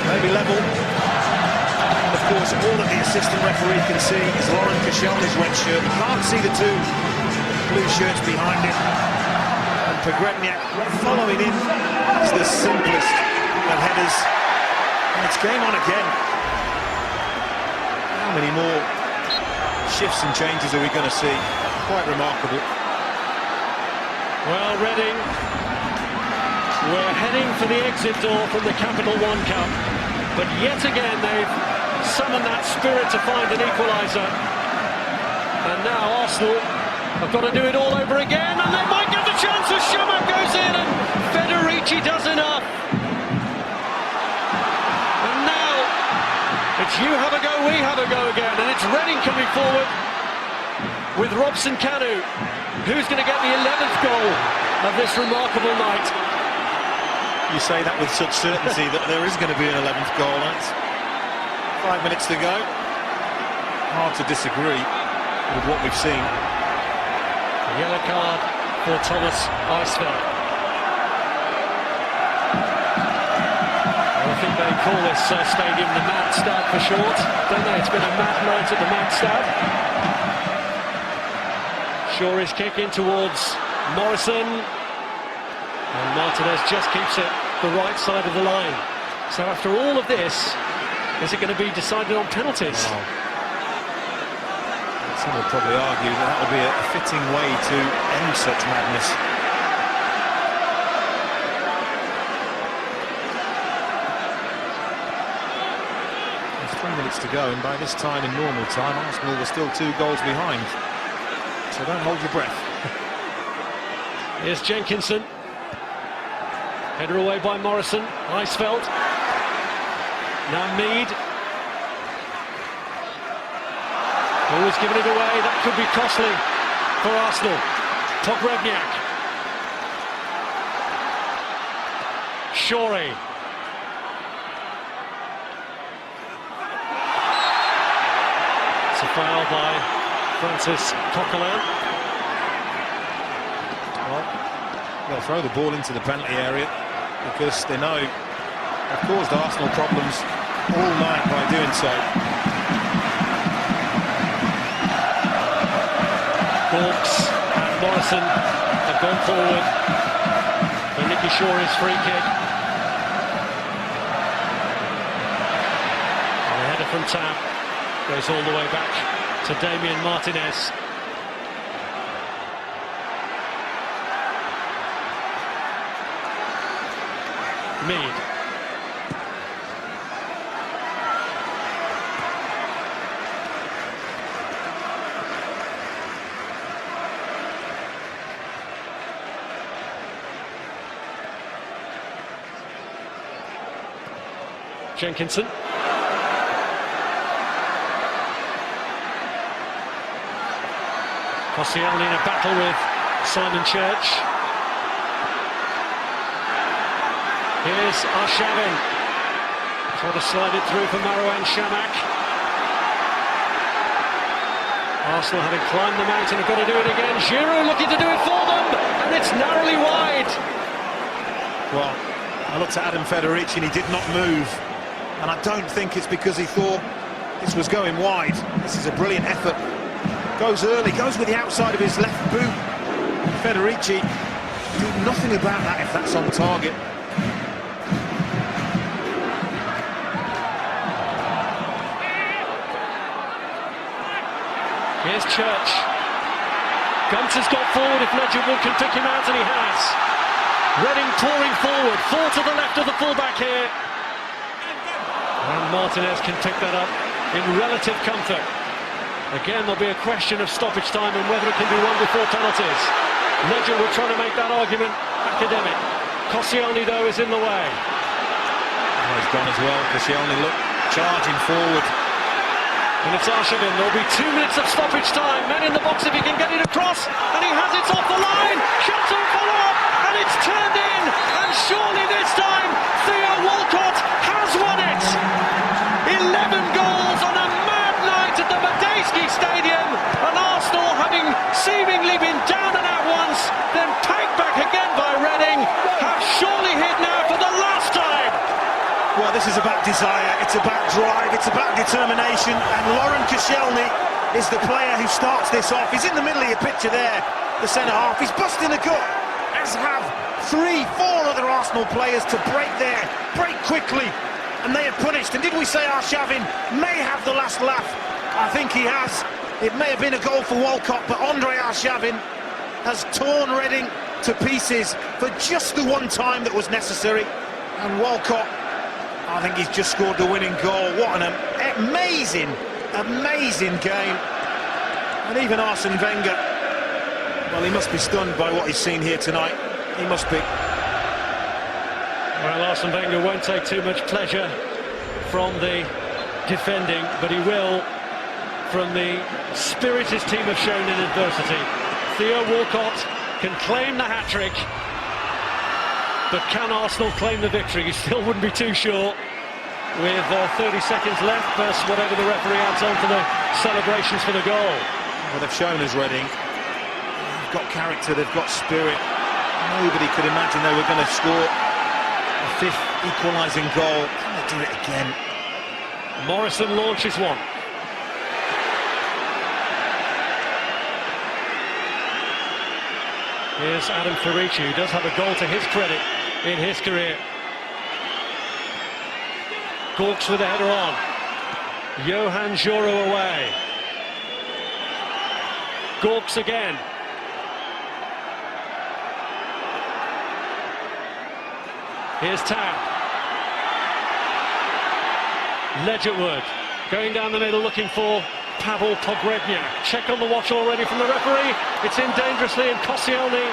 maybe level. And of course, all that the assistant referee can see is Laurent Koscielny's red shirt. He can't see the two blue shirts behind him. And Pogrebniak following in is the simplest of headers. And it's game on again. How many more shifts and changes are we going to see? Quite remarkable. Well, Reading, we're heading for the exit door from the Capital One Cup, but yet again they've summoned that spirit to find an equaliser. And now Arsenal have got to do it all over again, and they might get the chance as Chamakh goes in and Federici does enough. And now it's you have a go, we have a go again, and it's Reading coming forward with Robson Kanu. Who's going to get the 11th goal of this remarkable night? You say that with such certainty that there is going to be an 11th goal. It's 5 minutes to go. Hard to disagree with what we've seen. A yellow card for Thomas Eisfeld. Well, I think they call this stadium the Madstad for short, don't they? It's been a mad night at the Madstad. Shawry's kick in towards Morrison, and Martinez just keeps it the right side of the line. So after all of this, is it going to be decided on penalties? Some would probably argue that would be a fitting way to end such madness. There's 3 minutes to go, and by this time in normal time, Arsenal were still 2 goals behind. So don't hold your breath. Here's Jenkinson. Header away by Morrison. Eisfeld. Now Mead. Always giving it away. That could be costly for Arsenal. Pogrebniak. Shawry. It's a foul by Francis Coquelin. Well, they'll throw the ball into the penalty area because they know they've caused Arsenal problems all night by doing so. Hawks and Morrison have gone forward for Nicky Shawry's free kick. And the header from Tam goes all the way back to Damien Martinez. Mead. Jenkinson. Koscielny in a battle with Simon Church. Here's Arshavin. Trying to slide it through for Marouane Chamakh. Arsenal having climbed the mountain have got to do it again. Giroud looking to do it for them, and it's narrowly wide. Well, I looked at Adam Federici and he did not move. And I don't think it's because he thought this was going wide. This is a brilliant effort. Goes early, goes with the outside of his left boot. Federici do nothing about that if that's on target. Here's Church. Gunter's got forward if Ledgerwood can pick him out, and he has. Reading pouring forward, 4 to the left of the fullback here. And Martinez can pick that up in relative comfort. Again, there'll be a question of stoppage time and whether it can be won before penalties. Ledgerwood trying to make that argument academic. Koscielny, though, is in the way. Oh, he's gone as well. Koscielny charging forward. And it's Arshavin. There'll be 2 minutes of stoppage time. Men in the box if he can get it across. And he has it off the line. Shots on follow-up. And it's turned in. And surely this time, Theo Walcott has won it. 11 goals on a mad night at the Madejski Stadium. And Arsenal, having seemingly been down and out once, then pegged back again by Reading, have surely hit now for the last time. Well, this is about desire, it's about drive, it's about determination, and Laurent Koscielny is the player who starts this off. He's in the middle of your picture there, the centre-half. He's busting the gut, as have 3, 4 other Arsenal players to break there, break quickly, and they are punished. And did we say Arshavin may have the last laugh? I think he has. It may have been a goal for Walcott, but Andre Arshavin has torn Reading to pieces for just the one time that was necessary. And Walcott, I think he's just scored the winning goal. What an amazing, amazing game. And even Arsene Wenger, well, he must be stunned by what he's seen here tonight. He must be. Well, Arsene Wenger won't take too much pleasure from the defending, but he will from the spirit his team have shown in adversity. Theo Walcott can claim the hat-trick, but can Arsenal claim the victory? You still wouldn't be too sure with 30 seconds left, plus whatever the referee adds on for the celebrations for the goal. Well, they've shown us Reading. They've got character, they've got spirit. Nobody could imagine they were going to score a fifth equalising goal. Can they do it again? Morrison launches one. Here's Adam Farici, who does have a goal to his credit in his career. Gorks with a header on. Johan Joro away. Gorks again. Here's Tab. Ledgerwood going down the middle looking for Pavel Pogrebniak. Check on the watch already from the referee. It's in dangerously and Koscielny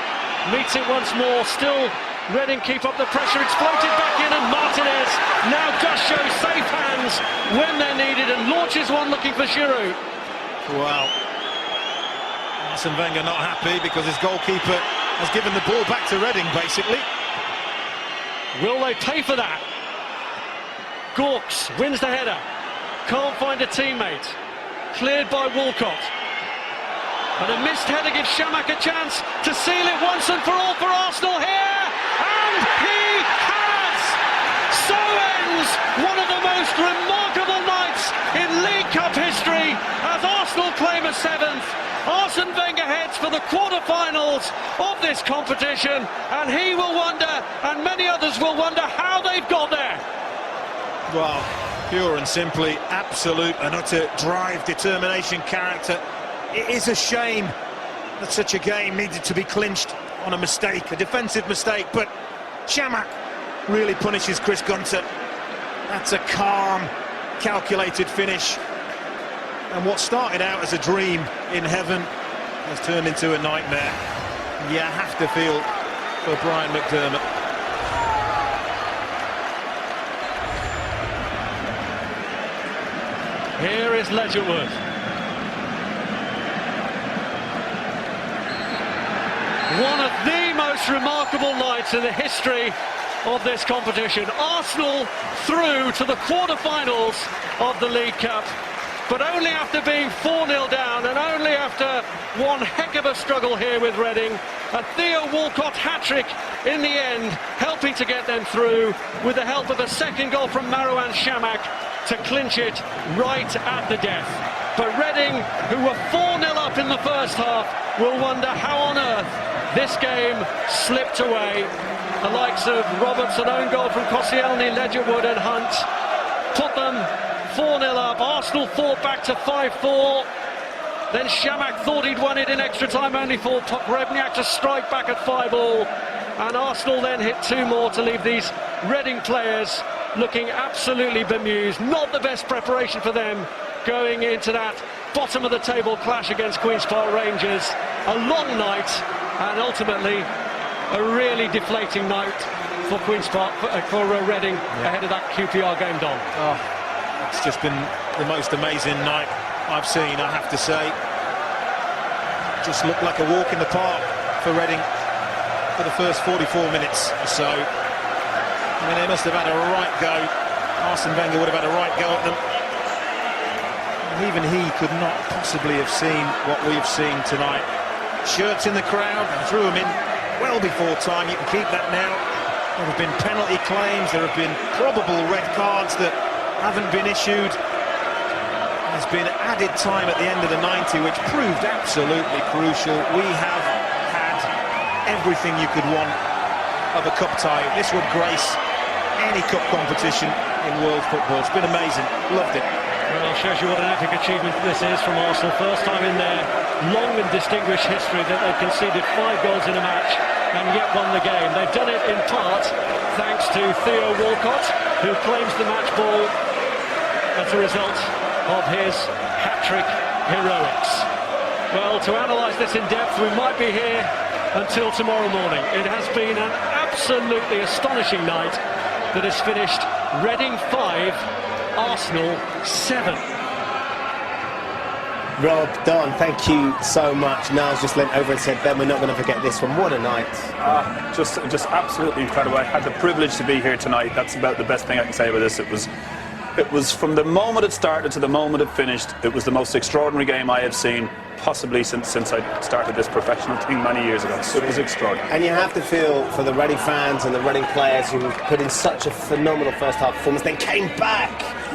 meets it once more. Still Reading keep up the pressure. It's floated back in and Martinez now does show safe hands when they're needed and launches one looking for Giroud. Well, Arsene Wenger not happy because his goalkeeper has given the ball back to Reading basically. Will they pay for that? Gorks wins the header. Can't find a teammate. Cleared by Walcott. And a missed header gives Chamakh a chance to seal it once and for all for Arsenal here. And he has! So ends one of the most remarkable nights in League Cup history as Arsenal claim a seventh. Arsene Wenger heads for the quarter-finals of this competition, and he will wonder, and many others will wonder, how they've got there. Well, pure and simply, absolute and utter drive, determination, character. It is a shame that such a game needed to be clinched on a mistake, a defensive mistake, but Chamakh really punishes Chris Gunter. That's a calm, calculated finish. And what started out as a dream in heaven has turned into a nightmare. You have to feel for Brian McDermott. Here is Ledgerwood. One of the most remarkable nights in the history of this competition. Arsenal through to the quarter-finals of the League Cup, but only after being 4-0 down and only after one heck of a struggle here with Reading. A Theo Walcott hat-trick in the end, helping to get them through with the help of a second goal from Marouane Chamakh to clinch it right at the death. But Reading, who were 4-0 up in the first half, will wonder how on earth this game slipped away. The likes of Robertson, own goal from Koscielny, Ledgerwood and Hunt put them 4-0 up. Arsenal fought back to 5-4. Then Chamakh thought he'd won it in extra time, only for Pogrebniak to strike back at 5-all. And Arsenal then hit two more to leave these Reading players looking absolutely bemused. Not the best preparation for them going into that bottom of the table clash against Queen's Park Rangers. A long night and ultimately a really deflating night for Queen's Park, for Reading ahead of that QPR game, Don. Oh, it's just been the most amazing night I've seen, I have to say. Just looked like a walk in the park for Reading for the first 44 minutes or so. I mean, they must have had a right go. Arsene Wenger would have had a right go at them. And even he could not possibly have seen what we've seen tonight. Shirts in the crowd, and threw them in well before time. You can keep that now. There have been penalty claims, there have been probable red cards that haven't been issued. There's been added time at the end of the 90, which proved absolutely crucial. We have had everything you could want of a cup tie. This would grace any cup competition in world football. It's been amazing. Loved it. Well, it shows you what an epic achievement this is from Arsenal. First time in their long and distinguished history that they've conceded 5 goals in a match. and yet won the game. They've done it in part thanks to Theo Walcott, who claims the match ball as a result of his hat-trick heroics. Well, to analyse this in depth, we might be here until tomorrow morning. It has been an absolutely astonishing night that has finished Reading 5, Arsenal 7. Rob, Don, thank you so much. Niall's just leant over and said, Ben, we're not going to forget this one. What a night. Just absolutely incredible. I had the privilege to be here tonight. That's about the best thing I can say about this. It was from the moment it started to the moment it finished, it was the most extraordinary game I have seen, possibly since I started this professional thing many years ago. So it was extraordinary. And you have to feel for the Reading fans and the Reading players who put in such a phenomenal first half performance, then came back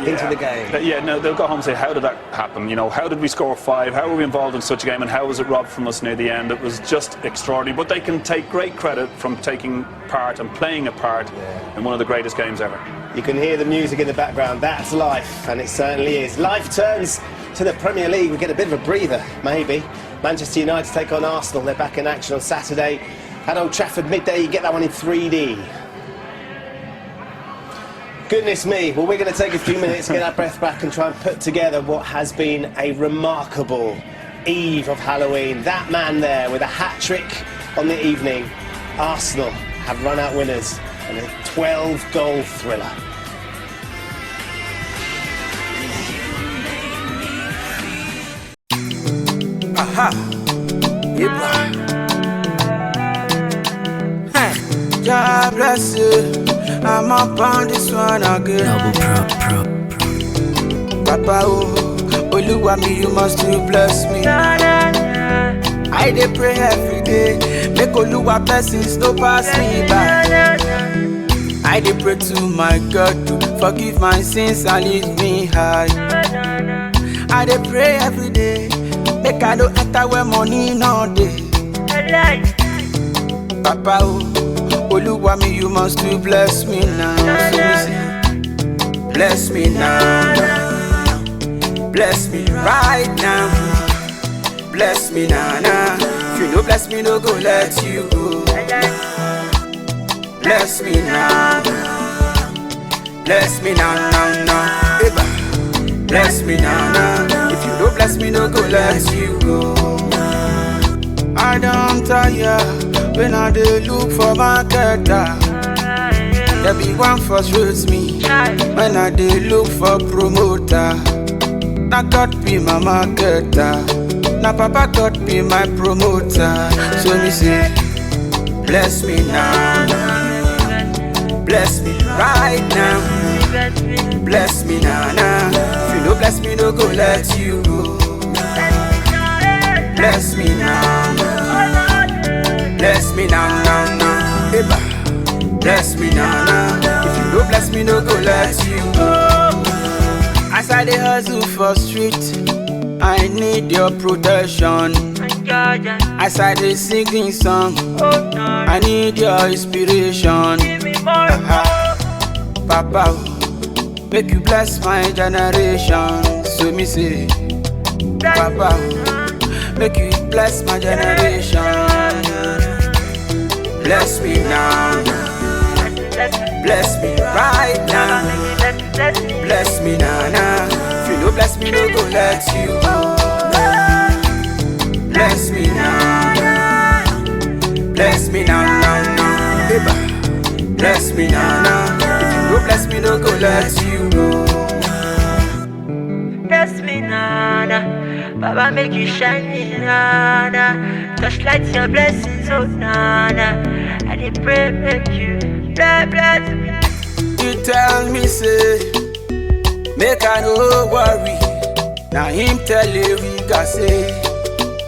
into the game. No, they'll go home and say, how did that happen? You know, how did we score 5? How were we involved in such a game? And how was it robbed from us near the end? It was just extraordinary. But they can take great credit from taking part and playing a part in one of the greatest games ever. You can hear the music in the background. That's life, and it certainly is. Life turns to the Premier League. We get a bit of a breather, maybe. Manchester United take on Arsenal. They're back in action on Saturday at Old Trafford midday. You get that one in 3D. Goodness me. Well, we're going to take a few minutes, get our breath back and try and put together what has been a remarkable eve of Halloween. That man there with a hat-trick on the evening. Arsenal have run out winners in a 12-goal thriller. Aha! Yeba! Hey! God bless you. I'm up on this one again. Papa, oh, Oluwa me, you must do bless me. I dey pray every day, make Oluwa blessings no pass me by. I dey pray to my God to forgive my sins and lead me high. I dey pray every day, make I no enter where money no dey. Papa, oh, Oluwa me, you must do bless me now. Bless me now, bless me right now. Bless me now, now. If you no bless me, no go let you go. Bless me now, bless me now, now, now. Eba. Bless me now, now. If you no bless me, no go let you go. I don't tire when I dey look for my getter. There be one frustrates me when I dey look for promoter. Now God be my marketer. Now Papa God be my promoter. So me say, bless me now, bless me right now. Bless me now, now. If you no bless me, no go let you go. Bless me now, bless me now, now, now. Eba. Bless me now, now. If you no bless me, no go let you go. As I dey hustle for street, I need your protection. As I dey singing song, I need your inspiration. Papa, make you bless my generation. So me say, Papa, make you bless my generation. Bless me now, bless me right now. Bless me now, now. If you no bless me, no go let you go. Bless me now, bless me now, now, now. Eba. Bless me now, now. If you no bless me, no go let you go. Bless me now, nah. Baba make you shine me now, nah. Just like your blessings, oh nah, nah. I dey pray make you bless me. You tell me say, make I no worry. Now him tell Erika say,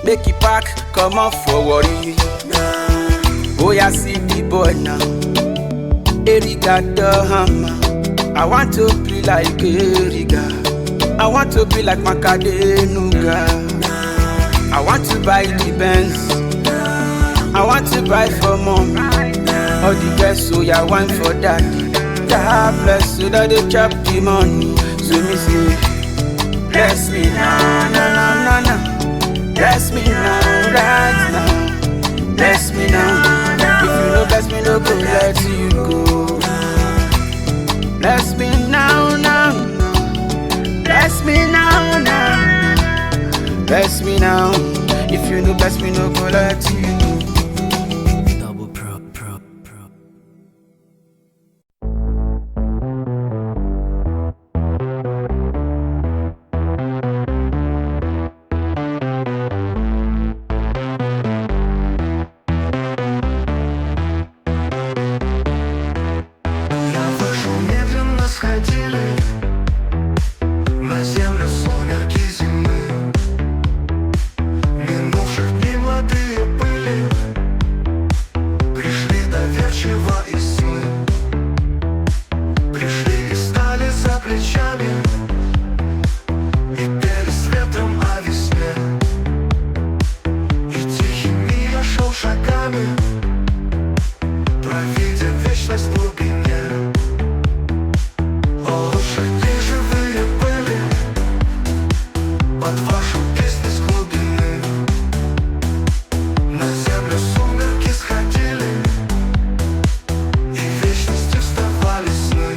make it pack, come on for worry. Oh yeah, see the boy now. Erika the hammer. I want to be like Erika. I want to be like Makadenuga. I want to buy the Benz. I want to buy for mom. All the best, so yeah, want for daddy. God bless you that they chop the money. So me say, bless me now, na na na na. Bless me now, right now. Bless me now. Bless me now. If you no bless me, no go let you. Double pro. Я вышел, медленно сходили на землю сумерки зимы. Минувших дней молодые пыли пришли доверчиво из сны. Пришли и стали за плечами и пели с ветром о весне. И тихими я шел шагами, провидя вечность в глубине. О, лучше где живые были под вашу песню с глубины. На землю сумерки сходили и в вечности вставали сны.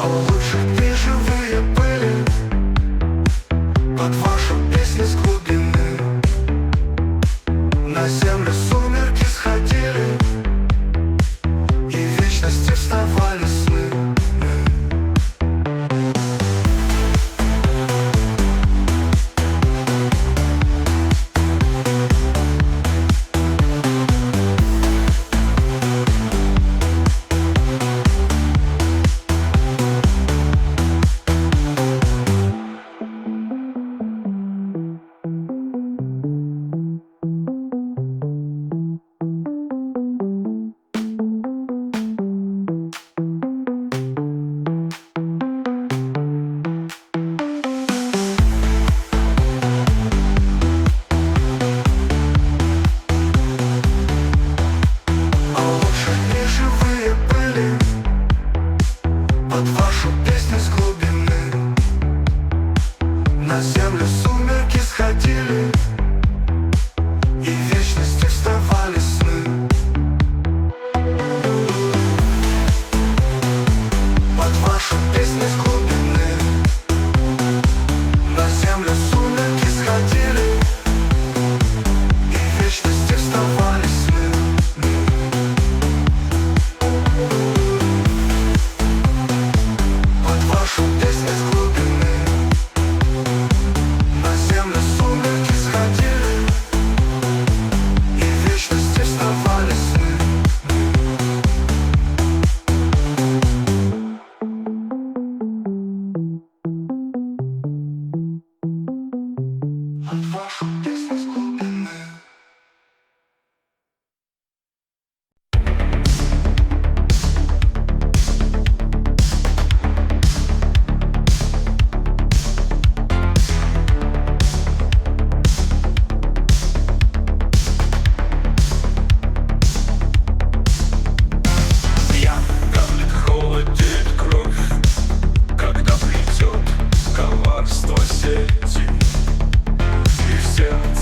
О, лучше где живые были под вашу песню с глубины. На землю сумерки сходили и в вечности вставали сны. А лучше где живые были под вашу песню с глубины. На землю сумерки сходили и в вечности вставали сны. Под вашу песню с глубины. На землю сумерки сходили и в вечности вставали сны. Под вашу песню с глубины. На землю сумерки сходили и в вечности вставали сны. Под вашу песню с глубины. Ягодит, холодит кровь, когда плетет коварство сети, и в сердце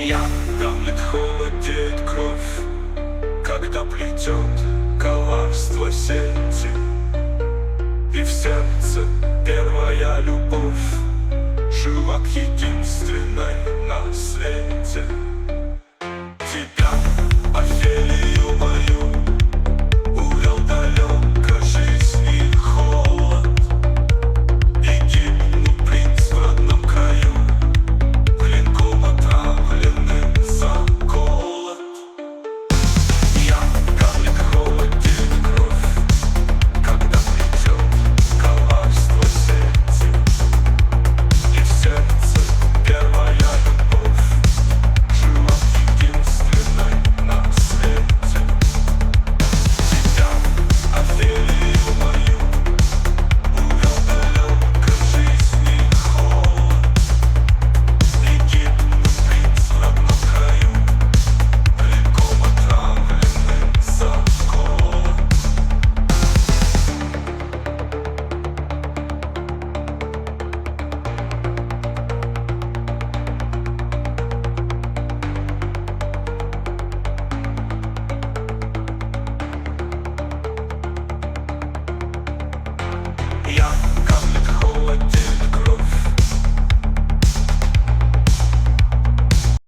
Янтамит холодеет кровь, когда плетет коварство сети. И в сердце первая любовь, живак единственной на свете.